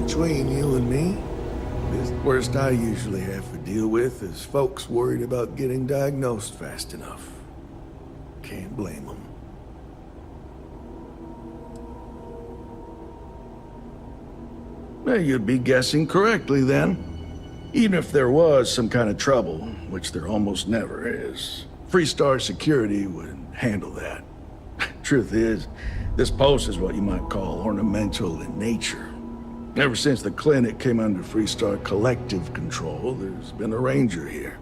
Between you and me, the worst I usually have to deal with is folks worried about getting diagnosed fast enough. Can't blame them. Well, you'd be guessing correctly then. Even if there was some kind of trouble, which there almost never is, Freestar Security would handle that. Truth is, this post is what you might call ornamental in nature. Ever since the clinic came under Freestar collective control, there's been a ranger here.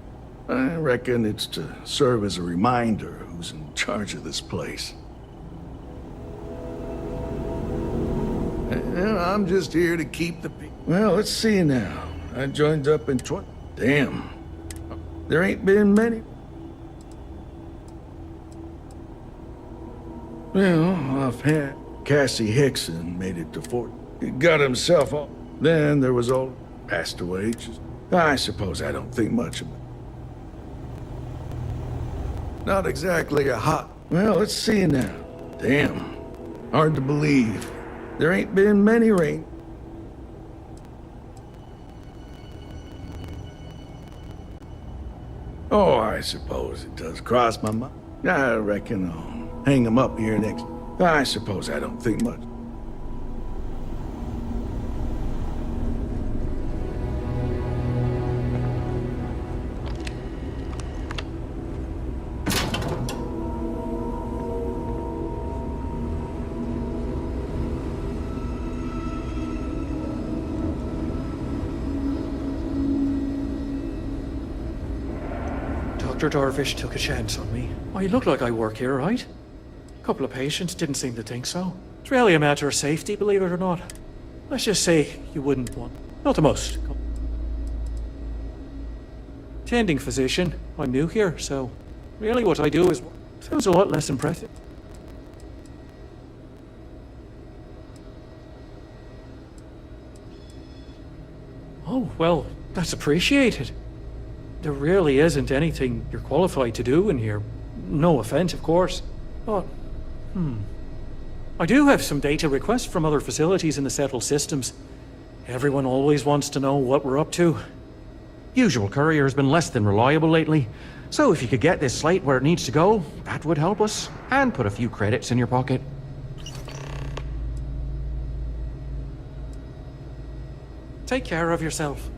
I reckon it's to serve as a reminder who's in charge of this place. And I'm just here to keep the peace. Well, let's see now. I joined up in Damn. There ain't been many. Well, offhand, Cassie Hickson made it to Fort. He got himself off. Then there was old passed away. I suppose I don't think much of it. Not exactly a hot. Well, let's see now. Damn. Hard to believe. There ain't been many rain. Oh, I suppose it does cross my mind. I reckon I'll hang him up here next. I suppose I don't think much. Dr. Darvish took a chance on me. I look like I work here, right? A couple of patients didn't seem to think so. It's really a matter of safety, believe it or not. Let's just say you wouldn't want... Not the most. Attending physician. I'm new here, so... Really what I do is... Sounds a lot less impressive. Oh, well, that's appreciated. There really isn't anything you're qualified to do in here. No offense, of course. But, I do have some data requests from other facilities in the settled systems. Everyone always wants to know what we're up to. Usual courier has been less than reliable lately, so if you could get this slate where it needs to go, that would help us, and put a few credits in your pocket. Take care of yourself.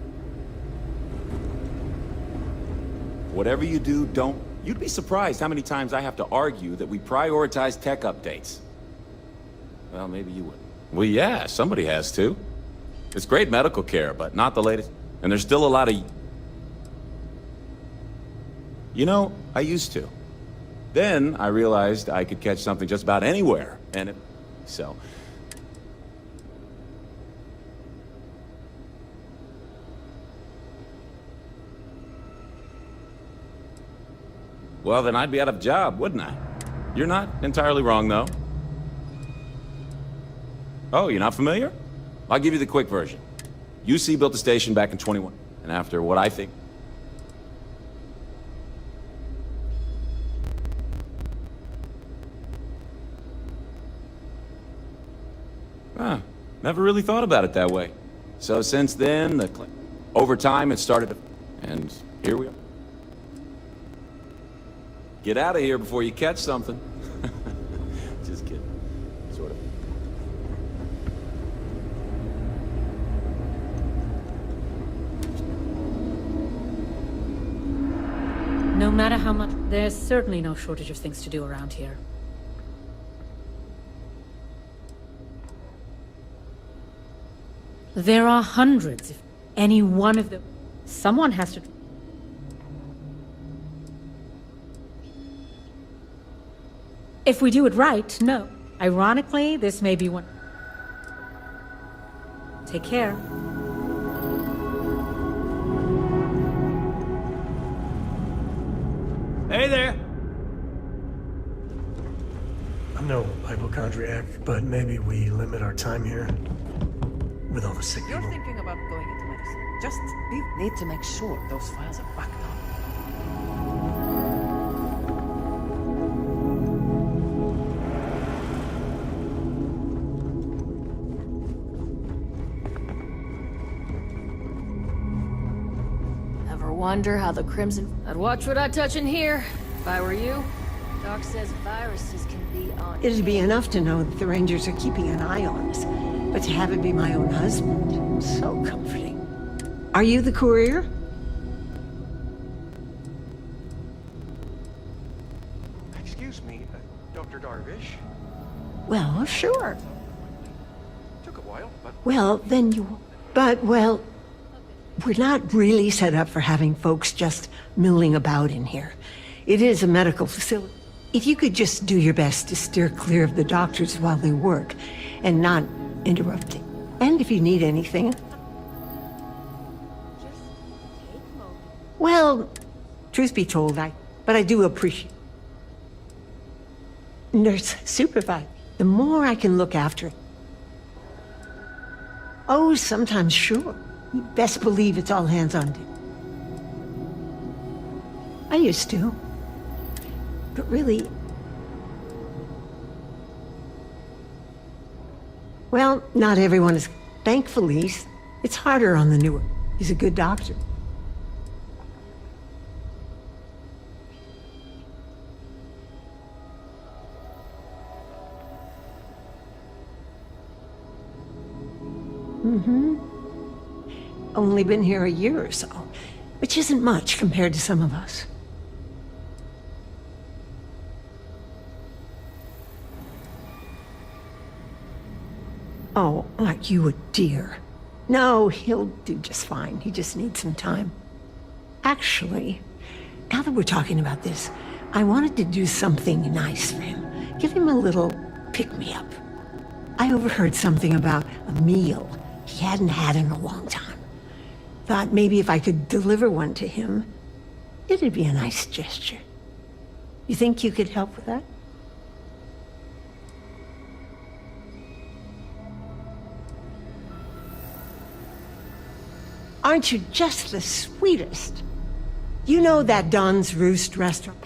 Whatever you do, don't... You'd be surprised how many times I have to argue that we prioritize tech updates. Well, maybe you would. Well, yeah, somebody has to. It's great medical care, but not the latest. And there's still a lot of... You know, I used to. Then I realized I could catch something just about anywhere, and it... So... Well, then I'd be out of a job, wouldn't I? You're not entirely wrong, though. Oh, you're not familiar? I'll give you the quick version. UC built the station back in 21, and after what I think... Never really thought about it that way. So since then, over time, it started to... And here we are. Get out of here before you catch something. Just kidding. Sort of. No matter how much... There's certainly no shortage of things to do around here. There are hundreds. If any one of them... Someone has to... If we do it right, no. Ironically, this may be one... Take care. Hey there! I'm no hypochondriac, but maybe we limit our time here with all the sick people. You're thinking about going into medicine. Just need to make sure those files are backed up. Wonder how the Crimson... I'd watch what I touch in here, if I were you. Doc says viruses can be on... It'd be enough to know that the Rangers are keeping an eye on us. But to have it be my own husband, so comforting. Are you the courier? Excuse me, Dr. Darvish? Well, sure. Took a while, but... Well, then you... But, well... We're not really set up for having folks just milling about in here. It is a medical facility. If you could just do your best to steer clear of the doctors while they work, and not interrupting. And if you need anything... Well, truth be told, but I do appreciate... Nurse, supervise. The more I can look after it. Oh, sometimes, sure. You best believe it's all hands on deck. I used to. But really... Well, not everyone is... Thankfully, it's harder on the newer. He's a good doctor. Mm-hmm. Only been here a year or so, which isn't much compared to some of us. Oh, aren't you a dear? No, he'll do just fine. He just needs some time. Actually, now that we're talking about this, I wanted to do something nice for him. Give him a little pick-me-up. I overheard something about a meal he hadn't had in a long time. Thought maybe if I could deliver one to him, it'd be a nice gesture. You think you could help with that? Aren't you just the sweetest? You know that Don's Roost restaurant?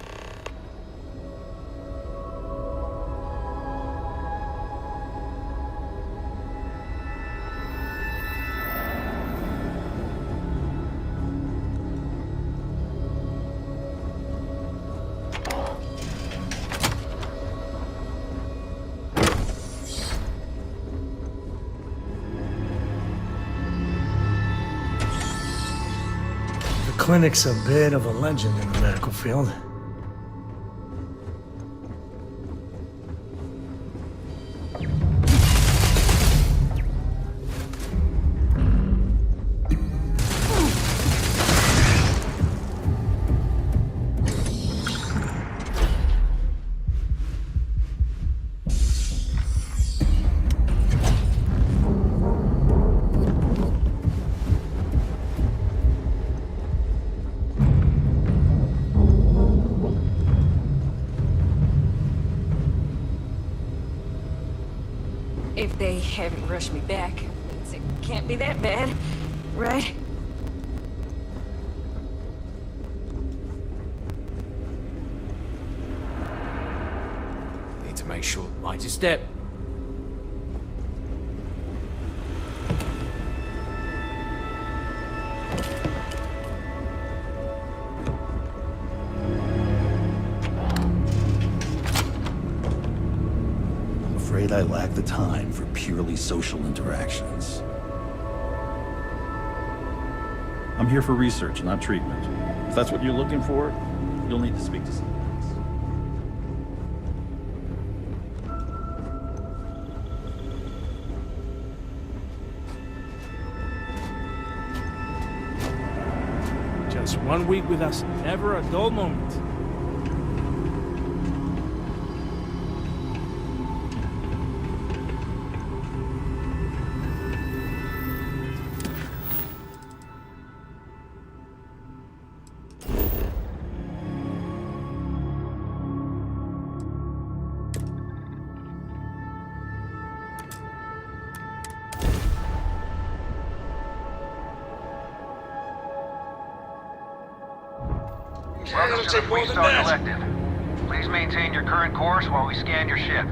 The clinic's a bit of a legend in the medical field. If they haven't rushed me back, it can't be that bad, right? Need to make sure. Mind your step. I'm afraid I lack the time for purely social interactions. I'm here for research, not treatment. If that's what you're looking for, you'll need to speak to someone else. Just 1 week with us, never a dull moment. Welcome to the Freestar Collective. Please maintain your current course while we scan your ship.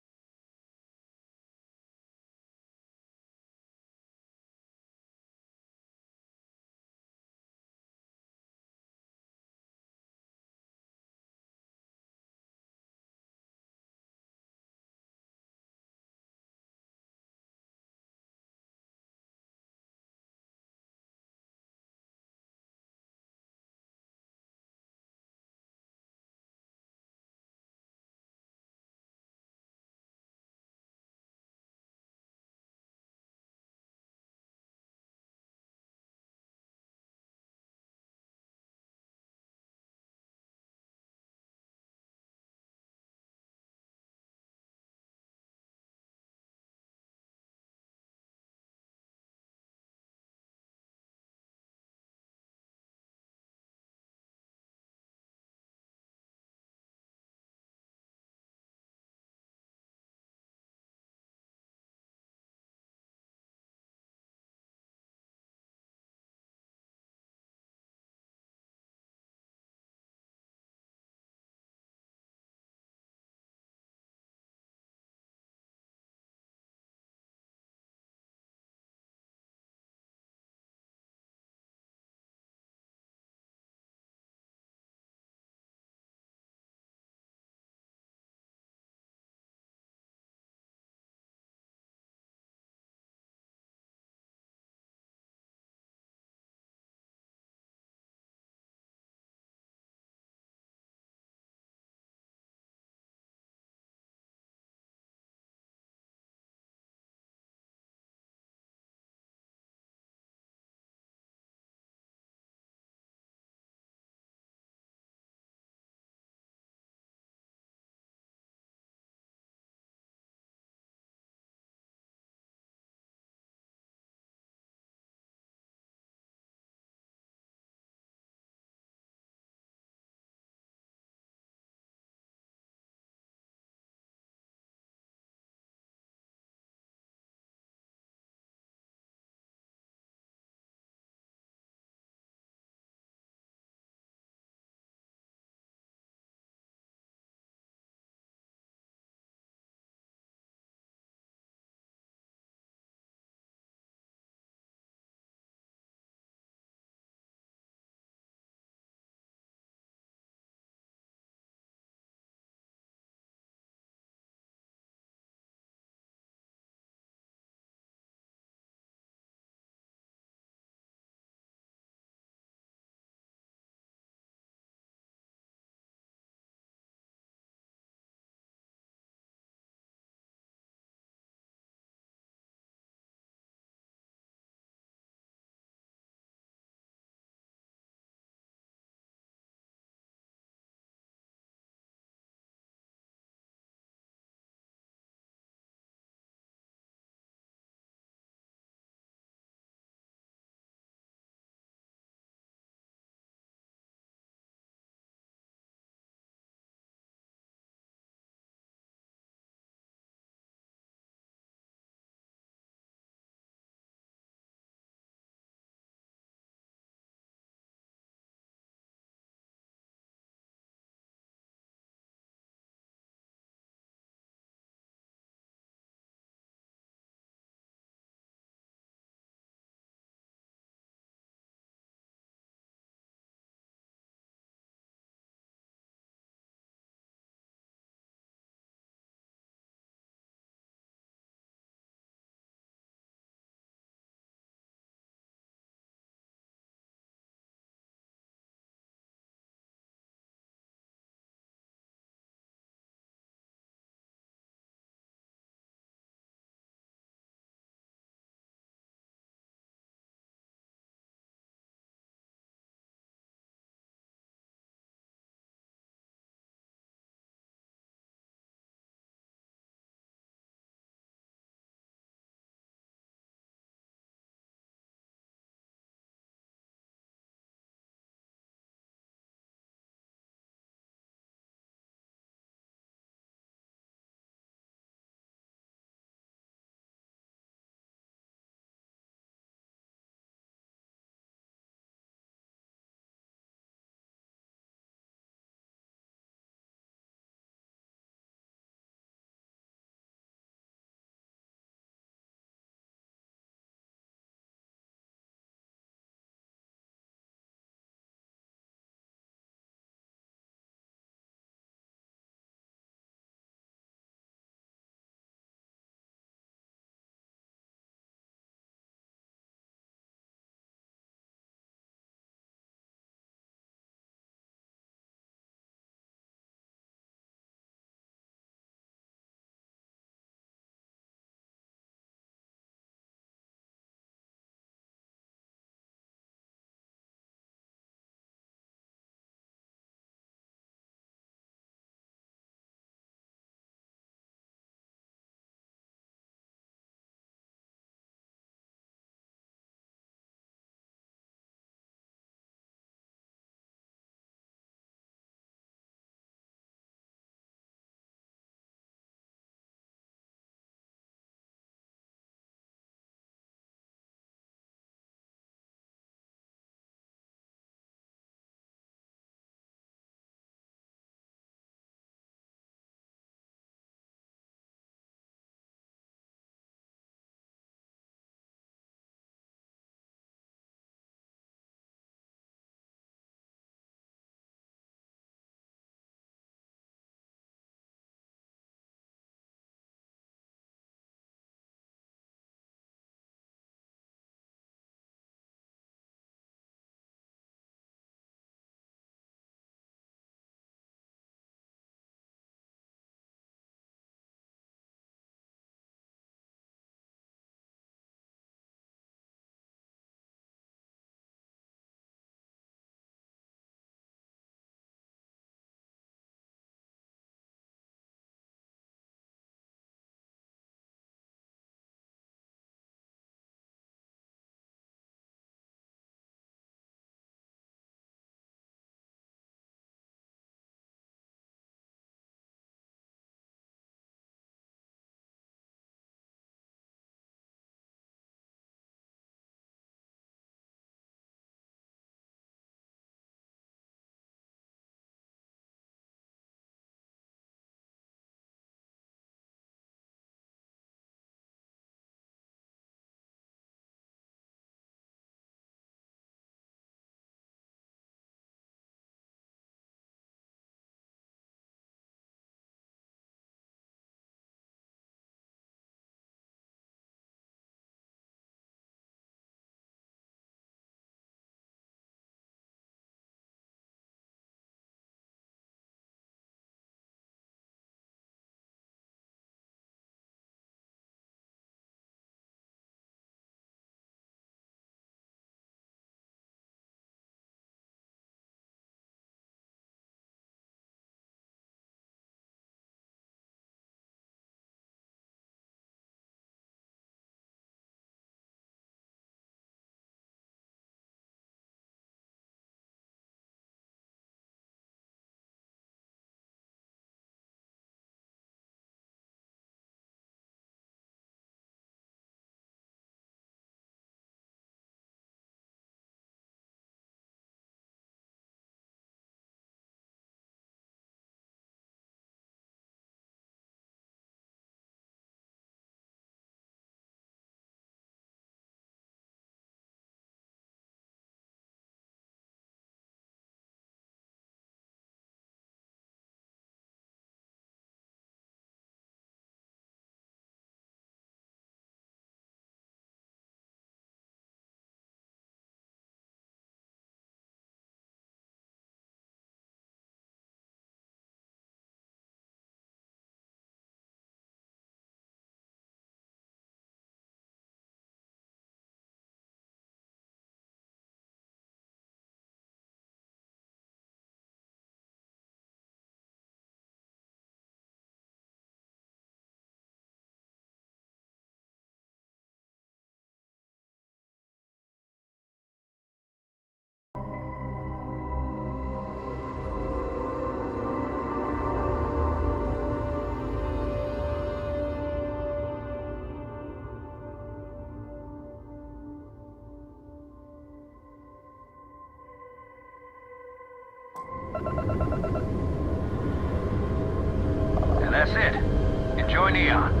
That's it. Enjoy Neon.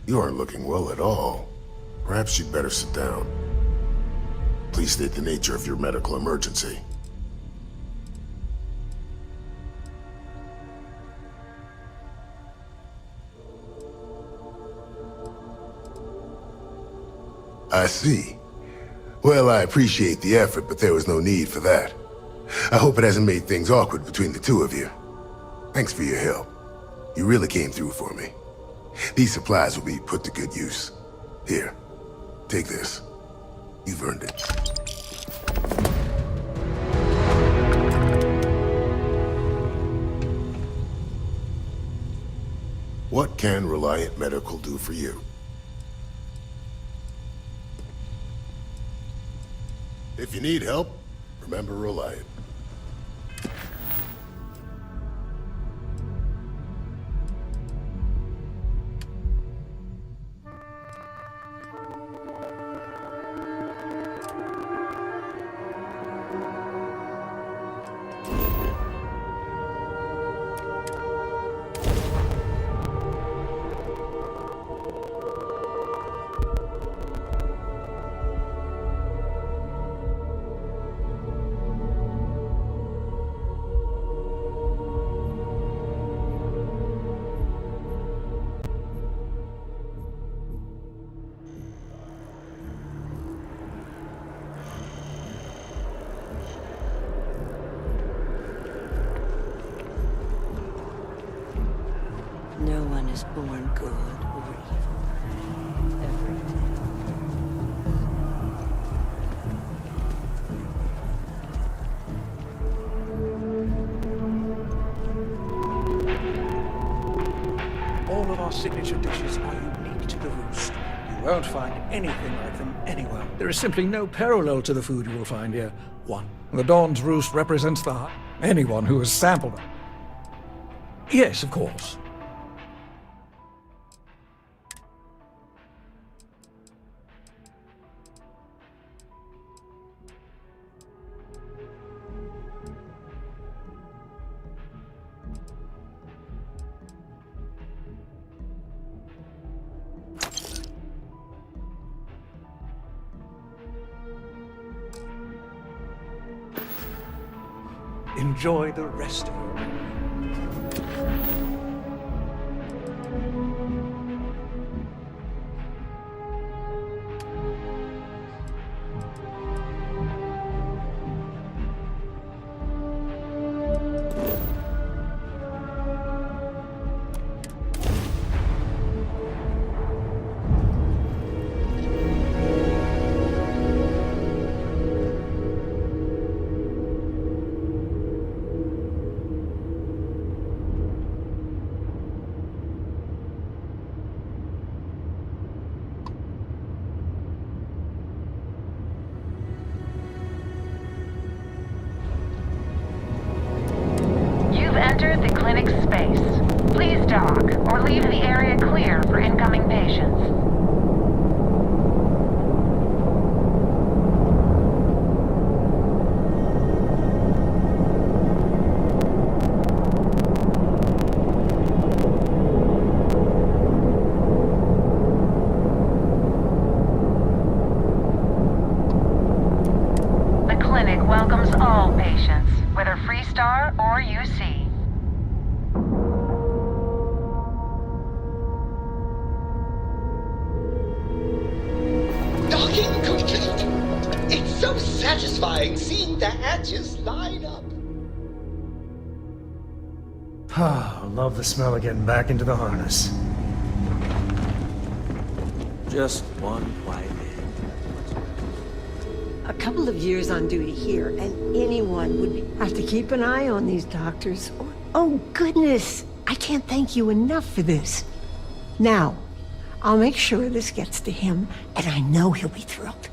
You aren't looking well at all. Perhaps you'd better sit down. Please state the nature of your medical emergency. I see. Well, I appreciate the effort, but there was no need for that. I hope it hasn't made things awkward between the two of you. Thanks for your help. You really came through for me. These supplies will be put to good use. Here, take this. You've earned it. What can Reliant Medical do for you? If you need help, remember Reliant. No one is born good or evil. All of our signature dishes are unique to the Roost. You won't find anything like them anywhere. There is simply no parallel to the food you will find here. One. The Dawn's Roost represents the heart. Anyone who has sampled it. Yes, of course. Enjoy the rest of it. You've entered the clinic's space. Please dock, or leave the area clear for incoming patients. The clinic welcomes all patients, whether Freestar or UC. Docking complete! It's so satisfying seeing the hatches line up. Ah, love the smell of getting back into the harness. Just one quiet day. A couple of years on duty here, and anyone would have to keep an eye on these doctors. Oh, goodness! I can't thank you enough for this. Now, I'll make sure this gets to him, and I know he'll be thrilled.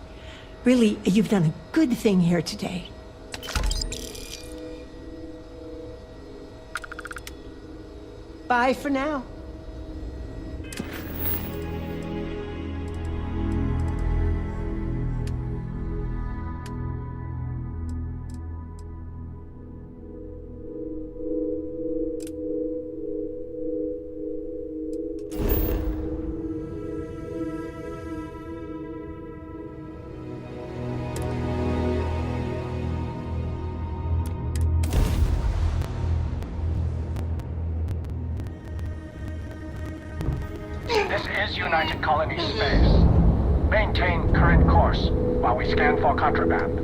Really, you've done a good thing here today. Bye for now. This is United Colony Space. Maintain current course while we scan for contraband.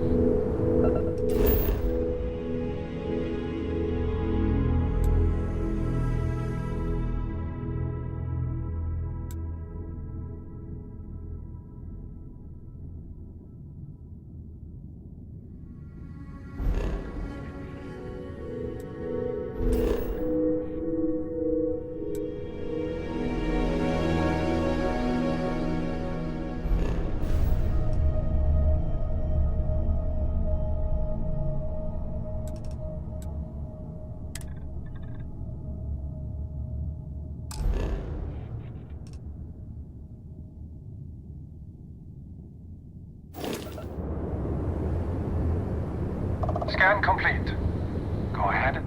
Scan complete. Go ahead.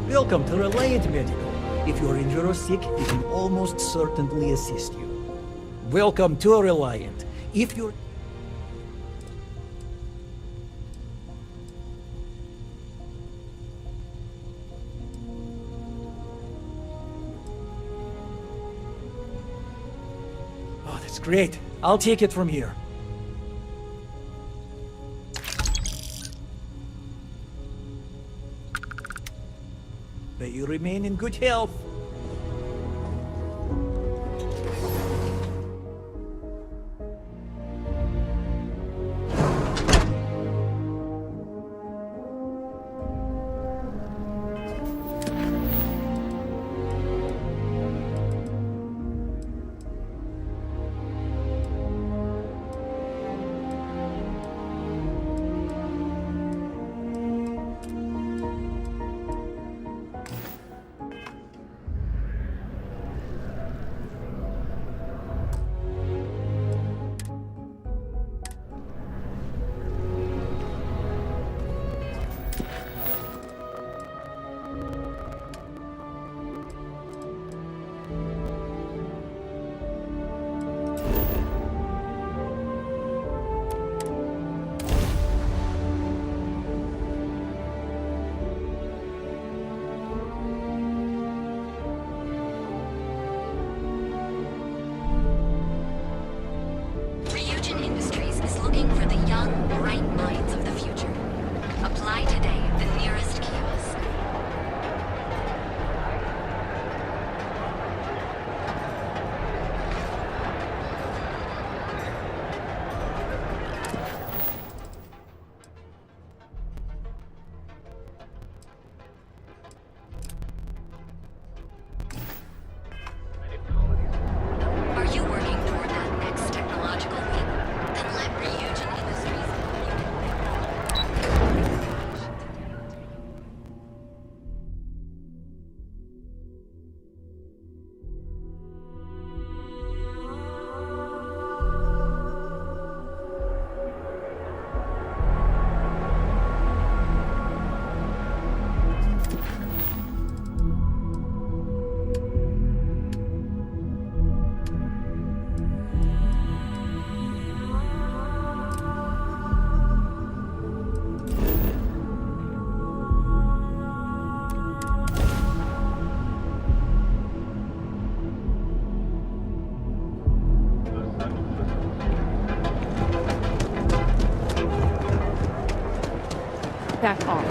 Welcome to Reliant Medical. If you're injured or sick, we can almost certainly assist you. Welcome to Reliant. If you're... Oh, that's great. I'll take it from here. May you remain in good health. Back off.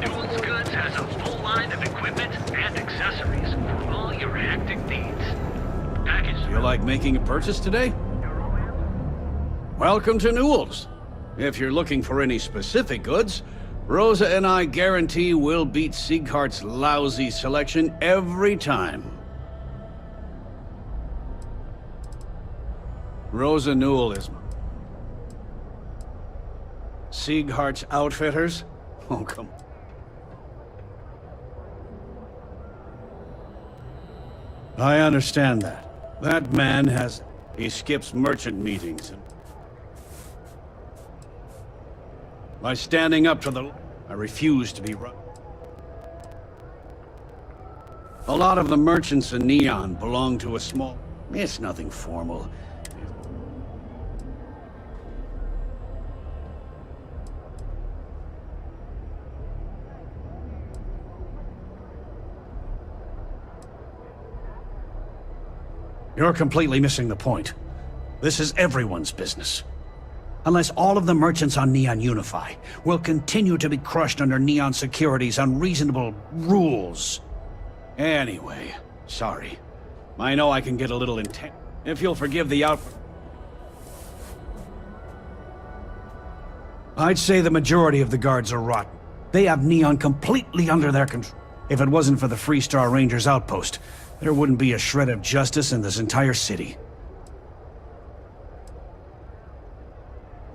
Newell's Goods has a full line of equipment and accessories for all your hectic needs. Package. Feel like making a purchase today? Welcome to Newell's. If you're looking for any specific goods, Rosa and I guarantee we'll beat Sieghart's lousy selection every time. Rosa Newell is Sieghart's Outfitters? Oh, come on. I understand that. That man he skips merchant meetings. By standing up to I refuse to be run. A lot of the merchants in Neon belong to a small... It's nothing formal. You're completely missing the point. This is everyone's business. Unless all of the merchants on Neon unify, we'll continue to be crushed under Neon Security's unreasonable rules. Anyway, sorry. I know I can get a little intense. If you'll forgive the I'd say the majority of the guards are rotten. They have Neon completely under their control. If it wasn't for the Freestar Rangers outpost, there wouldn't be a shred of justice in this entire city.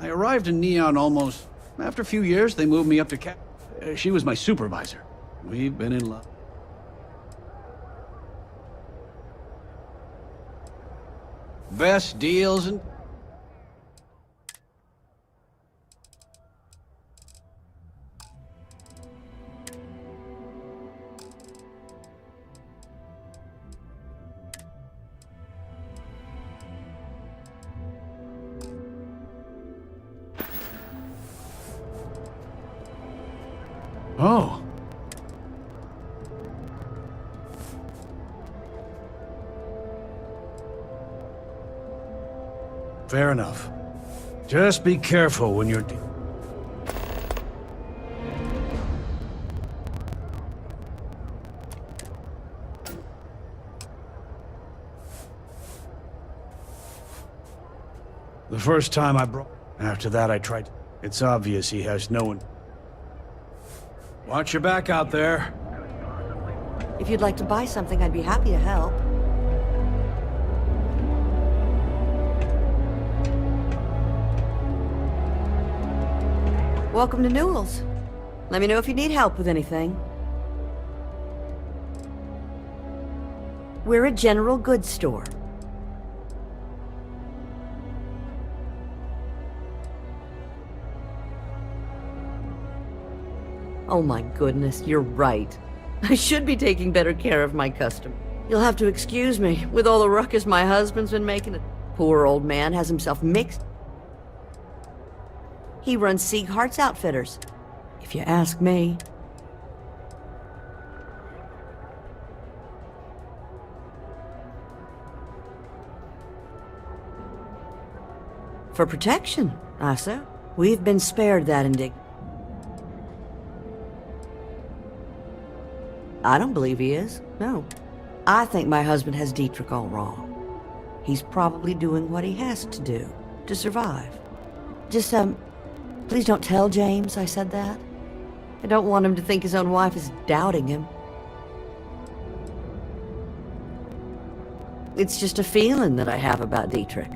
I arrived in Neon almost... After a few years, they moved me up to she was my supervisor. We've been in love. Best deals and... Oh. Fair enough. Just be careful when you're... The first time I brought... After that, I tried... It's obvious he has no one... Watch your back out there. If you'd like to buy something, I'd be happy to help. Welcome to Newell's. Let me know if you need help with anything. We're a general goods store. Oh my goodness, you're right. I should be taking better care of my customer. You'll have to excuse me, with all the ruckus my husband's been making. Poor old man has himself mixed. He runs Sieghart's Outfitters, if you ask me. For protection, Asa. We've been spared that indignity. I don't believe he is, no. I think my husband has Dietrich all wrong. He's probably doing what he has to do to survive. Just, please don't tell James I said that. I don't want him to think his own wife is doubting him. It's just a feeling that I have about Dietrich.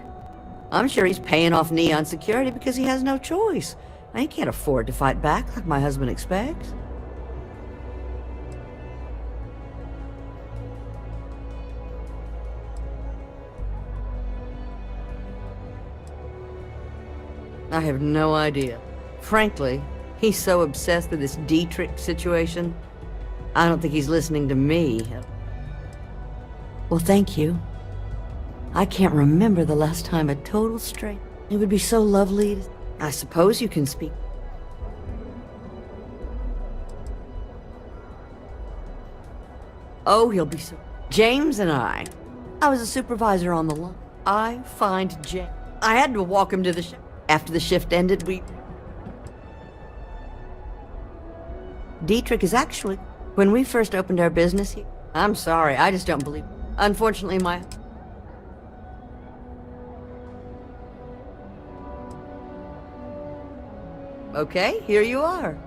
I'm sure he's paying off Neon security because he has no choice. He can't afford to fight back like my husband expects. I have no idea. Frankly, he's so obsessed with this Dietrich situation, I don't think he's listening to me. Well, thank you. I can't remember the last time a total stranger. It would be so lovely. I suppose you can speak. Oh, he'll be so... James and I was a supervisor on the line. I find James. I had to walk him to the ship. After the shift ended, Dietrich is actually... When we first opened our business, I'm sorry, I just don't believe... Unfortunately, my... Okay, here you are.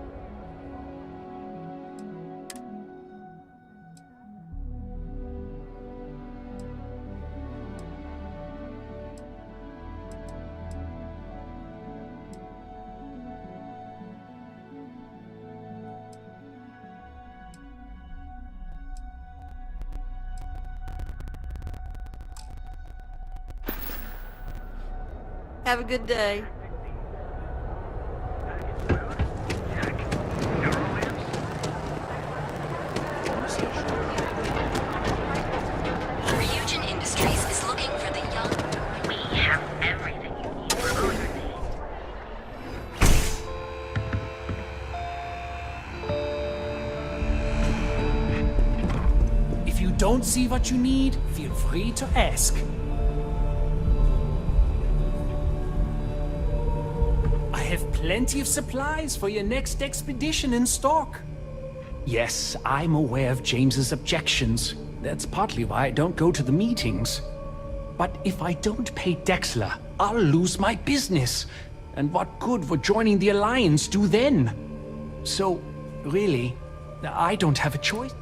Have a good day. Ryujin Industries is looking for the young... We have everything you need for owner need. If you don't see what you need, feel free to ask. I have plenty of supplies for your next expedition in stock. Yes, I'm aware of James's objections. That's partly why I don't go to the meetings. But if I don't pay Dexler, I'll lose my business. And what good would joining the Alliance do then? So, really, I don't have a choice.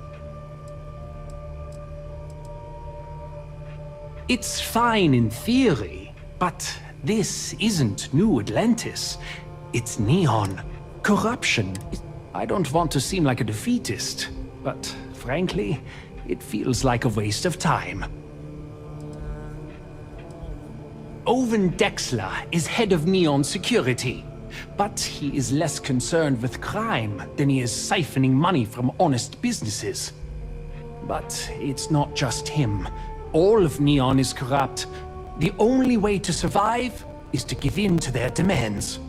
It's fine in theory, but this isn't New Atlantis. It's Neon. Corruption. I don't want to seem like a defeatist, but frankly, it feels like a waste of time. Owen Dexler is head of Neon Security, but he is less concerned with crime than he is siphoning money from honest businesses. But it's not just him. All of Neon is corrupt. The only way to survive is to give in to their demands.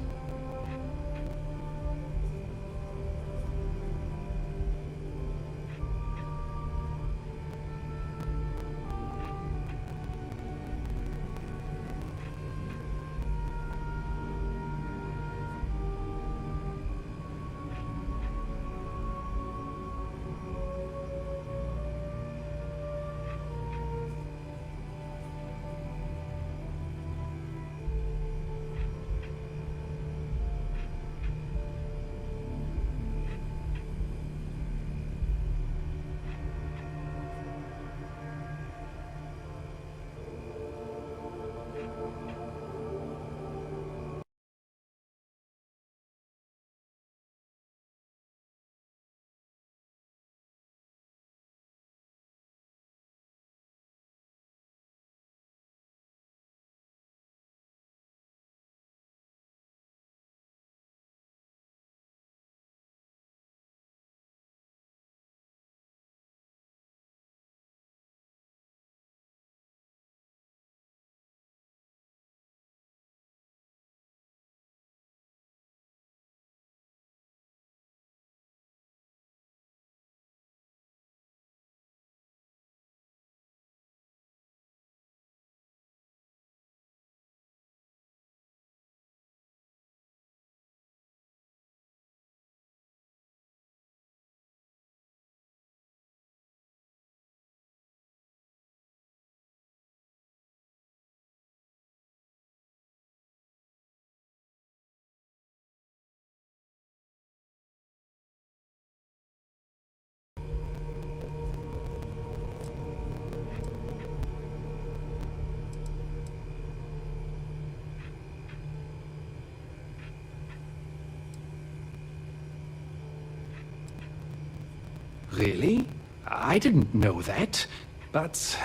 Really? I didn't know that. But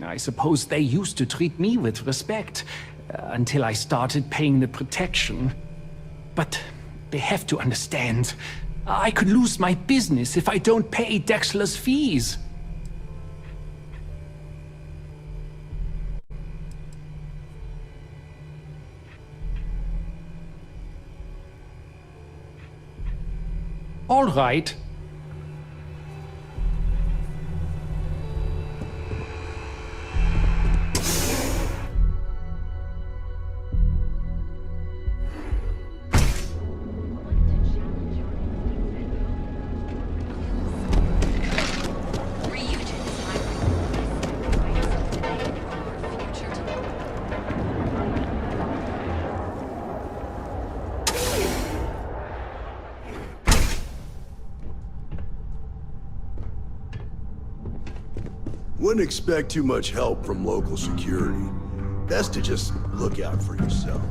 I suppose they used to treat me with respect until I started paying the protection. But they have to understand. I could lose my business if I don't pay Dexler's fees. All right. Wouldn't expect too much help from local security. Best to just look out for yourself.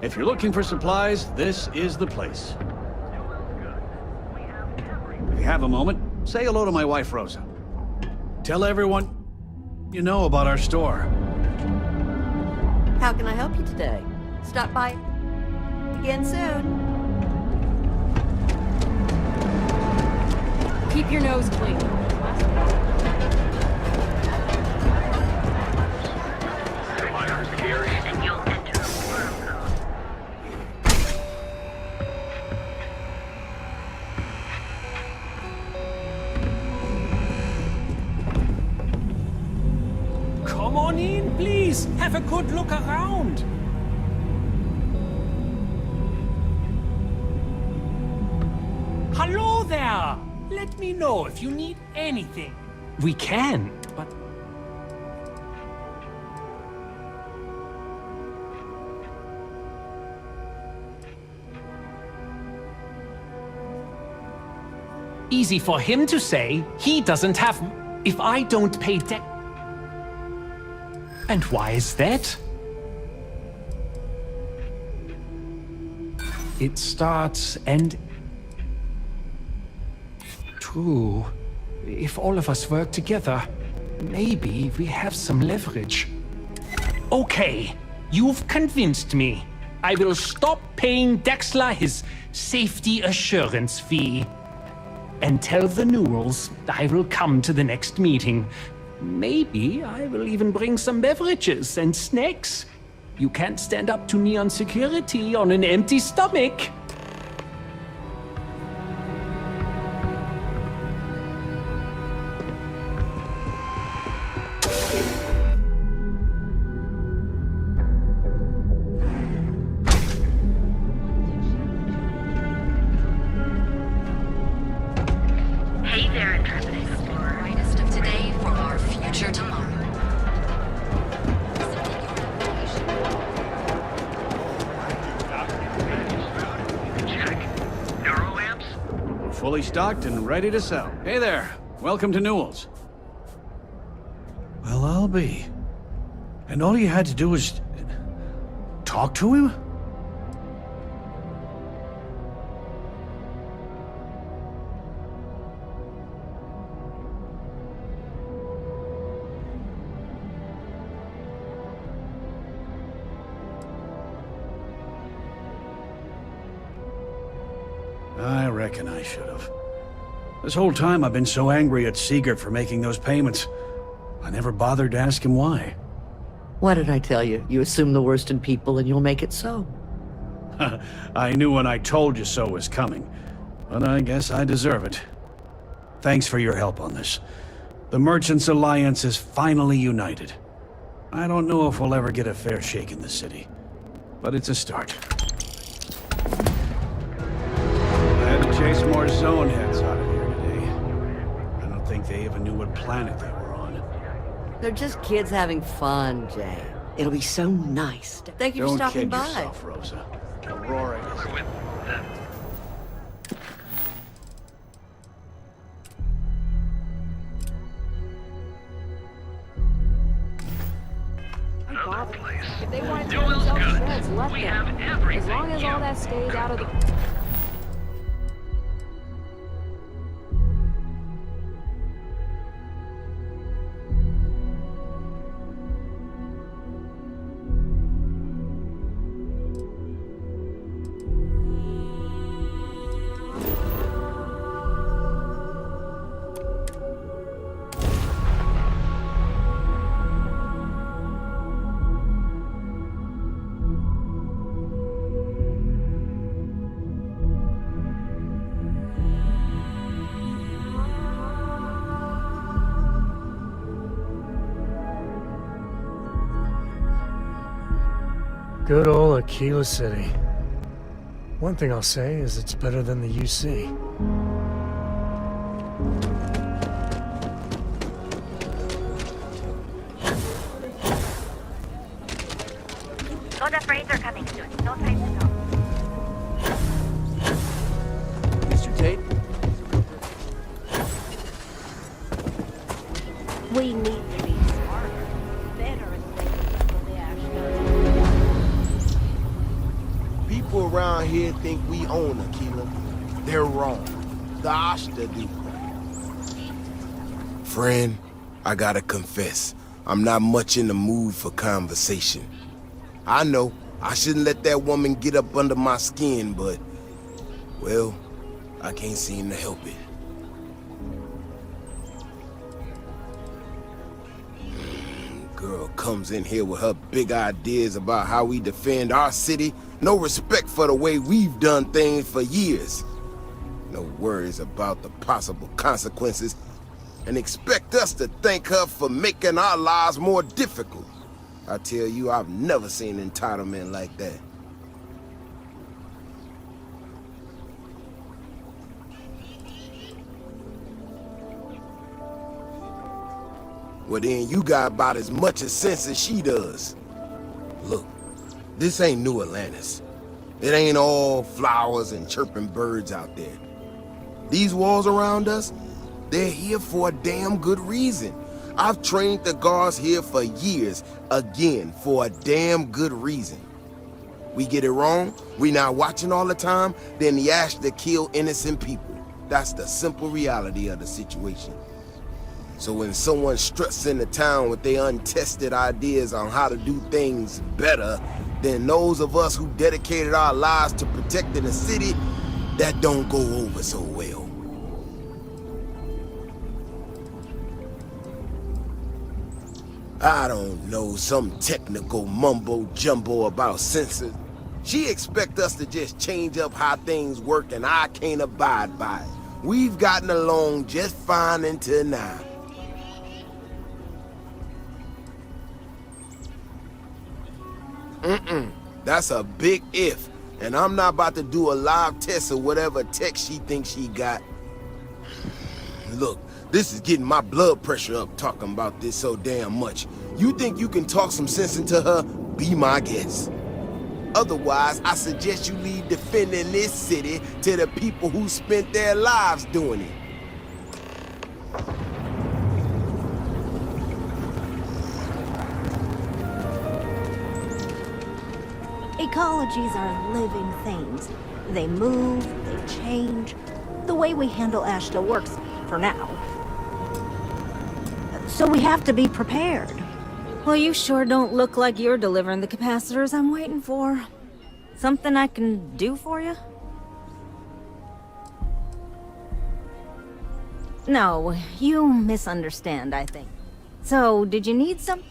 If you're looking for supplies, this is the place. If you have a moment, say hello to my wife, Rosa. Tell everyone you know about our store. How can I help you today? Stop by again soon. Keep your nose clean. Come on in, please. Have a good look around. Hello there. Let me know if you need anything. We can, but... Easy for him to say. He doesn't have... If I don't pay debt... And why is that? It starts and... True. If all of us work together, maybe we have some leverage. Okay, you've convinced me. I will stop paying Dexler his safety assurance fee. And tell the Newells I will come to the next meeting. Maybe I will even bring some beverages and snacks. You can't stand up to Neon security on an empty stomach. Hey there, intrepid explorer. Brightest of today for our future tomorrow. Fully stocked and ready to sell. Hey there. Welcome to Newell's. Well, I'll be. And all you had to do was... talk to him? I reckon I should have. This whole time I've been so angry at Seeger for making those payments. I never bothered to ask him why. What did I tell you? You assume the worst in people and you'll make it so. I knew when I told you so was coming. But I guess I deserve it. Thanks for your help on this. The Merchants Alliance is finally united. I don't know if we'll ever get a fair shake in the city. But it's a start. I had to chase more zone heads out of here today. even knew what planet they were on. They're just kids having fun, Jay. It'll be so nice. Thank you for stopping by. Don't kid yourself, Rosa. Aurora is... With them. Another place. If they want to New tear is themselves to good. shreds, let We them. have everything. As long as all that stays out of the... Good old Aquila City. One thing I'll say is it's better than the UC. Soda freights are coming soon. No time to talk. Mr. Tate? We need to be smarter, better at things for the Ashton. People around here think we own Aquila. They're wrong. The Ashta do. Friend, I gotta confess, I'm not much in the mood for conversation. I know, I shouldn't let that woman get up under my skin, but, well, I can't seem to help it. Girl comes in here with her big ideas about how we defend our city. No respect for the way we've done things for years. No worries about the possible consequences. And expect us to thank her for making our lives more difficult. I tell you, I've never seen entitlement like that. Well then, you got about as much as sense as she does. Look, this ain't New Atlantis. It ain't all flowers and chirping birds out there. These walls around us, they're here for a damn good reason. I've trained the guards here for years, again, for a damn good reason. We get it wrong, we not watching all the time, then the Ashta kill innocent people. That's the simple reality of the situation. So when someone struts into town with their untested ideas on how to do things better than those of us who dedicated our lives to protecting the city, that don't go over so well. I don't know, some technical mumbo-jumbo about sensors. She expect us to just change up how things work and I can't abide by it. We've gotten along just fine until now. That's a big if, and I'm not about to do a live test of whatever tech she thinks she got. Look, this is getting my blood pressure up talking about this so damn much. You think you can talk some sense into her? Be my guest. Otherwise, I suggest you leave defending this city to the people who spent their lives doing it. Ecologies are living things. They move, they change. The way we handle Ashta works for now. So we have to be prepared. Well, you sure don't look like you're delivering the capacitors I'm waiting for. Something I can do for you? No, you misunderstand, I think. So, did you need some?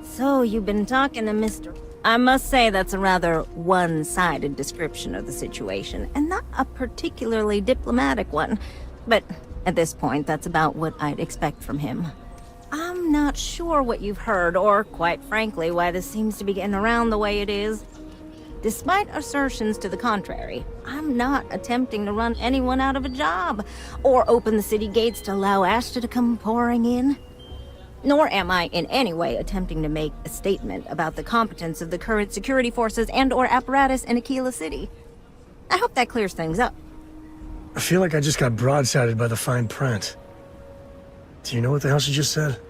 So, you've been talking to Mr. I must say that's a rather one-sided description of the situation, and not a particularly diplomatic one. But at this point, that's about what I'd expect from him. I'm not sure what you've heard, or quite frankly, why this seems to be getting around the way it is. Despite assertions to the contrary, I'm not attempting to run anyone out of a job or open the city gates to allow Ashta to come pouring in. Nor am I in any way attempting to make a statement about the competence of the current security forces and/or apparatus in Aquila City. I hope that clears things up. I feel like I just got broadsided by the fine print. Do you know what the hell she just said?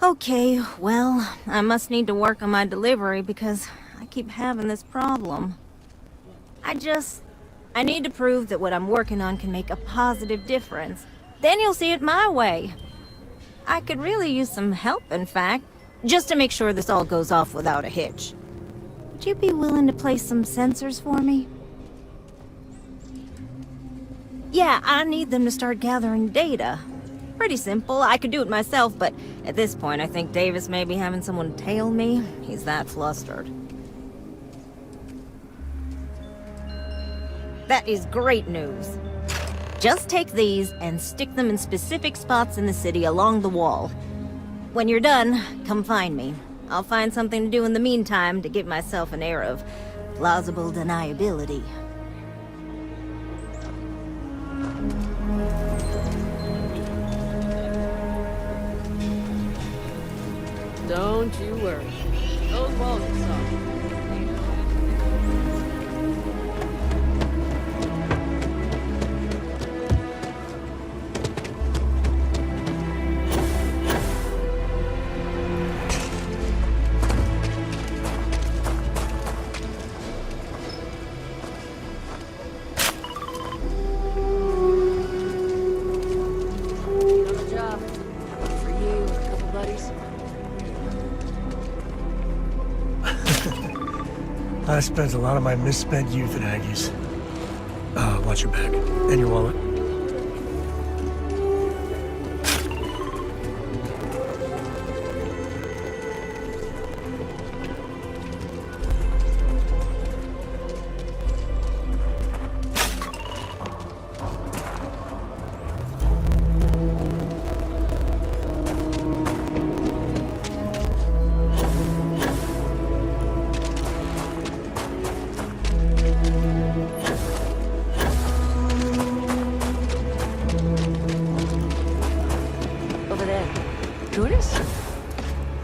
Okay, well, I must need to work on my delivery because I keep having this problem. I need to prove that what I'm working on can make a positive difference. Then you'll see it my way. I could really use some help, in fact, just to make sure this all goes off without a hitch. Would you be willing to place some sensors for me? Yeah, I need them to start gathering data. Pretty simple. I could do it myself, but at this point I think Davis may be having someone tail me. He's that flustered. That is great news. Just take these and stick them in specific spots in the city along the wall. When you're done, come find me. I'll find something to do in the meantime to give myself an air of plausible deniability. Don't you worry. Those walls are soft. I spent a lot of my misspent youth at Aggie's. Watch your back. And your wallet.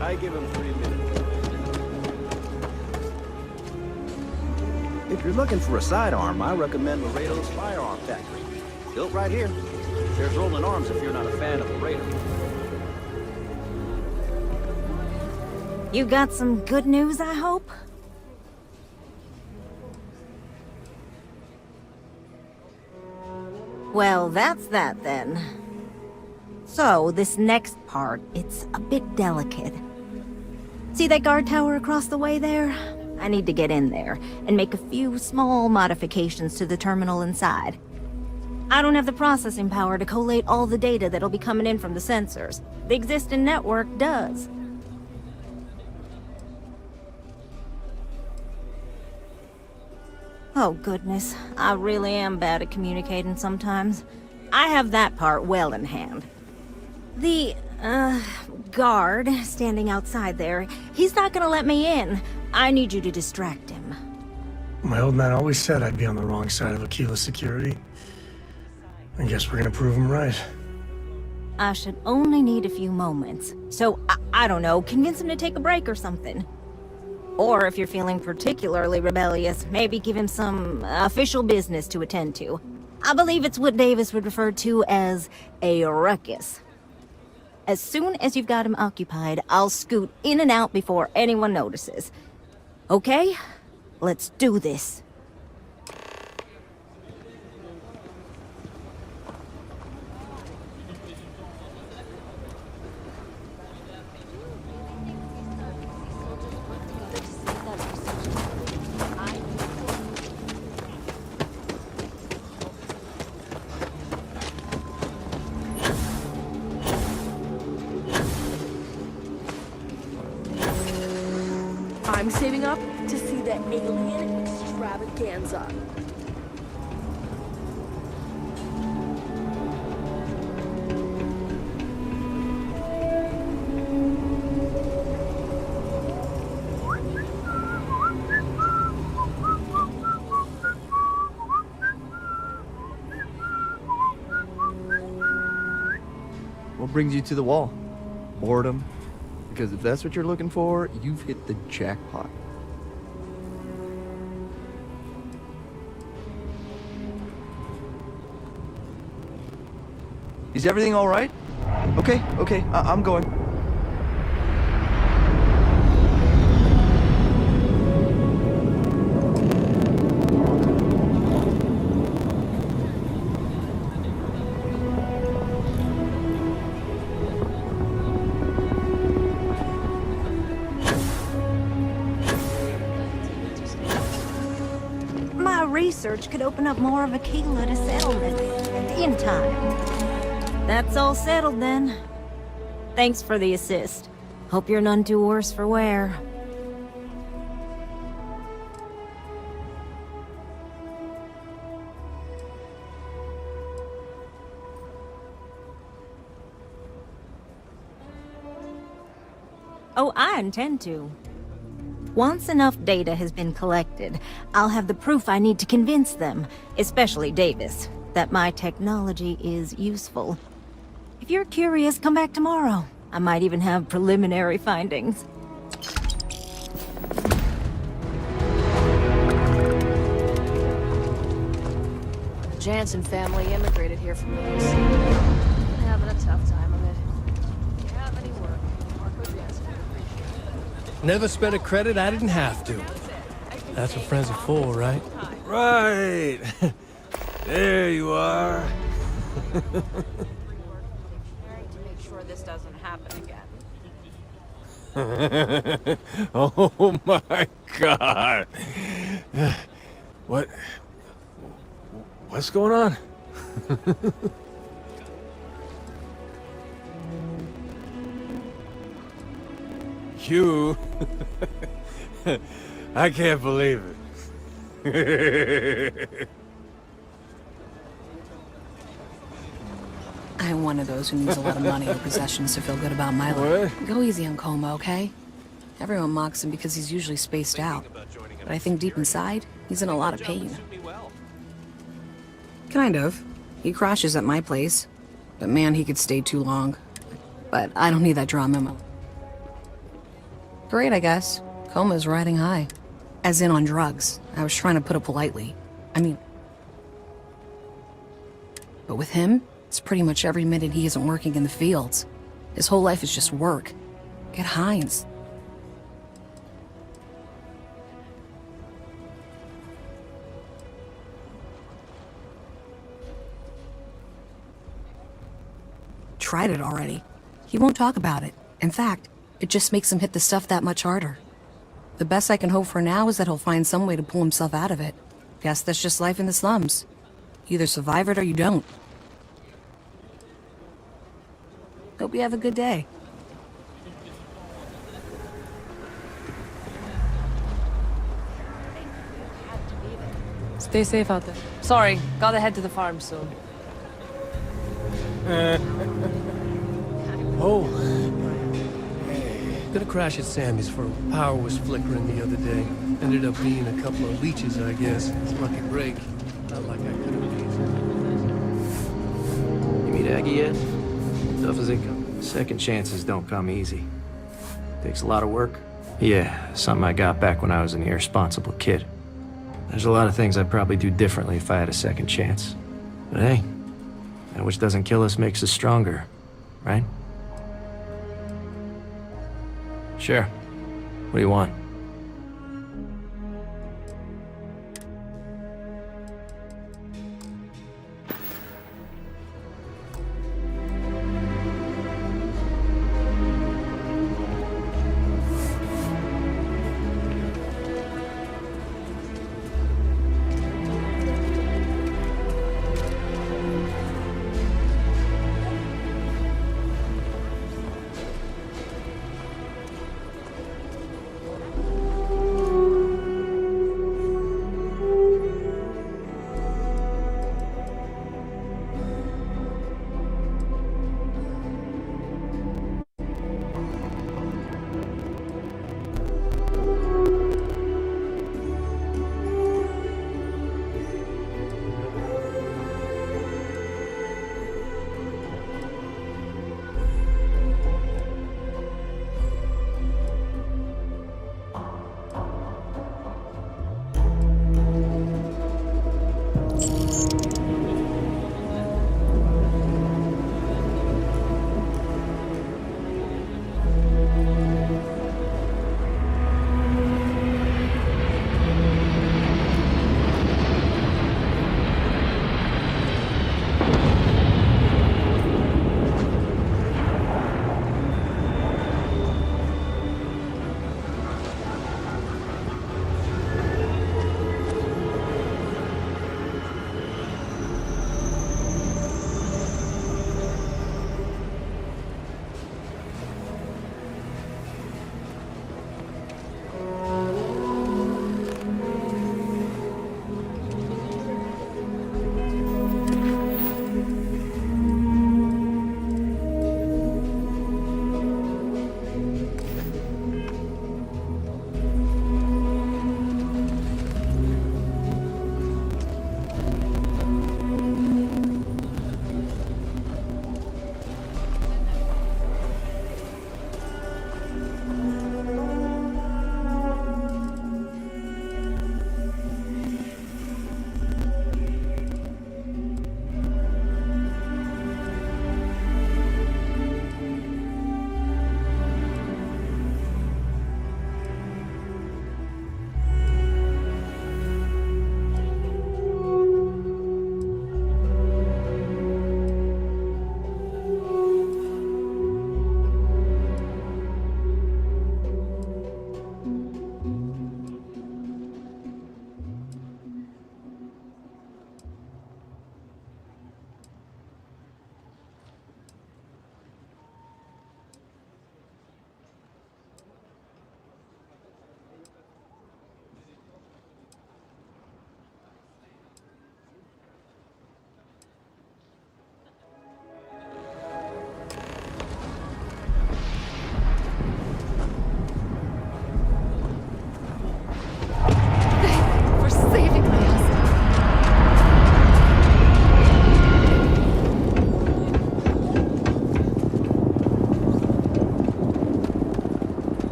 I give him 3 minutes. If you're looking for a sidearm, I recommend Laredo's Firearm Factory. Built right here. There's rolling arms if you're not a fan of Laredo. You got some good news, I hope? Well, that's that then. So, this next part, it's a bit delicate. See that guard tower across the way there? I need to get in there and make a few small modifications to the terminal inside. I don't have the processing power to collate all the data that'll be coming in from the sensors. The existing network does. Oh goodness, I really am bad at communicating sometimes. I have that part well in hand. The, guard standing outside there, he's not gonna let me in. I need you to distract him. My old man always said I'd be on the wrong side of Aquila security. I guess we're gonna prove him right. I should only need a few moments. So, I don't know, convince him to take a break or something. Or if you're feeling particularly rebellious, maybe give him some official business to attend to. I believe it's what Davis would refer to as a ruckus. As soon as you've got him occupied, I'll scoot in and out before anyone notices. Okay? Let's do this. I'm saving up to see the alien extravaganza. What brings you to the wall? Boredom? Because if that's what you're looking for, you've hit the jackpot. Is everything all right? Okay, I'm going. My research could open up more of Aquila to settlement in time. That's all settled then. Thanks for the assist. Hope you're none too worse for wear. Oh, I intend to. Once enough data has been collected, I'll have the proof I need to convince them, especially Davis, that my technology is useful. If you're curious, come back tomorrow. I might even have preliminary findings. The Jansen family immigrated here from the East. Having a tough time of it. If you have any work, Marco Jansen would appreciate it. Never spent a credit I didn't have to. That's what friends are for, right? Right. There you are. This doesn't happen again. Oh my God. What's going on? You? I can't believe it. I'm one of those who needs a lot of money or possessions to feel good about my life. Go easy on Coma, okay? Everyone mocks him because he's usually spaced out. But I think deep inside, he's in a lot of pain. Kind of. He crashes at my place. But man, he could stay too long. But I don't need that drama. Great, I guess. Coma's riding high. As in on drugs. I was trying to put it politely. But with him, it's pretty much every minute he isn't working in the fields. His whole life is just work. Get Hines. Tried it already. He won't talk about it. In fact, it just makes him hit the stuff that much harder. The best I can hope for now is that he'll find some way to pull himself out of it. Guess that's just life in the slums. You either survive it or you don't. Hope you have a good day. Stay safe out there. Sorry, gotta head to the farm soon. Oh. Gonna crash at Sammy's for power was flickering the other day. Ended up being a couple of leeches, I guess. It's a lucky break. Not like I could have been. You meet Aggie yet? Tough as it comes. Second chances don't come easy. Takes a lot of work. Yeah, something I got back when I was an irresponsible kid. There's a lot of things I'd probably do differently if I had a second chance. But hey, that which doesn't kill us makes us stronger, right? Sure. What do you want?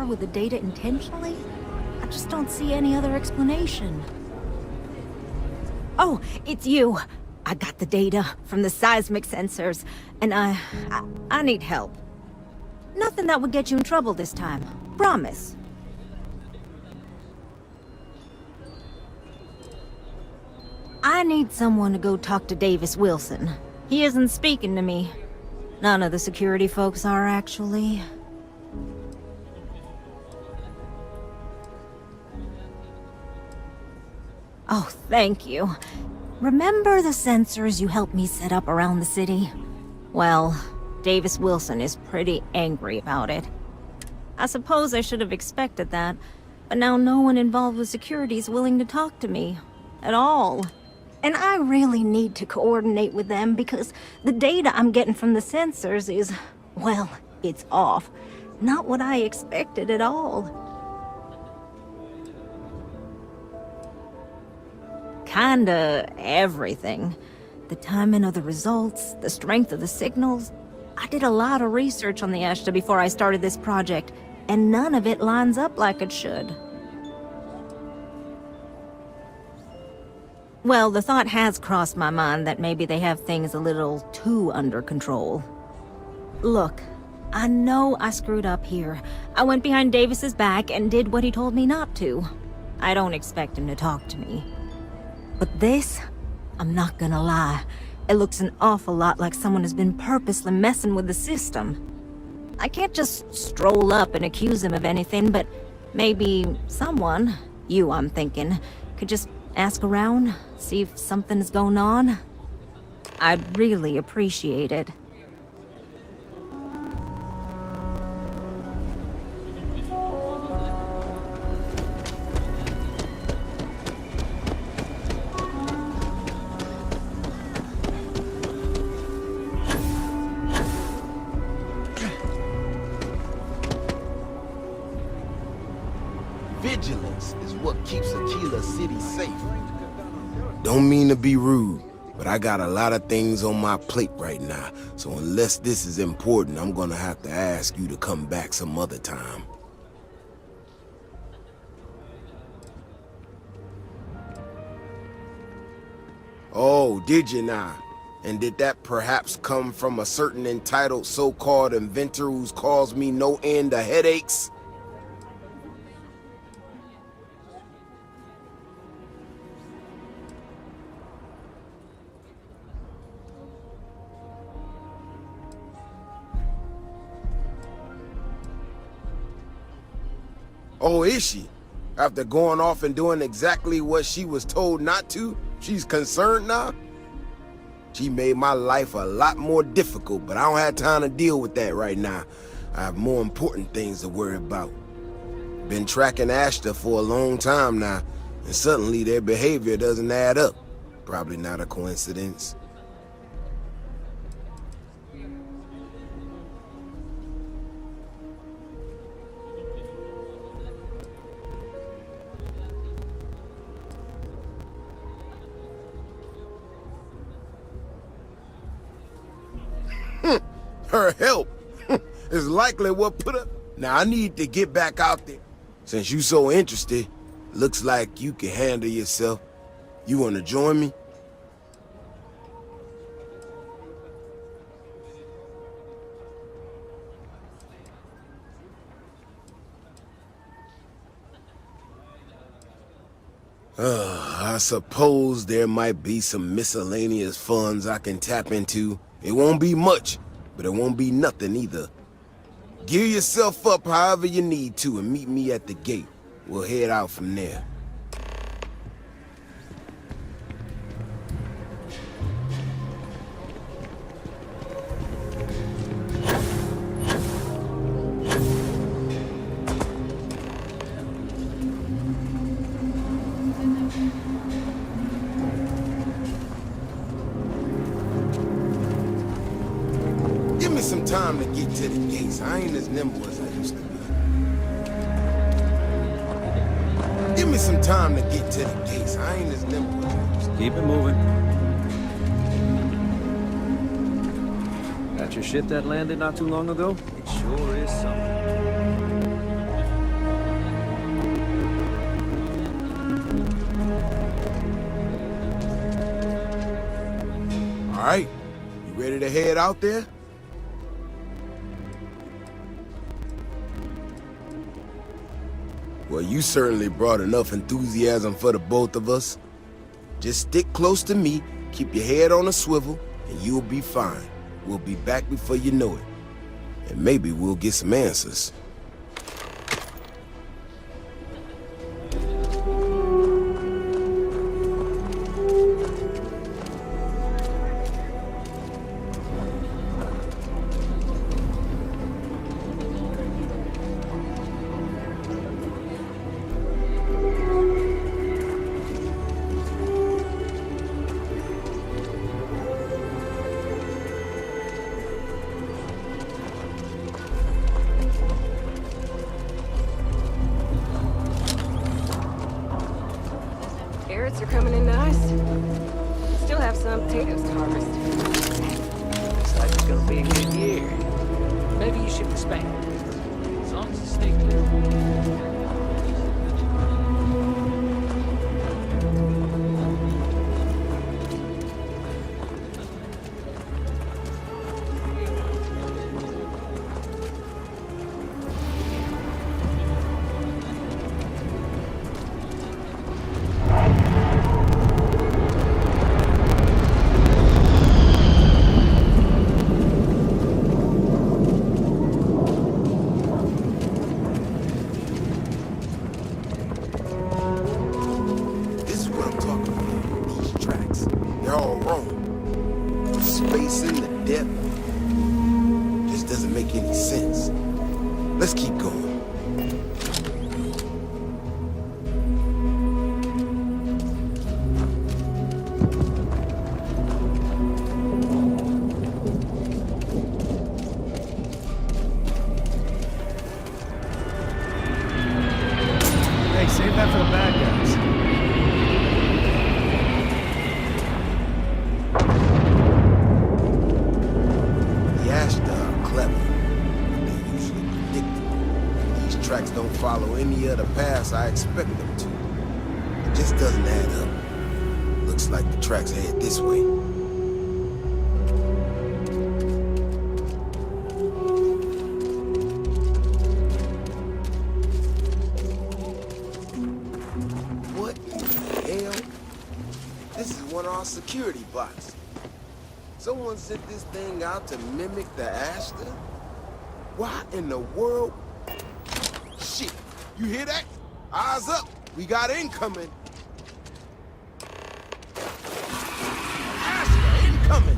with the data intentionally? I just don't see any other explanation. Oh, it's you. I got the data from the seismic sensors, and I need help. Nothing that would get you in trouble this time. Promise. I need someone to go talk to Davis Wilson. He isn't speaking to me. None of the security folks are, actually. Oh, thank you. Remember the sensors you helped me set up around the city? Well, Davis Wilson is pretty angry about it. I suppose I should have expected that, but now no one involved with security is willing to talk to me. At all. And I really need to coordinate with them because the data I'm getting from the sensors is, well, it's off. Not what I expected at all. Kinda everything. The timing of the results, the strength of the signals. I did a lot of research on the Ashta before I started this project, and none of it lines up like it should. Well, the thought has crossed my mind that maybe they have things a little too under control. Look, I know I screwed up here. I went behind Davis's back and did what he told me not to. I don't expect him to talk to me. But this, I'm not gonna lie, it looks an awful lot like someone has been purposely messing with the system. I can't just stroll up and accuse him of anything, but maybe someone, you I'm thinking, could just ask around, see if something's going on. I'd really appreciate it. Vigilance is what keeps Aquila City safe. Don't mean to be rude, but I got a lot of things on my plate right now, so unless this is important, I'm gonna have to ask you to come back some other time. Oh, did you now? And did that perhaps come from a certain entitled so-called inventor who's caused me no end of headaches? Oh, is she? After going off and doing exactly what she was told not to, she's concerned now? She made my life a lot more difficult, but I don't have time to deal with that right now. I have more important things to worry about. Been tracking Ashta for a long time now, and suddenly their behavior doesn't add up. Probably not a coincidence. Her help is likely what put her... Now, I need to get back out there. Since you so interested, looks like you can handle yourself. You want to join me? I suppose there might be some miscellaneous funds I can tap into. It won't be much, but it won't be nothing either. Gear yourself up however you need to and meet me at the gate. We'll head out from there. Give me some time to get to the gates. I ain't as nimble as I used to be. Give me some time to get to the gates. I ain't as nimble as I used to be. Keep it moving. Got your shit that landed not too long ago? It sure is something. right, you ready to head out there? Well, you certainly brought enough enthusiasm for the both of us. Just stick close to me, keep your head on a swivel, and you'll be fine. We'll be back before you know it. And maybe we'll get some answers. Carrots are coming in nice. Still have some potatoes to harvest. Looks like it's gonna be a good year. Maybe you should expect. As long as you stay clear. Let's keep going. Hey, save that for the bad guys. The Ashta are clever. They're usually predictable. These tracks don't follow any other paths I expect them to. It just doesn't add up. Looks like the tracks head this way. What in the hell? This is one of our security bots. Someone sent this thing out to mimic the Ashta? Why in the world? Shit, you hear that? Eyes up, we got incoming. Ashta incoming!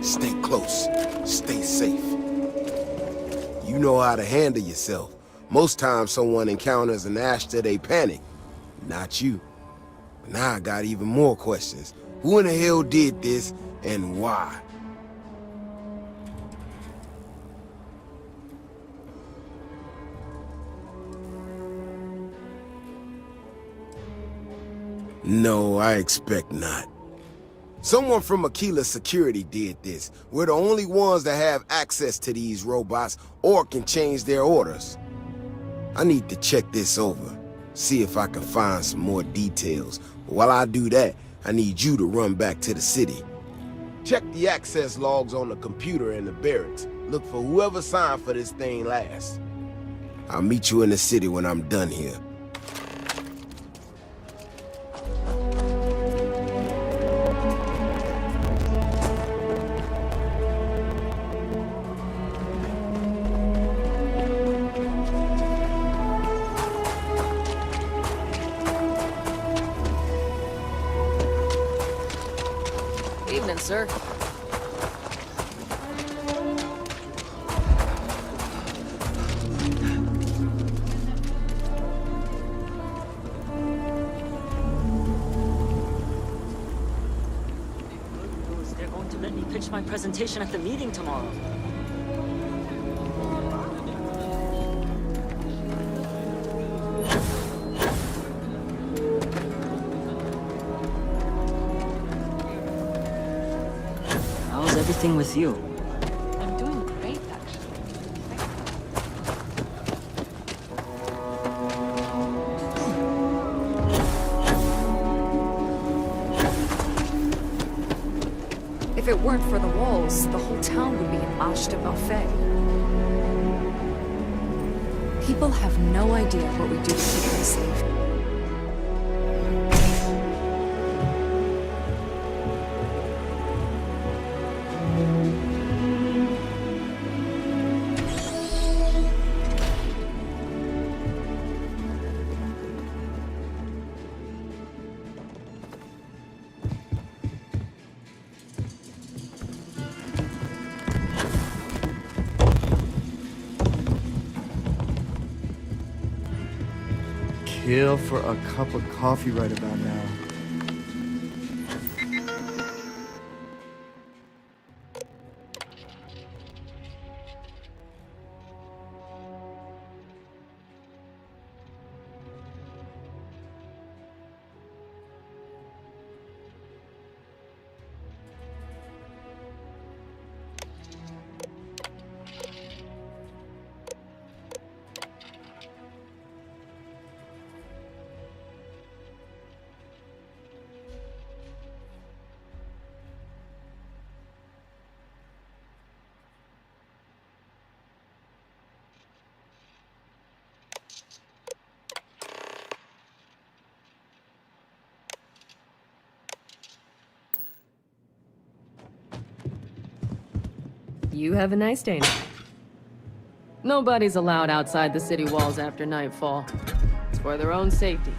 Stay close. Stay safe. You know how to handle yourself. Most times someone encounters an Ashta, they panic. Not you. But now I got even more questions. Who in the hell did this, and why? No, I expect not. Someone from Aquila Security did this. We're the only ones that have access to these robots or can change their orders. I need to check this over, see if I can find some more details. But while I do that, I need you to run back to the city. Check the access logs on the computer in the barracks. Look for whoever signed for this thing last. I'll meet you in the city when I'm done here. sir. They're going to let me pitch my presentation at the meeting tomorrow. How's everything with you? I'm doing great, actually. If it weren't for the walls, the whole town would be an Ashta buffet. People have no idea what we do to keep them safe. Kill for a cup of coffee right about now. You have a nice day now. Nobody's allowed outside the city walls after nightfall. It's for their own safety.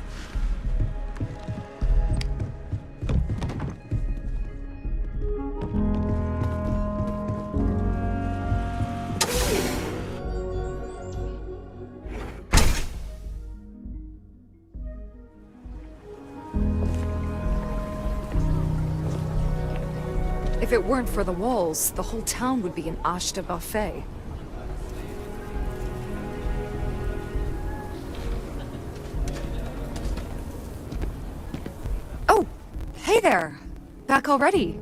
If it weren't for the walls, the whole town would be an Ashta buffet. Oh, hey there. Back already.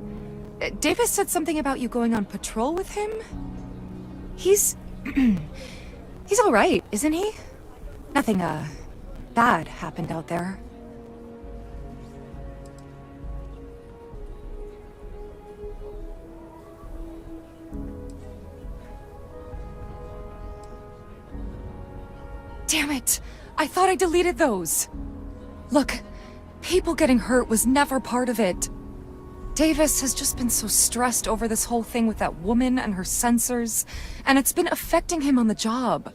Davis said something about you going on patrol with him? He's... he's alright, isn't he? Nothing, bad happened out there. Damn it! I thought I deleted those! Look, people getting hurt was never part of it. Davis has just been so stressed over this whole thing with that woman and her sensors, and it's been affecting him on the job.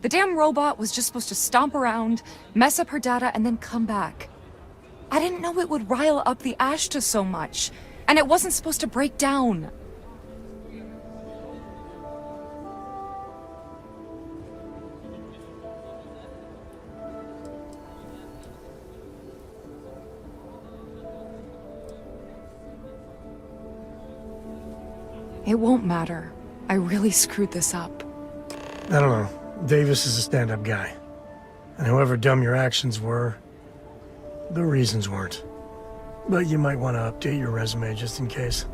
The damn robot was just supposed to stomp around, mess up her data, and then come back. I didn't know it would rile up the Ashta so much, and it wasn't supposed to break down. It won't matter. I really screwed this up. I don't know. Davis is a stand-up guy. And however dumb your actions were, the reasons weren't. But you might want to update your resume just in case.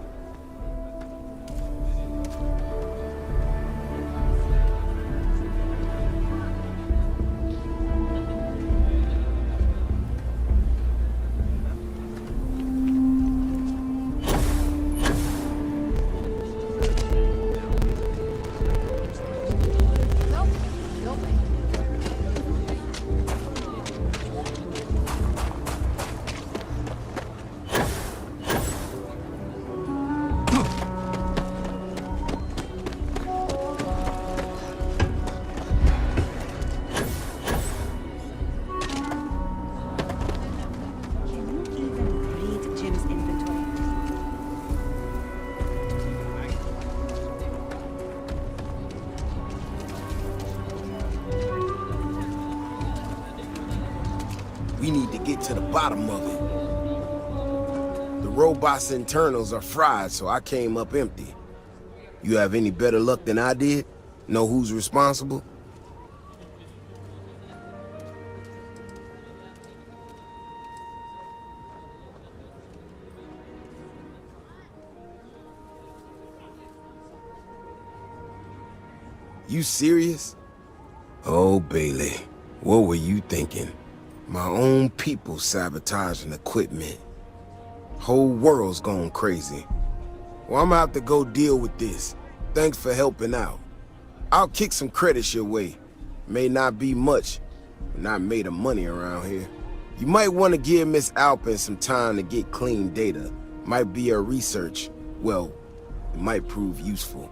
We need to get to the bottom of it. The robot's internals are fried, so I came up empty. You have any better luck than I did? Know who's responsible? You serious? Oh, Bailey, what were you thinking? My own people sabotaging equipment. Whole world's going crazy. Well, I'm gonna have to go deal with this. Thanks for helping out. I'll kick some credits your way. May not be much, but not made of money around here. You might want to give Miss Alpin some time to get clean data. Might be her research. Well, it might prove useful.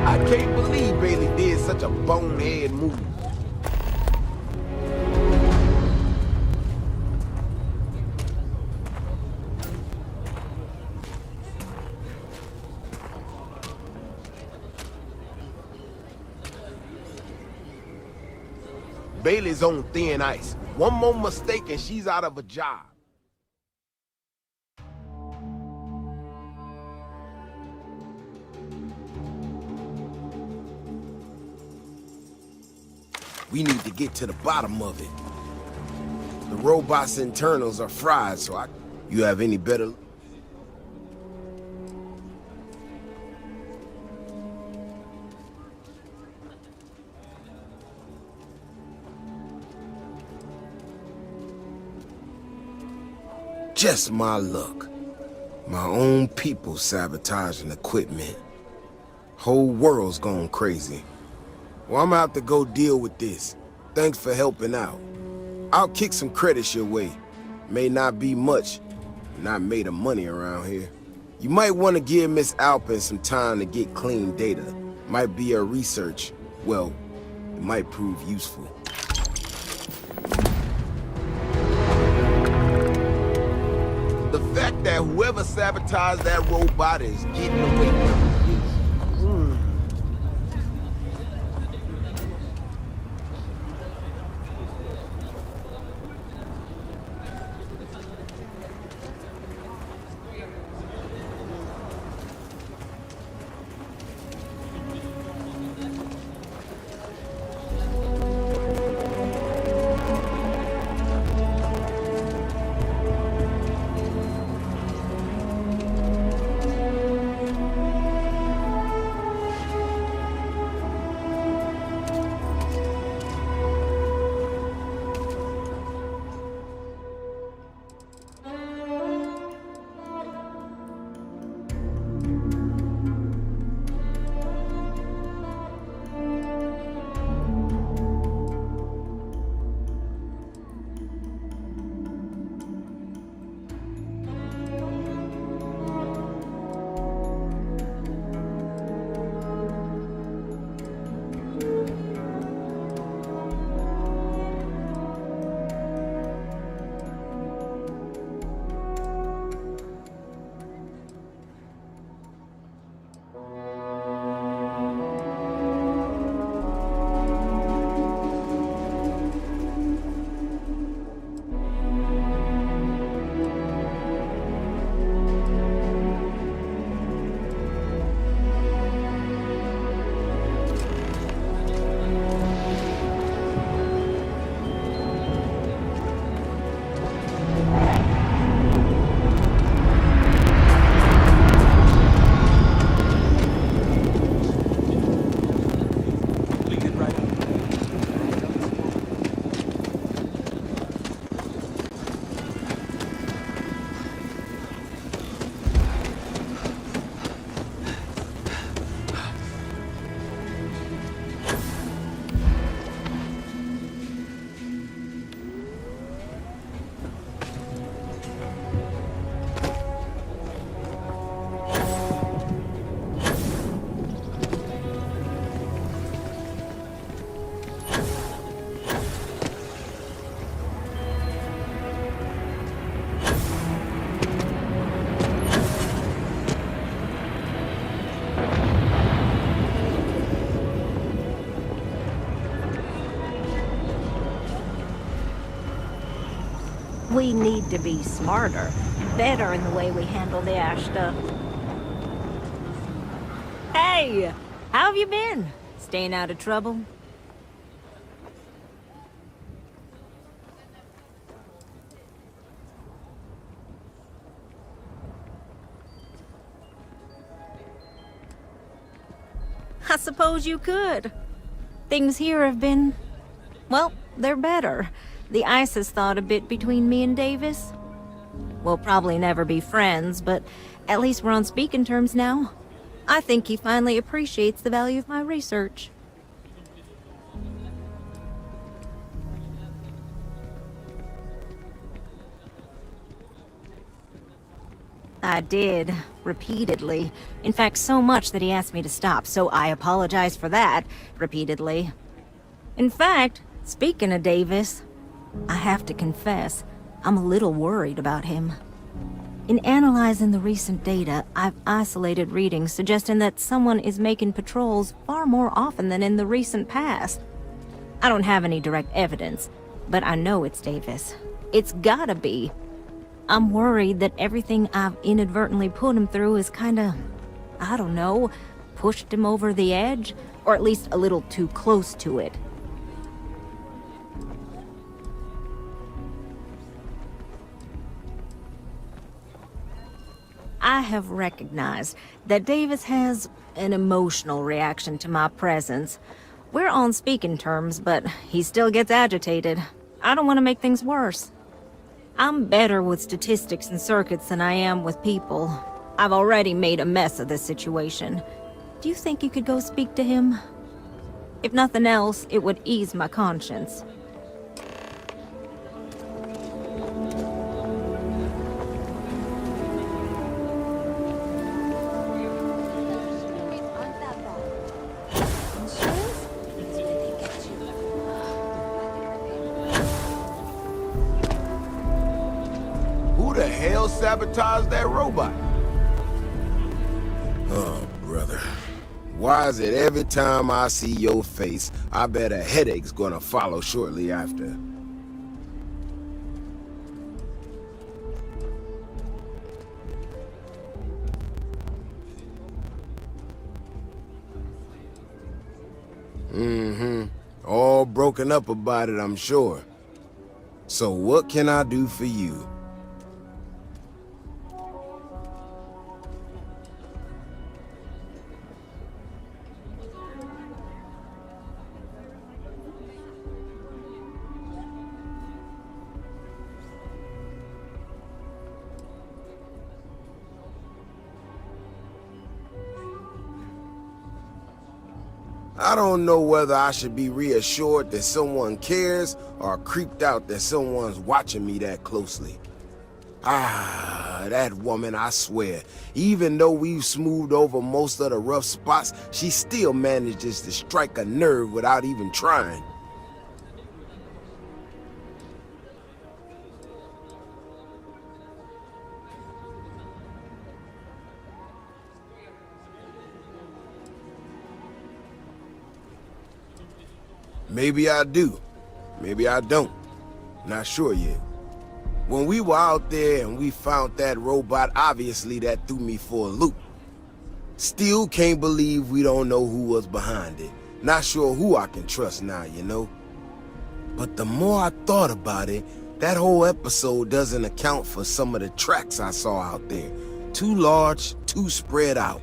I can't believe Bailey did such a bonehead move. Bailey's on thin ice. One more mistake and she's out of a job. We need to get to the bottom of it. The robot's internals are fried, so you have any better... Just my luck. My own people sabotaging equipment. Whole world's going crazy. Well, I'm gonna have to go deal with this. Thanks for helping out. I'll kick some credits your way. May not be much, but not made of money around here. You might want to give Miss Alpin some time to get clean data. Might be her research. Well, it might prove useful. The fact that whoever sabotaged that robot is getting away with it. We need to be smarter, better in the way we handle the ash stuff. Hey, how have you been? Staying out of trouble? I suppose you could. Things here have been... well, they're better. The ice has thawed a bit between me and Davis. We'll probably never be friends, but at least we're on speaking terms now. I think he finally appreciates the value of my research. I did, repeatedly. In fact, so much that he asked me to stop, so I apologize for that, repeatedly. In fact, speaking of Davis, I have to confess, I'm a little worried about him. In analyzing the recent data, I've isolated readings suggesting that someone is making patrols far more often than in the recent past. I don't have any direct evidence, but I know it's Davis. It's gotta be. I'm worried that everything I've inadvertently put him through is kinda, I don't know, pushed him over the edge, or at least a little too close to it. I have recognized that Davis has an emotional reaction to my presence. We're on speaking terms, but he still gets agitated. I don't want to make things worse. I'm better with statistics and circuits than I am with people. I've already made a mess of this situation. Do you think you could go speak to him? If nothing else, it would ease my conscience. Who the hell sabotaged that robot? Oh, brother. Why is it every time I see your face, I bet a headache's gonna follow shortly after? All broken up about it, I'm sure. So what can I do for you? I don't know whether I should be reassured that someone cares or creeped out that someone's watching me that closely. Ah, that woman, I swear, even though we've smoothed over most of the rough spots, she still manages to strike a nerve without even trying. Maybe I do. Maybe I don't. Not sure yet. When we were out there and we found that robot, obviously that threw me for a loop. Still can't believe we don't know who was behind it. Not sure who I can trust now, you know? But the more I thought about it, that whole episode doesn't account for some of the tracks I saw out there. Too large, too spread out.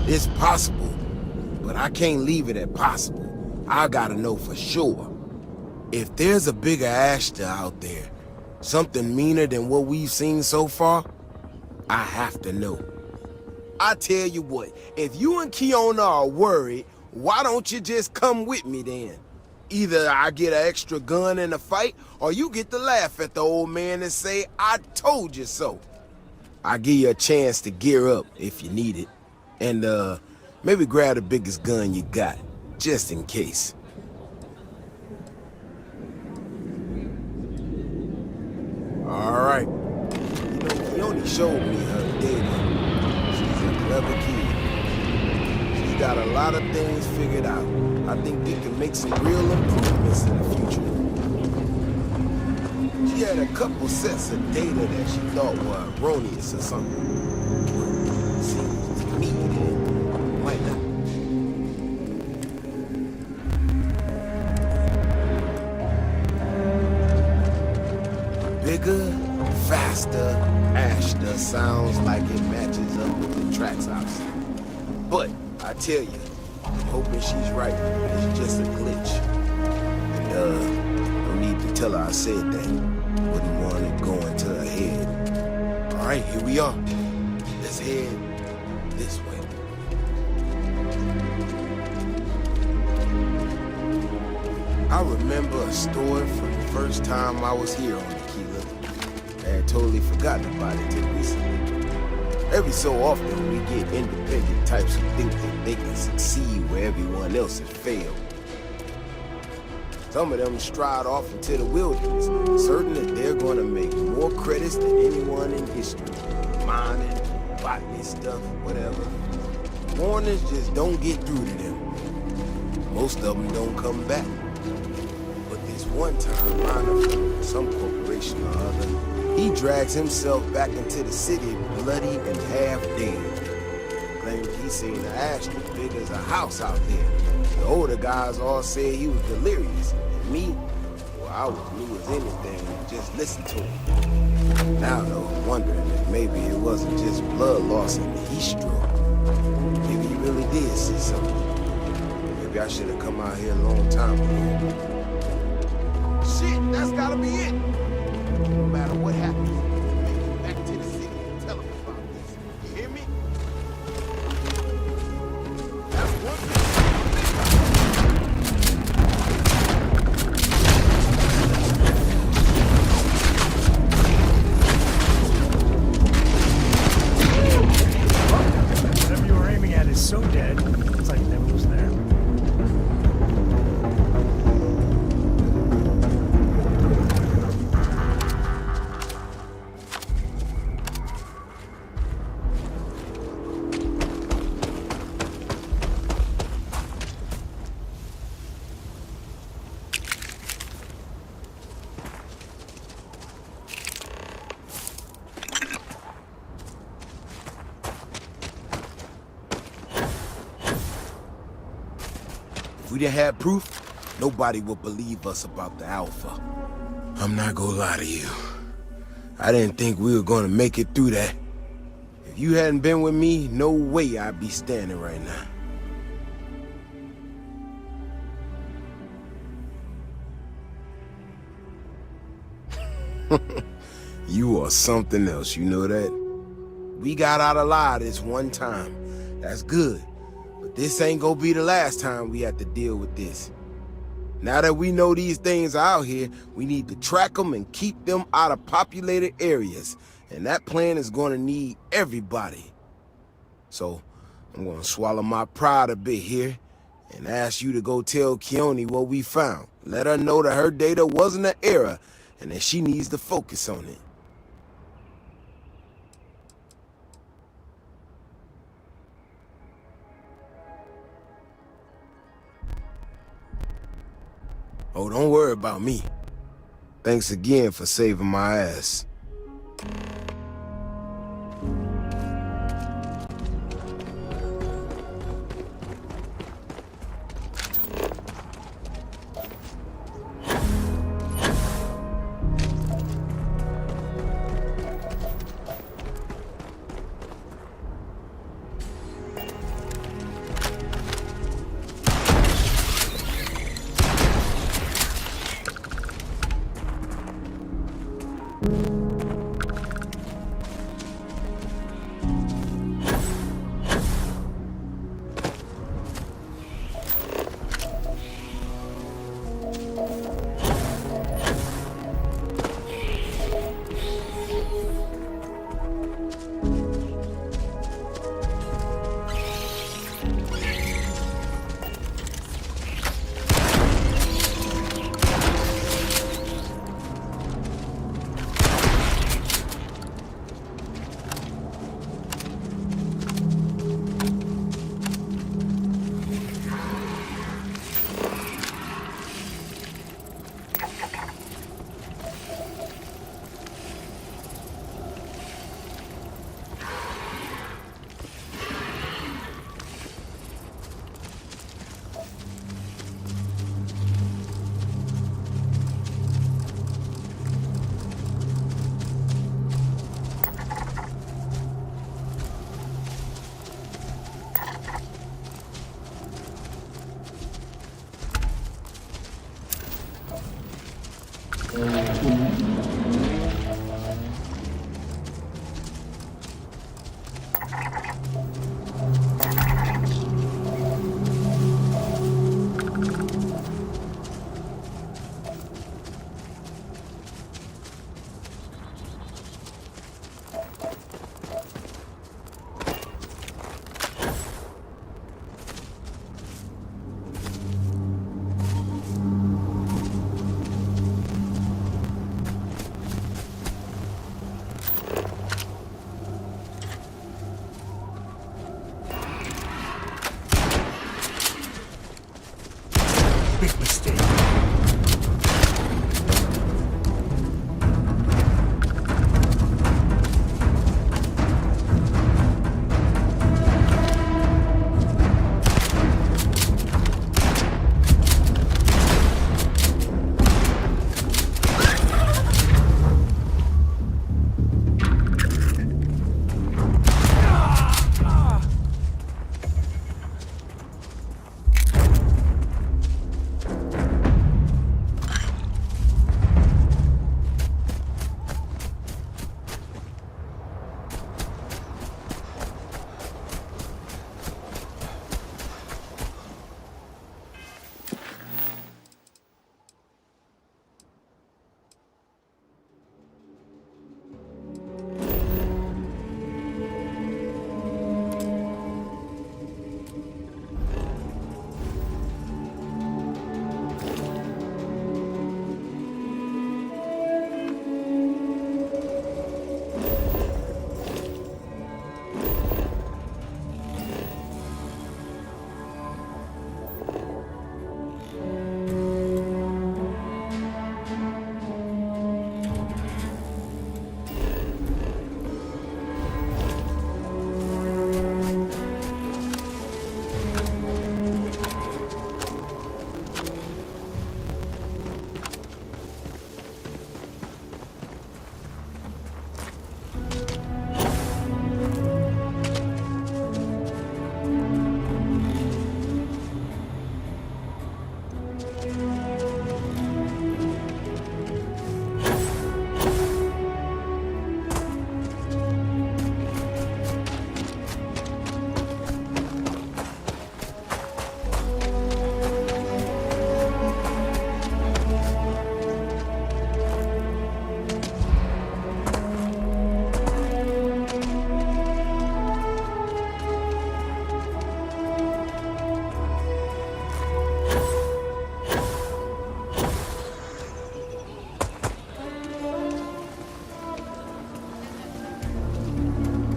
It's possible, but I can't leave it at possible. I gotta know for sure. If there's a bigger Ashta out there, something meaner than what we've seen so far, I have to know. I tell you what, if you and Kiona are worried, why don't you just come with me then? Either I get an extra gun in the fight, or you get to laugh at the old man and say, I told you so. I'll give you a chance to gear up if you need it. And, Maybe grab the biggest gun you got, just in case. All right. You know, Fiona showed me her data. She's a clever kid. She's got a lot of things figured out. I think we can make some real improvements in the future. She had a couple sets of data that she thought were erroneous or something. Seems to me that might not. Bigger, faster, Ashta sounds like it matches up with the tracks I've seen. But I tell you, I'm hoping she's right. It's just a glitch. And no need to tell her I said that. Wouldn't want it going to her head. All right, here we are. Let's head this way. I remember a story from the first time I was here on Aquila. I had totally forgotten about it till recently. Every so often, we get independent types who think that they can succeed where everyone else has failed. Some of them stride off into the wilderness, certain that they're going to make more credits than anyone in history. Mining, botany stuff, whatever. Warnings just don't get through to them. Most of them don't come back. But this one time, miner from some corporation or other, he drags himself back into the city bloody and half dead. Claimed he seen the ash as big as a house out there. The older guys all said he was delirious. And me, well, I was new as anything and just listened to him. Now though, I'm wondering if maybe it wasn't just blood loss and heat stroke. Maybe he really did see something. Maybe I should have come out here a long time ago. Shit, that's gotta be it! No matter what happens, make it back to the city and tell them about this. You hear me? That's one thing. Whatever you were aiming at is so dead, it's like it never was there. If we didn't have proof, nobody would believe us about the Alpha. I'm not gonna lie to you. I didn't think we were gonna make it through that. If you hadn't been with me, no way I'd be standing right now. You are something else, you know that? We got out alive this one time. That's good. But this ain't gonna be the last time we have to deal with this. Now that we know these things are out here, we need to track them and keep them out of populated areas. And that plan is gonna need everybody. So, I'm gonna swallow my pride a bit here and ask you to go tell Keone what we found. Let her know that her data wasn't an error and that she needs to focus on it. Oh, don't worry about me. Thanks again for saving my ass.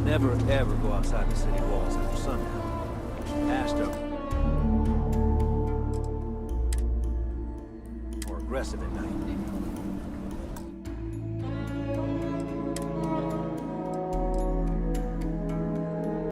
Never ever go outside the city walls after sundown. Astro. Or aggressive at night.